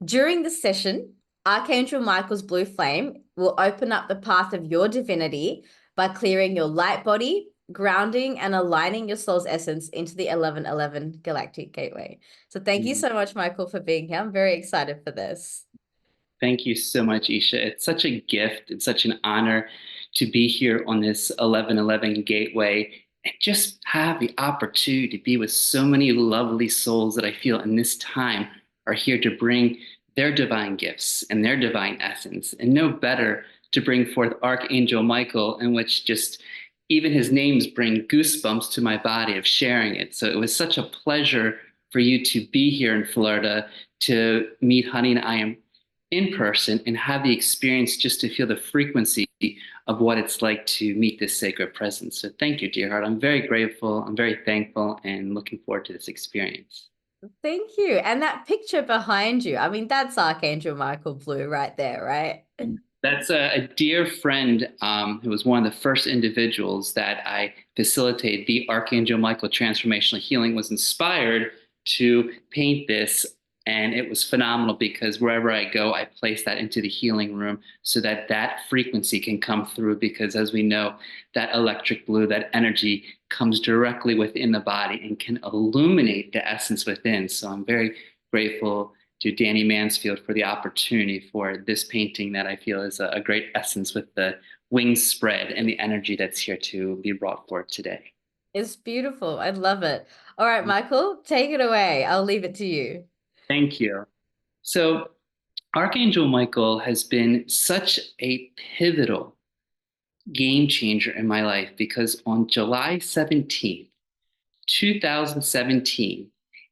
During the session, Archangel Michael's blue flame will open up the path of your divinity by clearing your light body, grounding and aligning your soul's essence into the 1111 galactic gateway. So thank you so much, Michael, for being here. I'm very excited for this. Thank you so much, Isha. It's such a gift. It's such an honor to be here on this 1111 gateway and just have the opportunity to be with so many lovely souls that I feel in this time are here to bring their divine gifts and their divine essence. And no better to bring forth Archangel Michael, in which just even his names bring goosebumps to my body of sharing it. So it was such a pleasure for you to be here in Florida to meet Honey and I am in person and have the experience just to feel the frequency of what it's like to meet this sacred presence. So thank you, dear heart. I'm very grateful. I'm very thankful and looking forward to this experience. Thank you. And that picture behind you, I mean, that's Archangel Michael Blue right there, right? That's a dear friend who was one of the first individuals that I facilitated the Archangel Michael Transformational Healing, was inspired to paint this. And it was phenomenal because wherever I go, I place that into the healing room so that that frequency can come through. Because as we know, that electric blue, that energy comes directly within the body and can illuminate the essence within. So I'm very grateful to Danny Mansfield for the opportunity for this painting that I feel is a great essence with the wings spread and the energy that's here to be brought forth today. It's beautiful. I love it. All right, Michael, take it away. I'll leave it to you. Thank you. So Archangel Michael has been such a pivotal game changer in my life because on July 17th, 2017,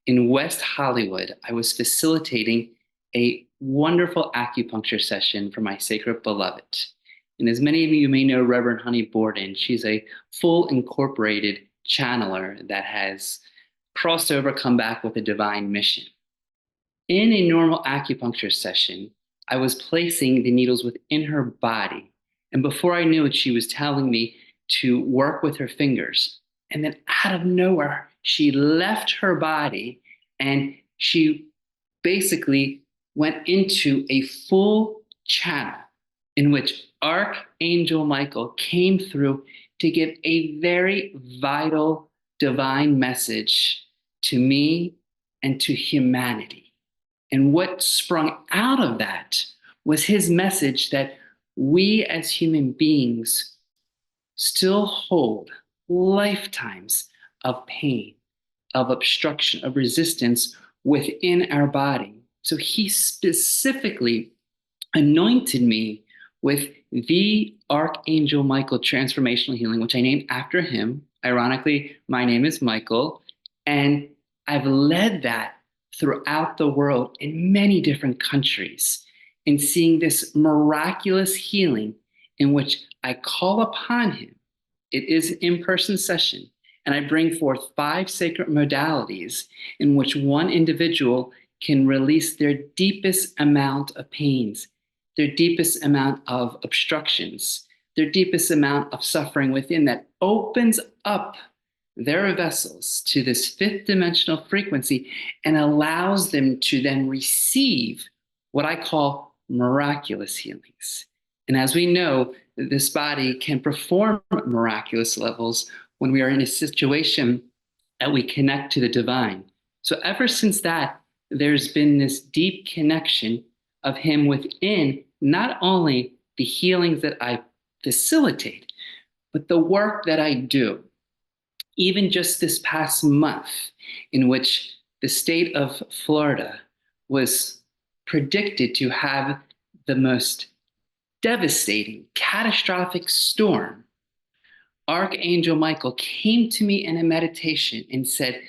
in West Hollywood, I was facilitating a wonderful acupuncture session for my sacred beloved. And as many of you may know, Reverend Honey Borden, she's a full incorporated channeler that has crossed over, come back with a divine mission. In a normal acupuncture session, I was placing the needles within her body. And before I knew it, she was telling me to work with her fingers. And then out of nowhere, she left her body and she basically went into a full channel in which Archangel Michael came through to give a very vital divine message to me and to humanity. And what sprung out of that was his message that we as human beings still hold lifetimes of pain, of obstruction, of resistance within our body. So he specifically anointed me with the Archangel Michael Transformational Healing, which I named after him. Ironically, my name is Michael, and I've led that throughout the world in many different countries in seeing this miraculous healing in which I call upon him. It is an in-person session, and I bring forth 5 sacred modalities in which one individual can release their deepest amount of pains, their deepest amount of obstructions, their deepest amount of suffering within, that opens up their vessels to this 5th dimensional frequency and allows them to then receive what I call miraculous healings. And as we know, this body can perform miraculous levels when we are in a situation that we connect to the divine. So ever since that, there's been this deep connection of him within not only the healings that I facilitate, but the work that I do. Even just this past month, in which the state of Florida was predicted to have the most devastating, catastrophic storm, Archangel Michael came to me in a meditation and said,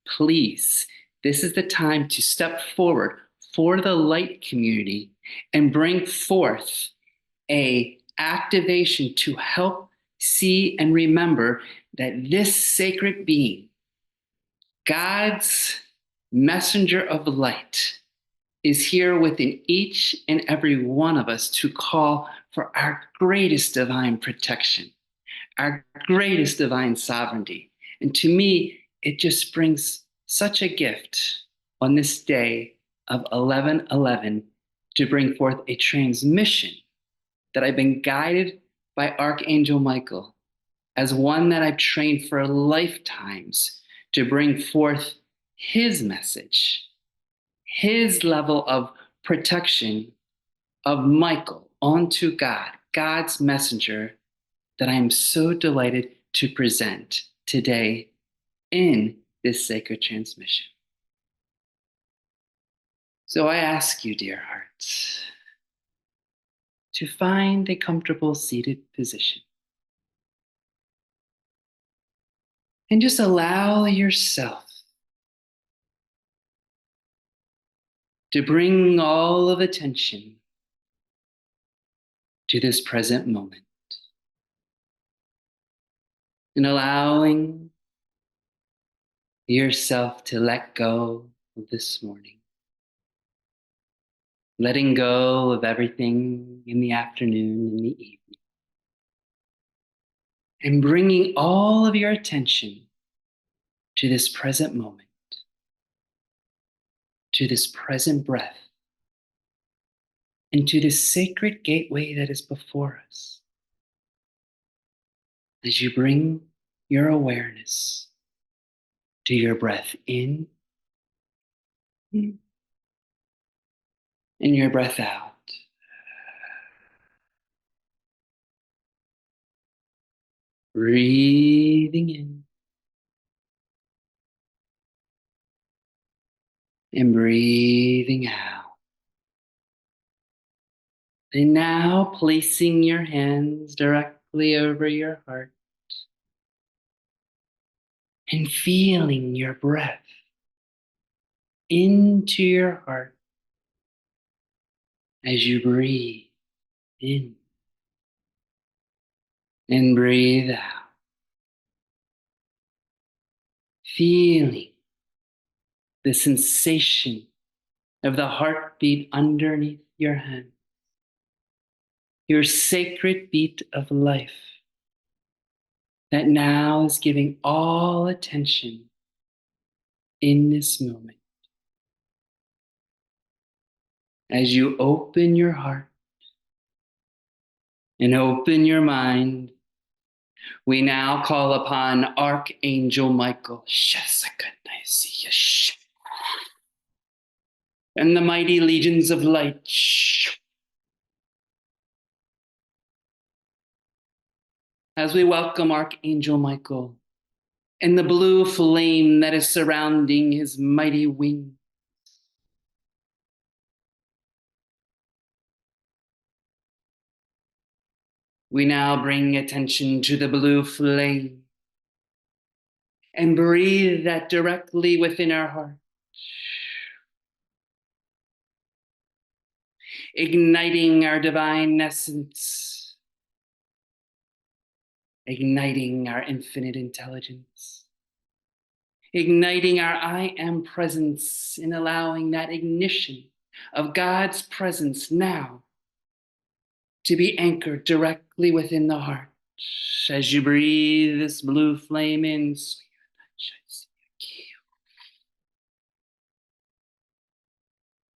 please, this is the time to step forward for the light community and bring forth an activation to help see and remember that this sacred being, God's messenger of light, is here within each and every one of us to call for our greatest divine protection, our greatest divine sovereignty. And to me, it just brings such a gift on this day of 11/11 to bring forth a transmission that I've been guided by Archangel Michael as one that I've trained for lifetimes to bring forth his message, his level of protection of Michael onto God, God's messenger, that I am so delighted to present today in this sacred transmission. So I ask you, dear hearts, to find a comfortable seated position. And just allow yourself to bring all of attention to this present moment. And allowing yourself to let go of this morning. Letting go of everything in the afternoon and the evening. And bringing all of your attention to this present moment, to this present breath, and to this sacred gateway that is before us. As you bring your awareness to your breath in and your breath out. Breathing in and breathing out. And now placing your hands directly over your heart and feeling your breath into your heart as you breathe in and breathe out. Feeling the sensation of the heartbeat underneath your hand. Your sacred beat of life that now is giving all attention in this moment. As you open your heart and open your mind, we now call upon Archangel Michael and the mighty legions of light as we welcome Archangel Michael and the blue flame that is surrounding his mighty wings. We now bring attention to the blue flame and breathe that directly within our heart, igniting our divine essence, igniting our infinite intelligence, igniting our I am presence, and allowing that ignition of God's presence now to be anchored directly within the heart. As you breathe this blue flame in,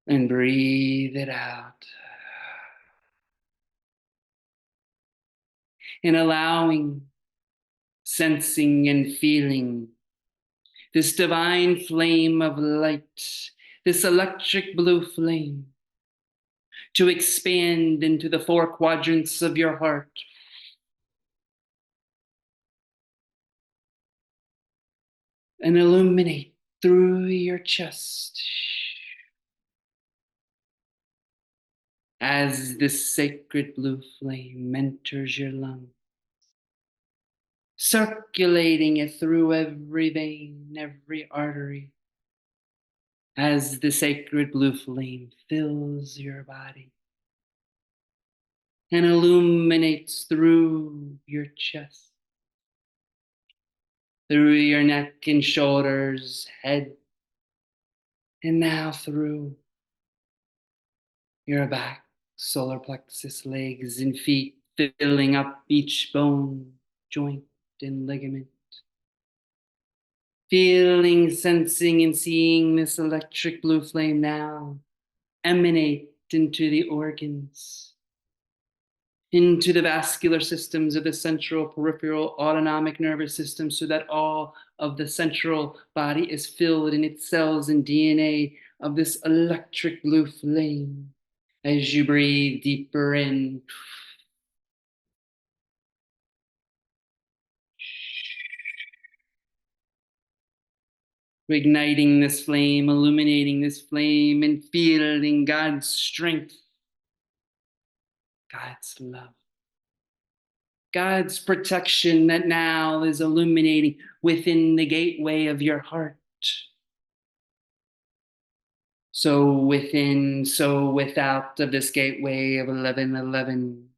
and breathe it out. And allowing, sensing and feeling this divine flame of light, this electric blue flame, to expand into the 4 quadrants of your heart. And illuminate through your chest as this sacred blue flame enters your lungs, circulating it through every vein, every artery, as the sacred blue flame fills your body and illuminates through your chest, through your neck and shoulders, head, and now through your back, solar plexus, legs and feet, filling up each bone, joint, and ligament. Feeling, sensing, and seeing this electric blue flame now emanate into the organs, into the vascular systems of the central, peripheral, autonomic nervous system, so that all of the central body is filled in its cells and DNA of this electric blue flame. As you breathe deeper in, igniting this flame, illuminating this flame, and feeling God's strength, God's love, God's protection that now is illuminating within the gateway of your heart. So within, so without of this gateway of 1111,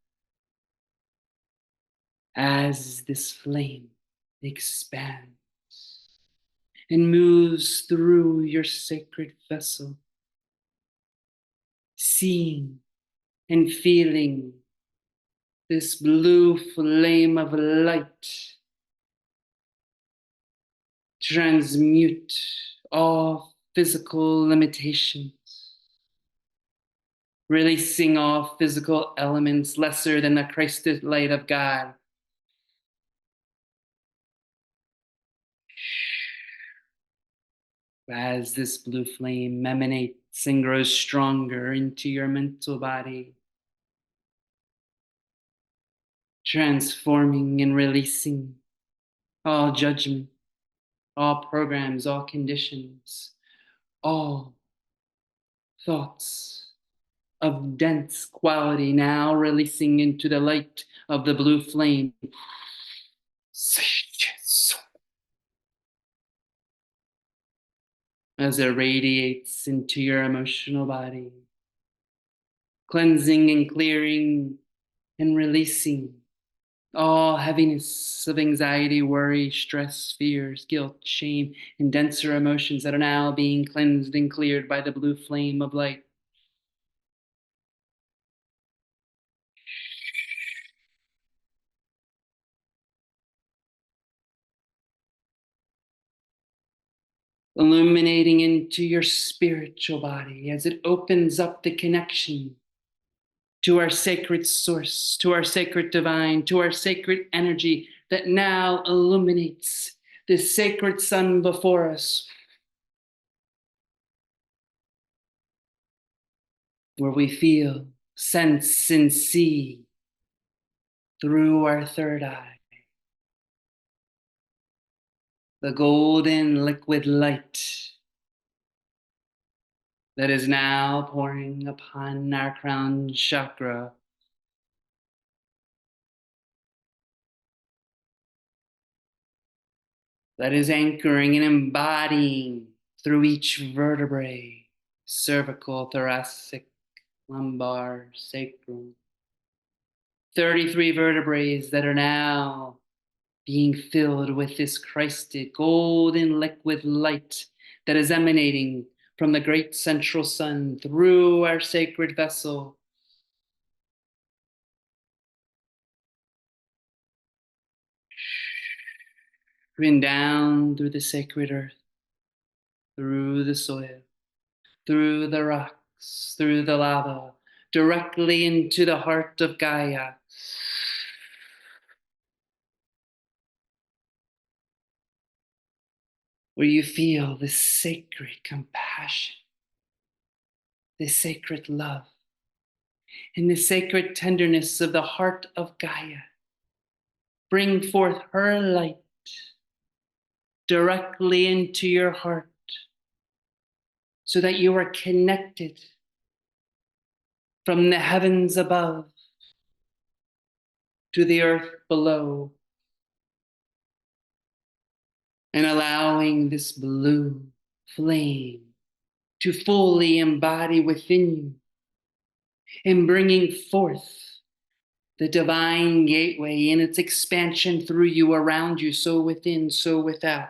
as this flame expands and moves through your sacred vessel, seeing and feeling this blue flame of light transmute all physical limitations, releasing all physical elements lesser than the Christed light of God. As this blue flame emanates and grows stronger into your mental body, transforming and releasing all judgment, all programs, all conditions, all thoughts of dense quality, now releasing into the light of the blue flame. As it radiates into your emotional body, cleansing and clearing and releasing all heaviness of anxiety, worry, stress, fears, guilt, shame, and denser emotions that are now being cleansed and cleared by the blue flame of light. Illuminating into your spiritual body as it opens up the connection to our sacred source, to our sacred divine, to our sacred energy that now illuminates this sacred sun before us, where we feel, sense, and see through our third eye the golden liquid light that is now pouring upon our crown chakra, that is anchoring and embodying through each vertebrae, cervical, thoracic, lumbar, sacrum. 33 vertebrae that are now being filled with this Christed golden liquid light that is emanating from the great central sun through our sacred vessel. And down through the sacred earth, through the soil, through the rocks, through the lava, directly into the heart of Gaia. Where you feel this sacred compassion, this sacred love, and the sacred tenderness of the heart of Gaia. Bring forth her light directly into your heart so that you are connected from the heavens above to the earth below, and allowing this blue flame to fully embody within you and bringing forth the divine gateway in its expansion through you, around you, so within, so without.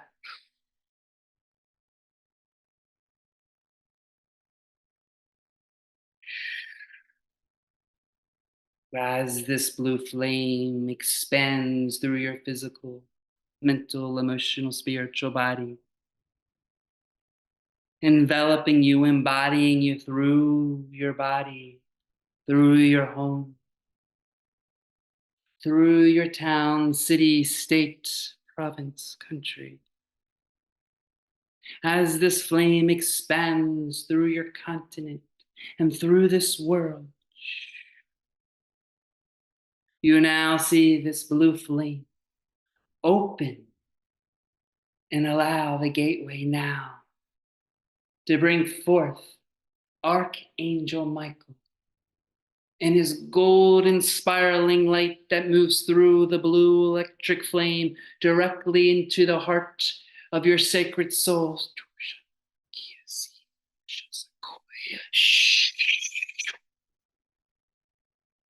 As this blue flame expands through your physical, mental, emotional, spiritual body, enveloping you, embodying you through your body, through your home, through your town, city, state, province, country. As this flame expands through your continent and through this world, you now see this blue flame open and allow the gateway now to bring forth Archangel Michael and his golden spiraling light that moves through the blue electric flame directly into the heart of your sacred soul.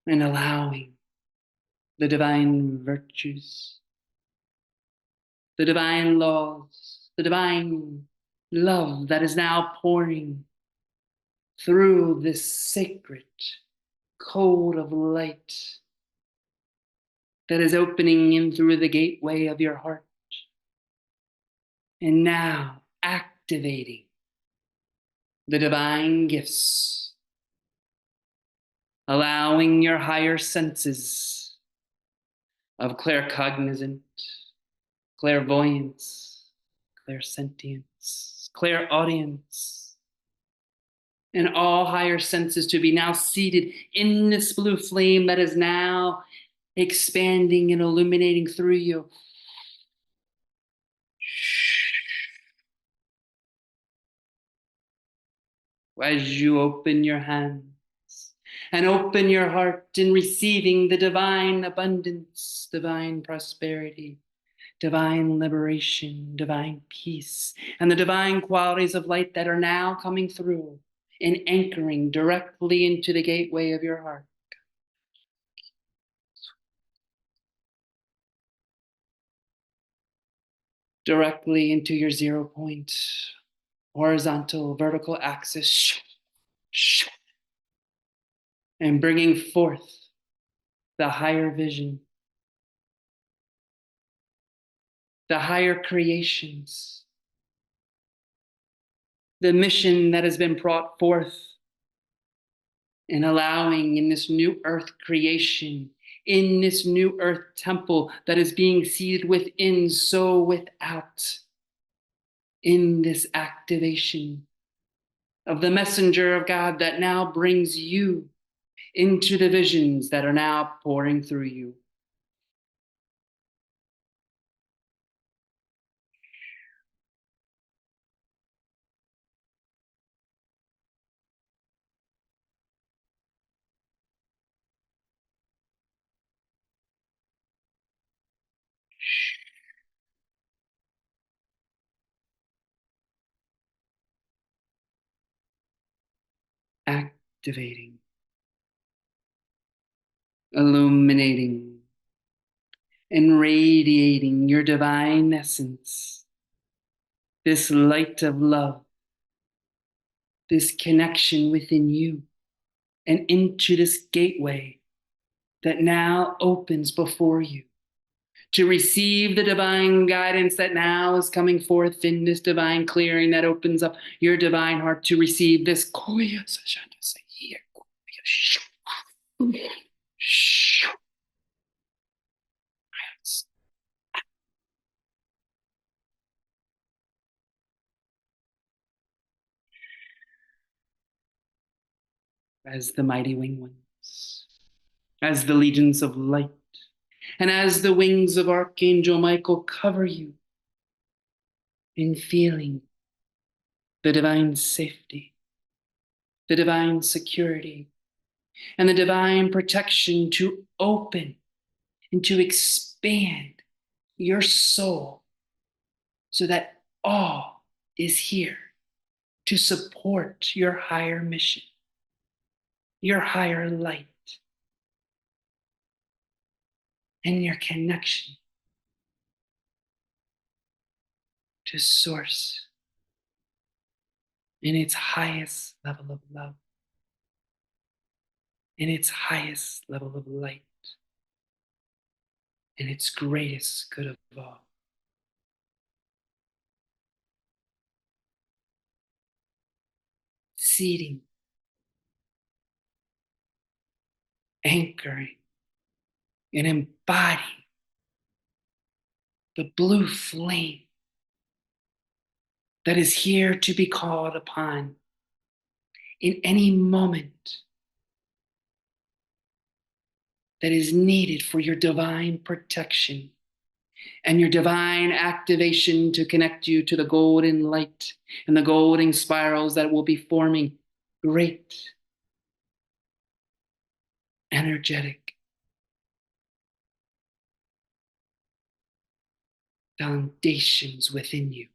And allowing the divine virtues, the divine laws, the divine love that is now pouring through this sacred code of light that is opening in through the gateway of your heart. And now activating the divine gifts, allowing your higher senses of claircognizant, clairvoyance, clairsentience, clairaudience, and all higher senses to be now seated in this blue flame that is now expanding and illuminating through you. As you open your hands and open your heart in receiving the divine abundance, divine prosperity, divine liberation, divine peace, and the divine qualities of light that are now coming through and anchoring directly into the gateway of your heart. Directly into your 0 point, horizontal, vertical axis, and bringing forth the higher vision, the higher creations, the mission that has been brought forth, and allowing in this new earth creation, in this new earth temple that is being seated within, so without, in this activation of the messenger of God that now brings you into the visions that are now pouring through you. Activating, illuminating, and radiating your divine essence, this light of love, this connection within you, and into this gateway that now opens before you to receive the divine guidance that now is coming forth in this divine clearing that opens up your divine heart to receive this. As the mighty winged ones, as the legions of light, and as the wings of Archangel Michael cover you in feeling the divine safety, the divine security, and the divine protection to open and to expand your soul so that all is here to support your higher mission, your higher light, and your connection to Source in its highest level of love, in its highest level of light, in its greatest good of all. Seating, anchoring, and embody the blue flame that is here to be called upon in any moment that is needed for your divine protection and your divine activation to connect you to the golden light and the golden spirals that will be forming great, energetic foundations within you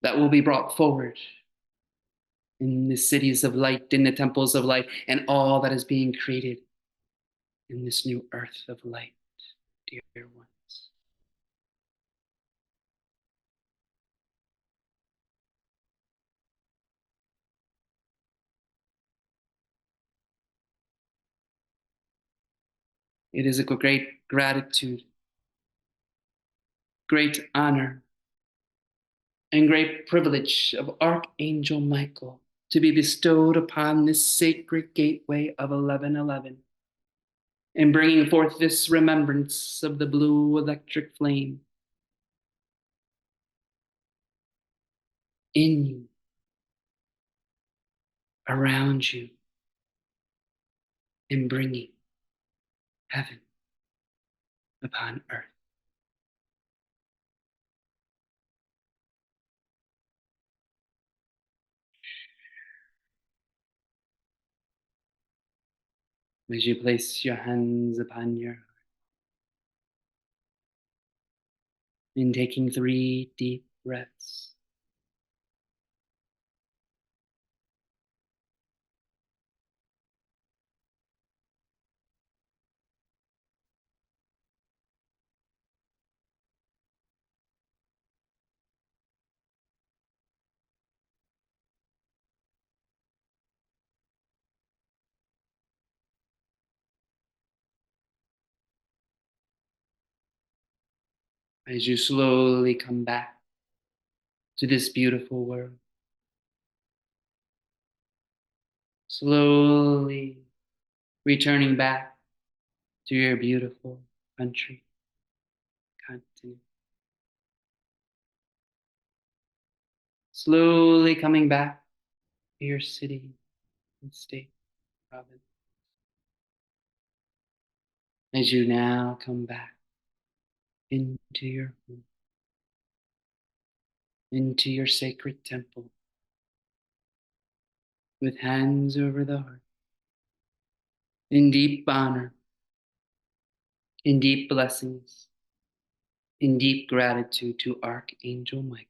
that will be brought forward in the cities of light, in the temples of light, and all that is being created in this new earth of light, dear ones. It is a great gratitude, great honor, and great privilege of Archangel Michael to be bestowed upon this sacred gateway of 1111 and bringing forth this remembrance of the blue electric flame in you, around you, and bringing heaven upon earth. As you place your hands upon your heart and taking 3 deep breaths, as you slowly come back to this beautiful world, slowly returning back to your beautiful country, continent, slowly coming back to your city and state, province, as you now come back into your home, into your sacred temple, with hands over the heart, in deep honor, in deep blessings, in deep gratitude to Archangel Michael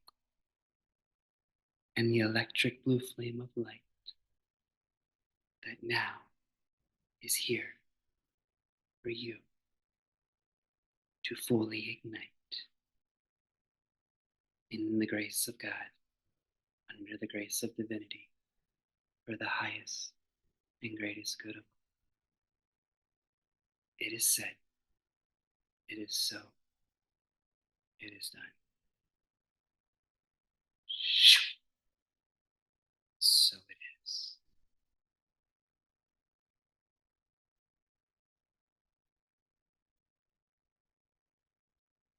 and the electric blue flame of light that now is here for you to fully ignite in the grace of God, under the grace of divinity, for the highest and greatest good of all. It is said, it is so, it is done. So it is.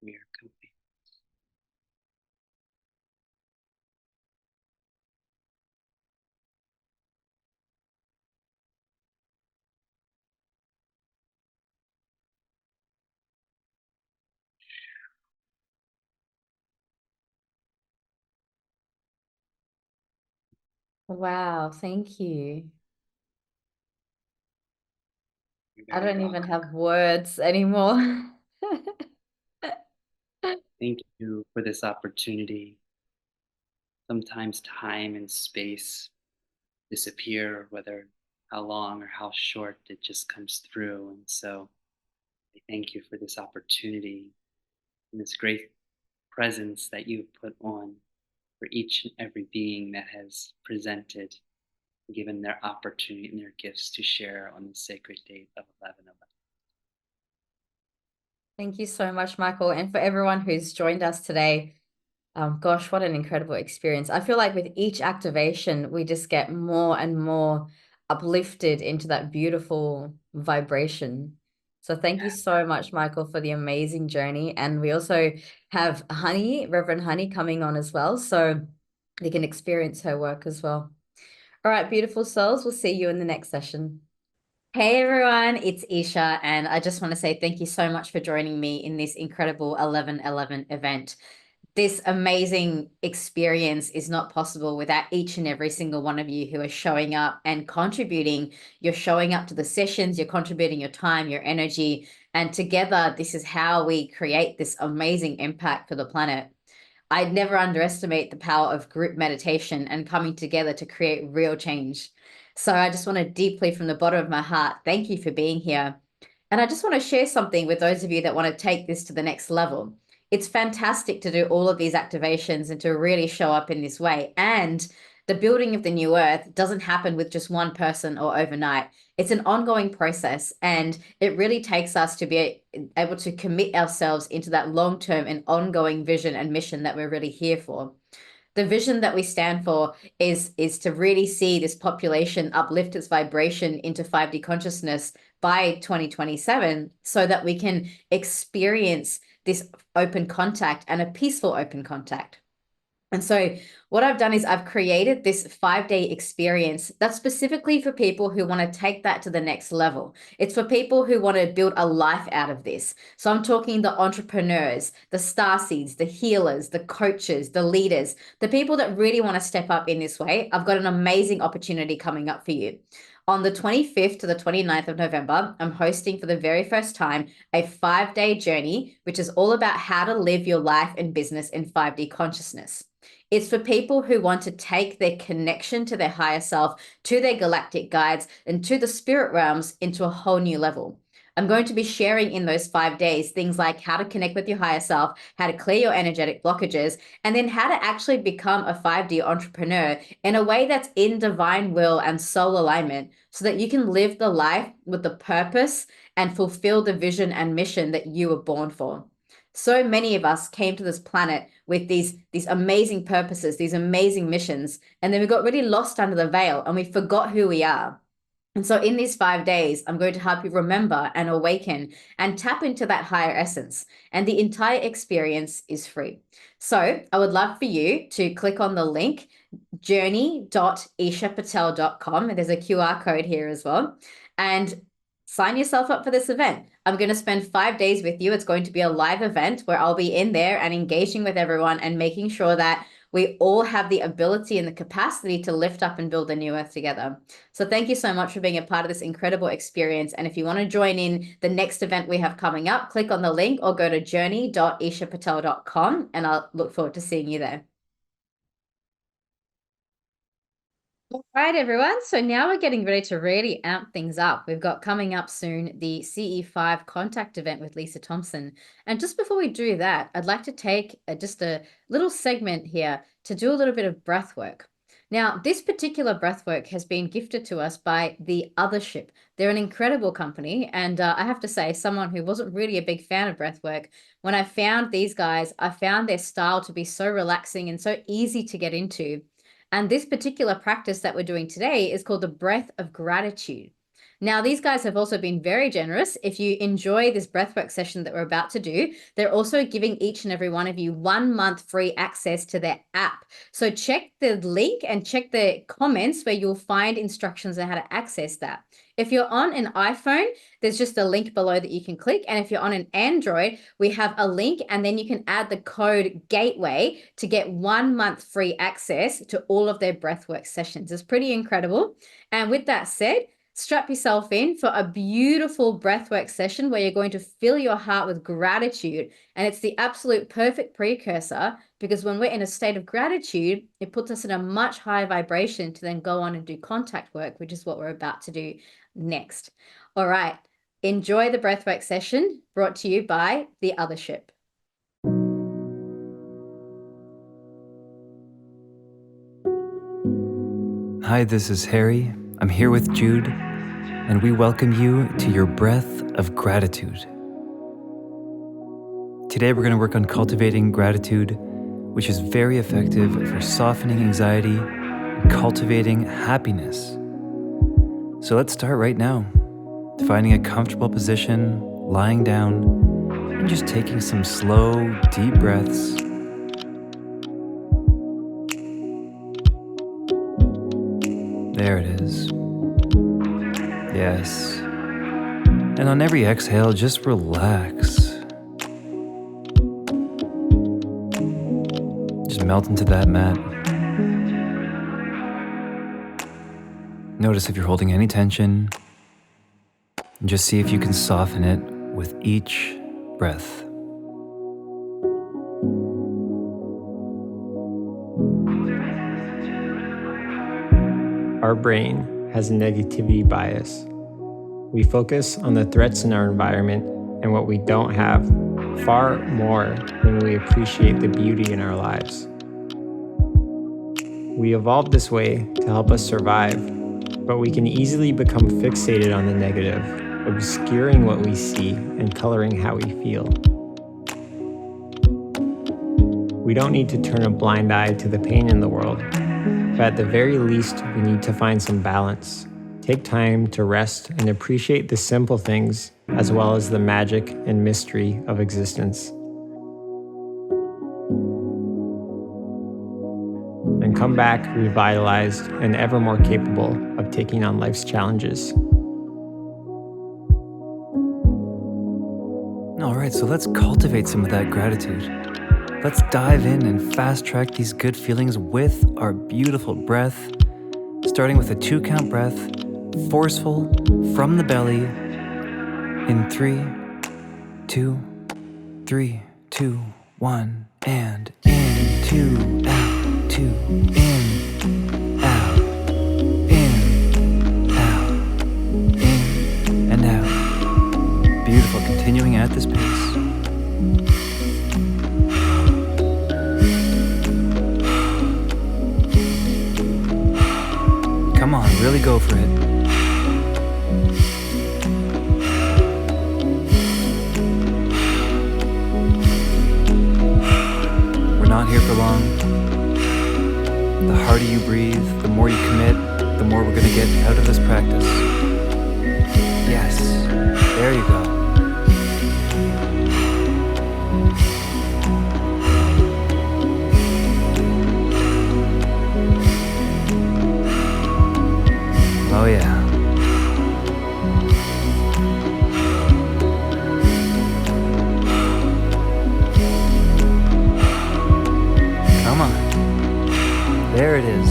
We are complete. Wow, thank you. You're I very don't even welcome. have words anymore. Thank you for this opportunity. Sometimes time and space disappear, whether how long or how short it just comes through. And so I thank you for this opportunity and this great presence that you've put on for each and every being that has presented, given their opportunity and their gifts to share on the sacred date of 11/11. Thank you so much, Michael. And for everyone who's joined us today, gosh, what an incredible experience. I feel like with each activation, we just get more and more uplifted into that beautiful vibration. So thank you so much, Michael, for the amazing journey. And we also have Honey, Reverend Honey, coming on as well, so you can experience her work as well. All right, beautiful souls, we'll see you in the next session. Hey everyone, it's Isha, and I just want to say thank you so much for joining me in this incredible 11/11 event. This amazing experience is not possible without each and every single one of you who are showing up and contributing. You're showing up to the sessions, you're contributing your time, your energy, and together, this is how we create this amazing impact for the planet. I'd never underestimate the power of group meditation and coming together to create real change. So I just want to deeply, from the bottom of my heart, thank you for being here. And I just want to share something with those of you that want to take this to the next level. It's fantastic to do all of these activations and to really show up in this way. And the building of the new earth doesn't happen with just one person or overnight. It's an ongoing process, and it really takes us to be able to commit ourselves into that long-term and ongoing vision and mission that we're really here for. The vision that we stand for is to really see this population uplift its vibration into 5D consciousness by 2027, so that we can experience this open contact and a peaceful open contact. And so what I've done is I've created this 5-day experience that's specifically for people who want to take that to the next level. It's for people who want to build a life out of this. So I'm talking the entrepreneurs, the starseeds, the healers, the coaches, the leaders, the people that really want to step up in this way. I've got an amazing opportunity coming up for you. On the 25th to the 29th of November, I'm hosting for the very first time a 5-day journey, which is all about how to live your life and business in 5D consciousness. It's for people who want to take their connection to their higher self, to their galactic guides, and to the spirit realms into a whole new level. I'm going to be sharing in those 5 days things like how to connect with your higher self, how to clear your energetic blockages, and then how to actually become a 5D entrepreneur in a way that's in divine will and soul alignment, so that you can live the life with the purpose and fulfill the vision and mission that you were born for. So many of us came to this planet with these amazing purposes, these amazing missions, and then we got really lost under the veil and we forgot who we are. And so in these 5 days, I'm going to help you remember and awaken and tap into that higher essence. And the entire experience is free. So I would love for you to click on the link, journey.ishapatel.com. And there's a QR code here as well. And sign yourself up for this event. I'm going to spend 5 days with you. It's going to be a live event where I'll be in there and engaging with everyone and making sure that we all have the ability and the capacity to lift up and build the new earth together. So thank you so much for being a part of this incredible experience. And if you want to join in the next event we have coming up, click on the link or go to journey.ishapatel.com, and I'll look forward to seeing you there. All right, everyone. So now we're getting ready to really amp things up. We've got coming up soon the CE5 contact event with Lisa Thompson. And just before we do that, I'd like to take just a little segment here to do a little bit of breath work. Now, this particular breath work has been gifted to us by the Othership. They're an incredible company. And I have to say, someone who wasn't really a big fan of breath work, when I found these guys, I found their style to be so relaxing and so easy to get into. And this particular practice that we're doing today is called the breath of gratitude. Now, these guys have also been very generous. If you enjoy this breathwork session that we're about to do, they're also giving each and every one of you 1 month free access to their app. So check the link and check the comments where you'll find instructions on how to access that. If you're on an iPhone, there's just a link below that you can click. And if you're on an Android, we have a link, and then you can add the code GATEWAY to get 1 month free access to all of their breathwork sessions. It's pretty incredible. And with that said, strap yourself in for a beautiful breathwork session where you're going to fill your heart with gratitude. And it's the absolute perfect precursor, because when we're in a state of gratitude, it puts us in a much higher vibration to then go on and do contact work, which is what we're about to do next. All right. Enjoy the breathwork session brought to you by the Othership. Hi, this is Harry. I'm here with Jude, and we welcome you to your breath of gratitude. Today we're going to work on cultivating gratitude, which is very effective for softening anxiety and cultivating happiness. So let's start right now. finding a comfortable position, lying down, and just taking some slow, deep breaths. There it is. Yes. And on every exhale, just relax. Just melt into that mat. Notice if you're holding any tension, and just see if you can soften it with each breath. Our brain has a negativity bias. We focus on the threats in our environment and what we don't have far more than we appreciate the beauty in our lives. We evolved this way to help us survive, but we can easily become fixated on the negative, obscuring what we see and coloring how we feel. We don't need to turn a blind eye to the pain in the world, but at the very least, we need to find some balance. Take time to rest and appreciate the simple things as well as the magic and mystery of existence. And come back revitalized and ever more capable of taking on life's challenges. All right, so let's cultivate some of that gratitude. Let's dive in and fast track these good feelings with our beautiful breath, starting with a 2-count breath, forceful from the belly, in 3, 2, 3, 2, 1, and in, 2, out, 2, in, out, in, out, in, and out. Beautiful, continuing at this pace. Come on, really go for it. We're not here for long. The harder you breathe, the more you commit, the more we're going to get out of this practice. Yes, there you go. Oh yeah. Come on. There it is.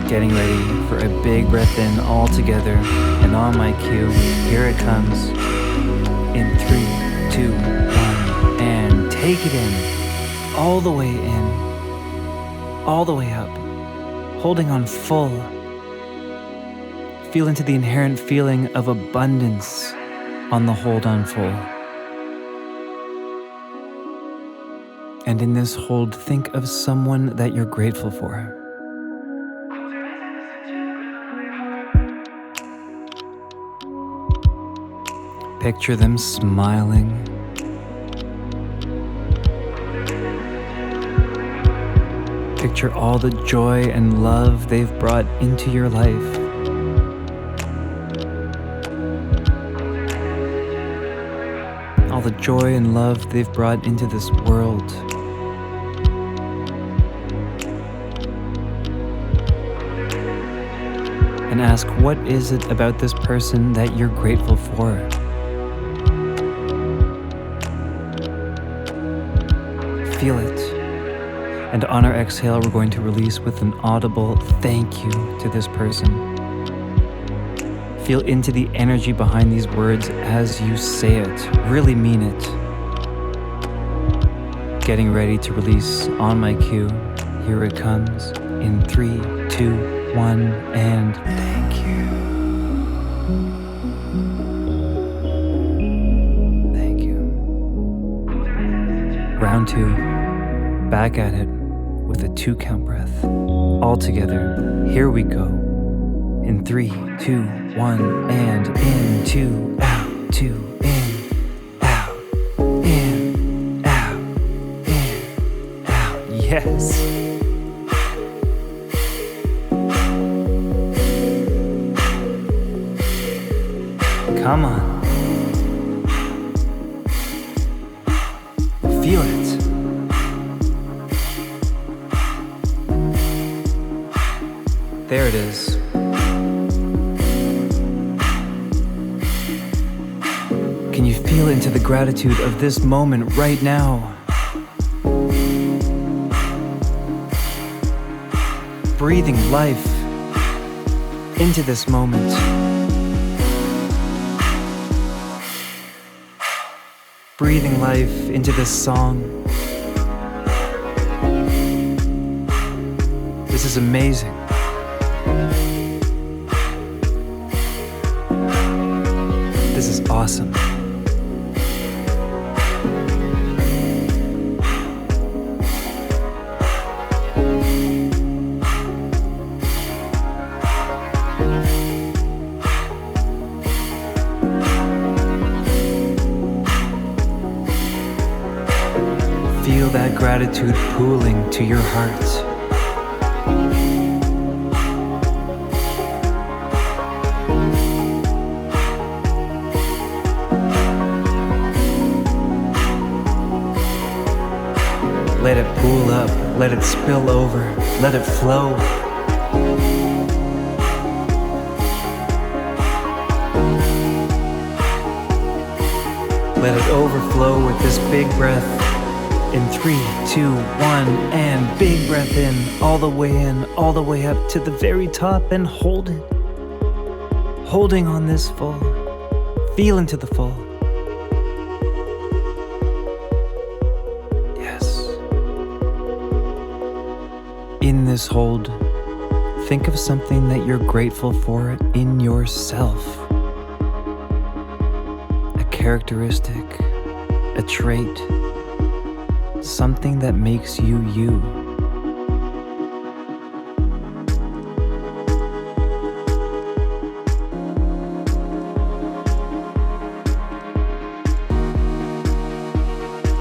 Getting ready for a big breath in all together, and on my cue, here it comes. In 3, 2, 1, and take it in, all the way in, all the way up, holding on full. Feel into the inherent feeling of abundance on the hold on full. And in this hold, think of someone that you're grateful for. Picture them smiling. Picture all the joy and love they've brought into your life. All the joy and love they've brought into this world. And ask, what is it about this person that you're grateful for? Feel it. And on our exhale, we're going to release with an audible thank you to this person. Feel into the energy behind these words as you say it. Really mean it. Getting ready to release on my cue. Here it comes. In 3, 2, 1, and thank you. Thank you. Round 2. Back at it with a 2-count breath. All together, here we go. In 3, 2, 1, and in, 2, out, 2, in, out, in, out, in, out. Yes. Come on. Feel it. There it is. Can you feel into the gratitude of this moment right now? Breathing life into this moment. Breathing life into this song. This is amazing. This is awesome. Feel that gratitude pooling to your heart. Let it pool up, let it spill over, let it flow. Let it overflow with this big breath. In 3, 2, 1, and big breath in, all the way up to the very top, and hold it. Holding on this full, feel into the full. Yes. In this hold, think of something that you're grateful for in yourself. A characteristic, a trait, something that makes you you.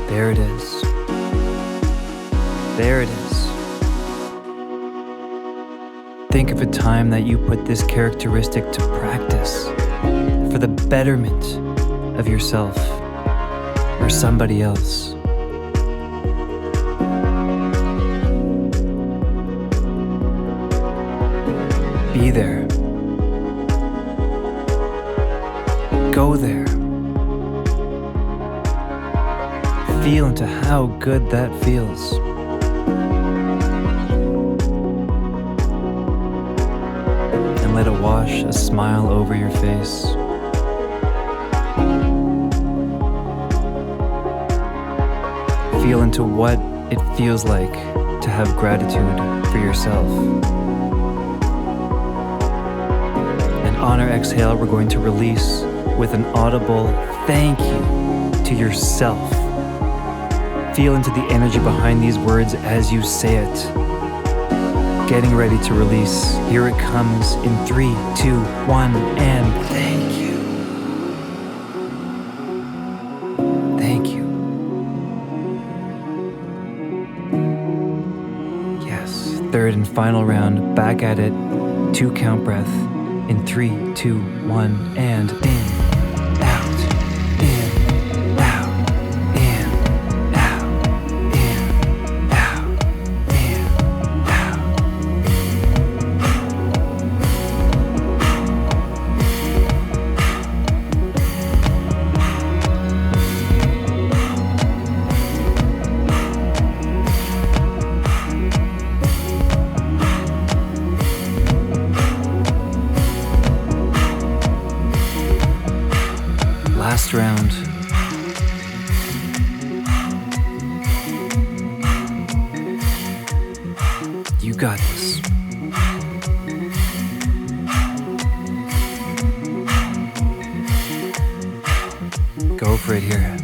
There it is. There it is. Think of a time that you put this characteristic to practice for the betterment of yourself or somebody else. Be there. Go there. Feel into how good that feels. And let it wash a smile over your face. Feel into what it feels like to have gratitude for yourself. On our exhale, we're going to release with an audible thank you to yourself. Feel into the energy behind these words as you say it. Getting ready to release. Here it comes in 3, 2, 1, and thank you. Thank you. Yes, third and final round, back at it, 2 count breath. In 3, 2, 1, and in, out, in, out, in, out, in, out, in, out. Last round. You got this. Go for it here.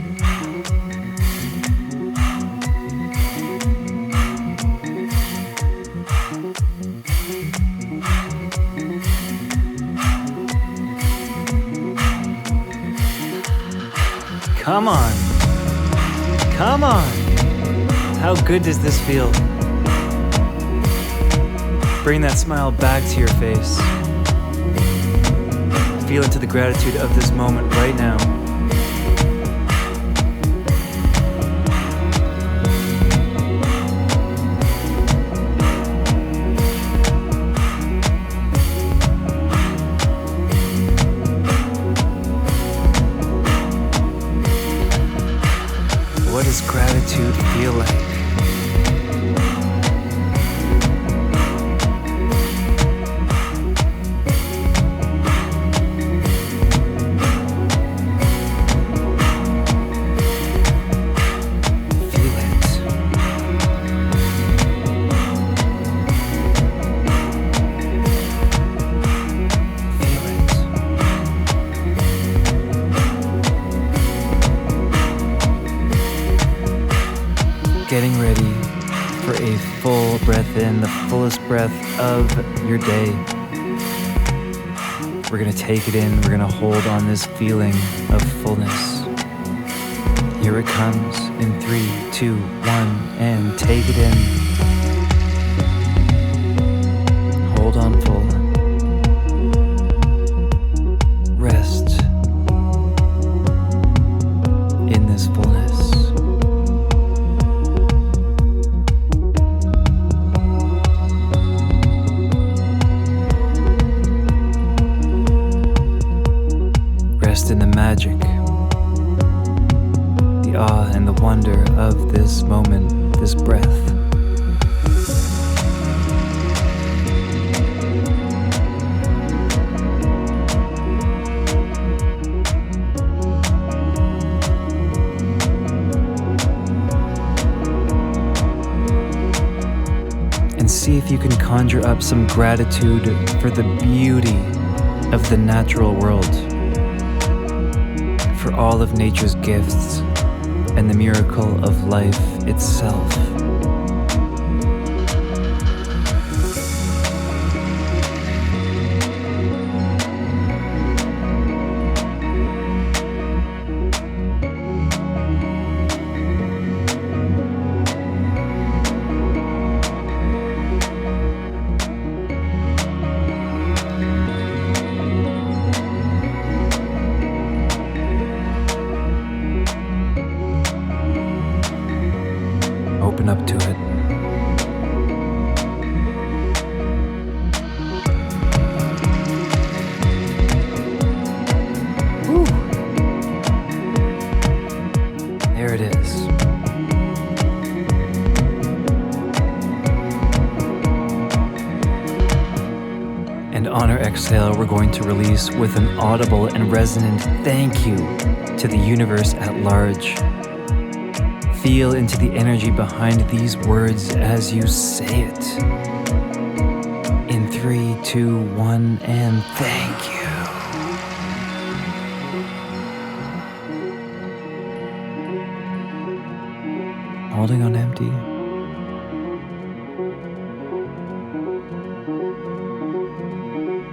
Come on. Come on. How good does this feel? Bring that smile back to your face. Feel into the gratitude of this moment right now. What does gratitude feel like? Getting ready for a full breath in, the fullest breath of your day. We're gonna take it in, we're gonna hold on this feeling of fullness. Here it comes in 3, 2, 1, and take it in. Hold on full. Rest in this fullness. In the magic, the awe and the wonder of this moment, this breath. And see if you can conjure up some gratitude for the beauty of the natural world, for all of nature's gifts and the miracle of life itself. Open up to it. Whew. There it is. And on our exhale, we're going to release with an audible and resonant thank you to the universe at large. Feel into the energy behind these words as you say it. In 3, 2, 1, and thank you. Holding on empty.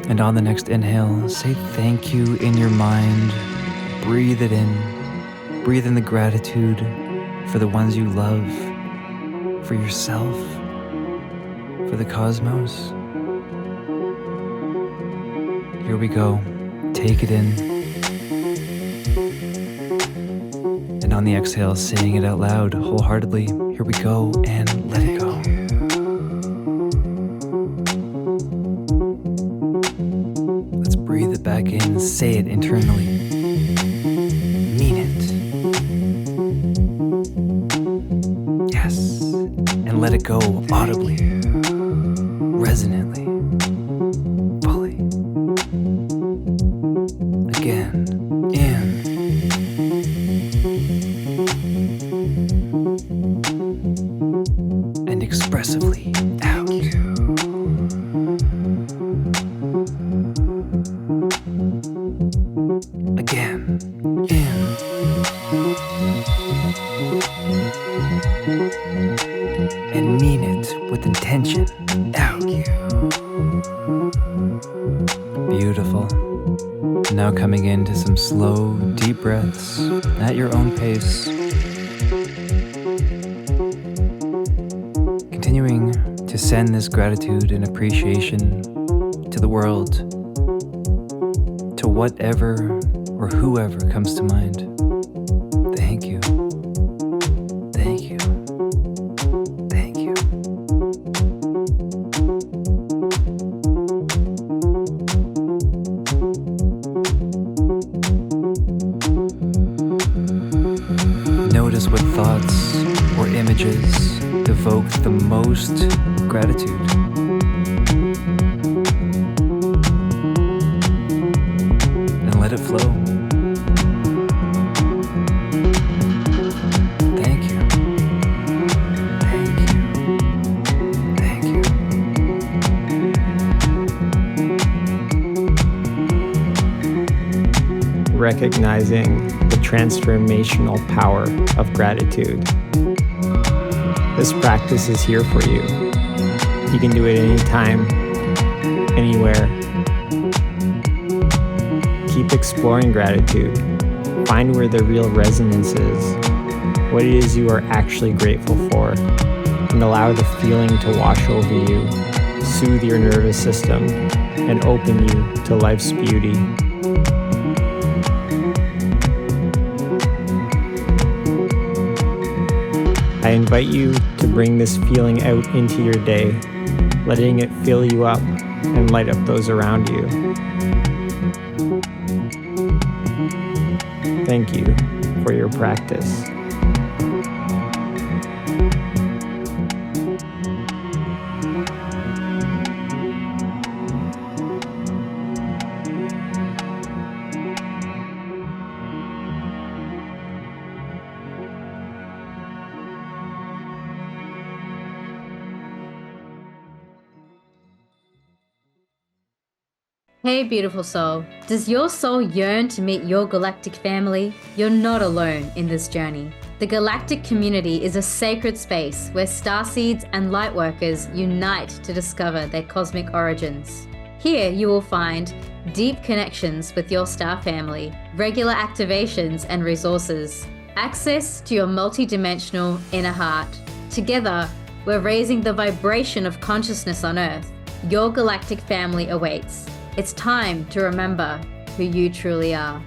And on the next inhale, say thank you in your mind. Breathe it in. Breathe in the gratitude for the ones you love, for yourself, for the cosmos. Here we go. Take it in. And on the exhale, saying it out loud, wholeheartedly. Here we go, and let it go. Let's breathe it back in, say it internally. Mean it. And let it go audibly, resonantly, fully. Again, in. And expressively out. Again, in. And mean it with intention out. Beautiful. Now coming into some slow, deep breaths at your own pace. to send this gratitude and appreciation to the world, to whatever or whoever comes to mind. Thank you. Thank you. Thank you. Notice what thoughts or images evoke the most gratitude. And let it flow. Thank you. Thank you. Thank you. Recognizing the transformational power of gratitude. This practice is here for you. You can do it anytime, anywhere. Keep exploring gratitude. Find where the real resonance is, what it is you are actually grateful for, and allow the feeling to wash over you, soothe your nervous system, and open you to life's beauty. I invite you to bring this feeling out into your day, letting it fill you up and light up those around you. Thank you for your practice. Hey, beautiful soul. Does your soul yearn to meet your galactic family? You're not alone in this journey. The galactic community is a sacred space where starseeds and lightworkers unite to discover their cosmic origins. Here you will find deep connections with your star family, regular activations and resources, access to your multidimensional inner heart. Together, we're raising the vibration of consciousness on Earth. Your galactic family awaits. It's time to remember who you truly are.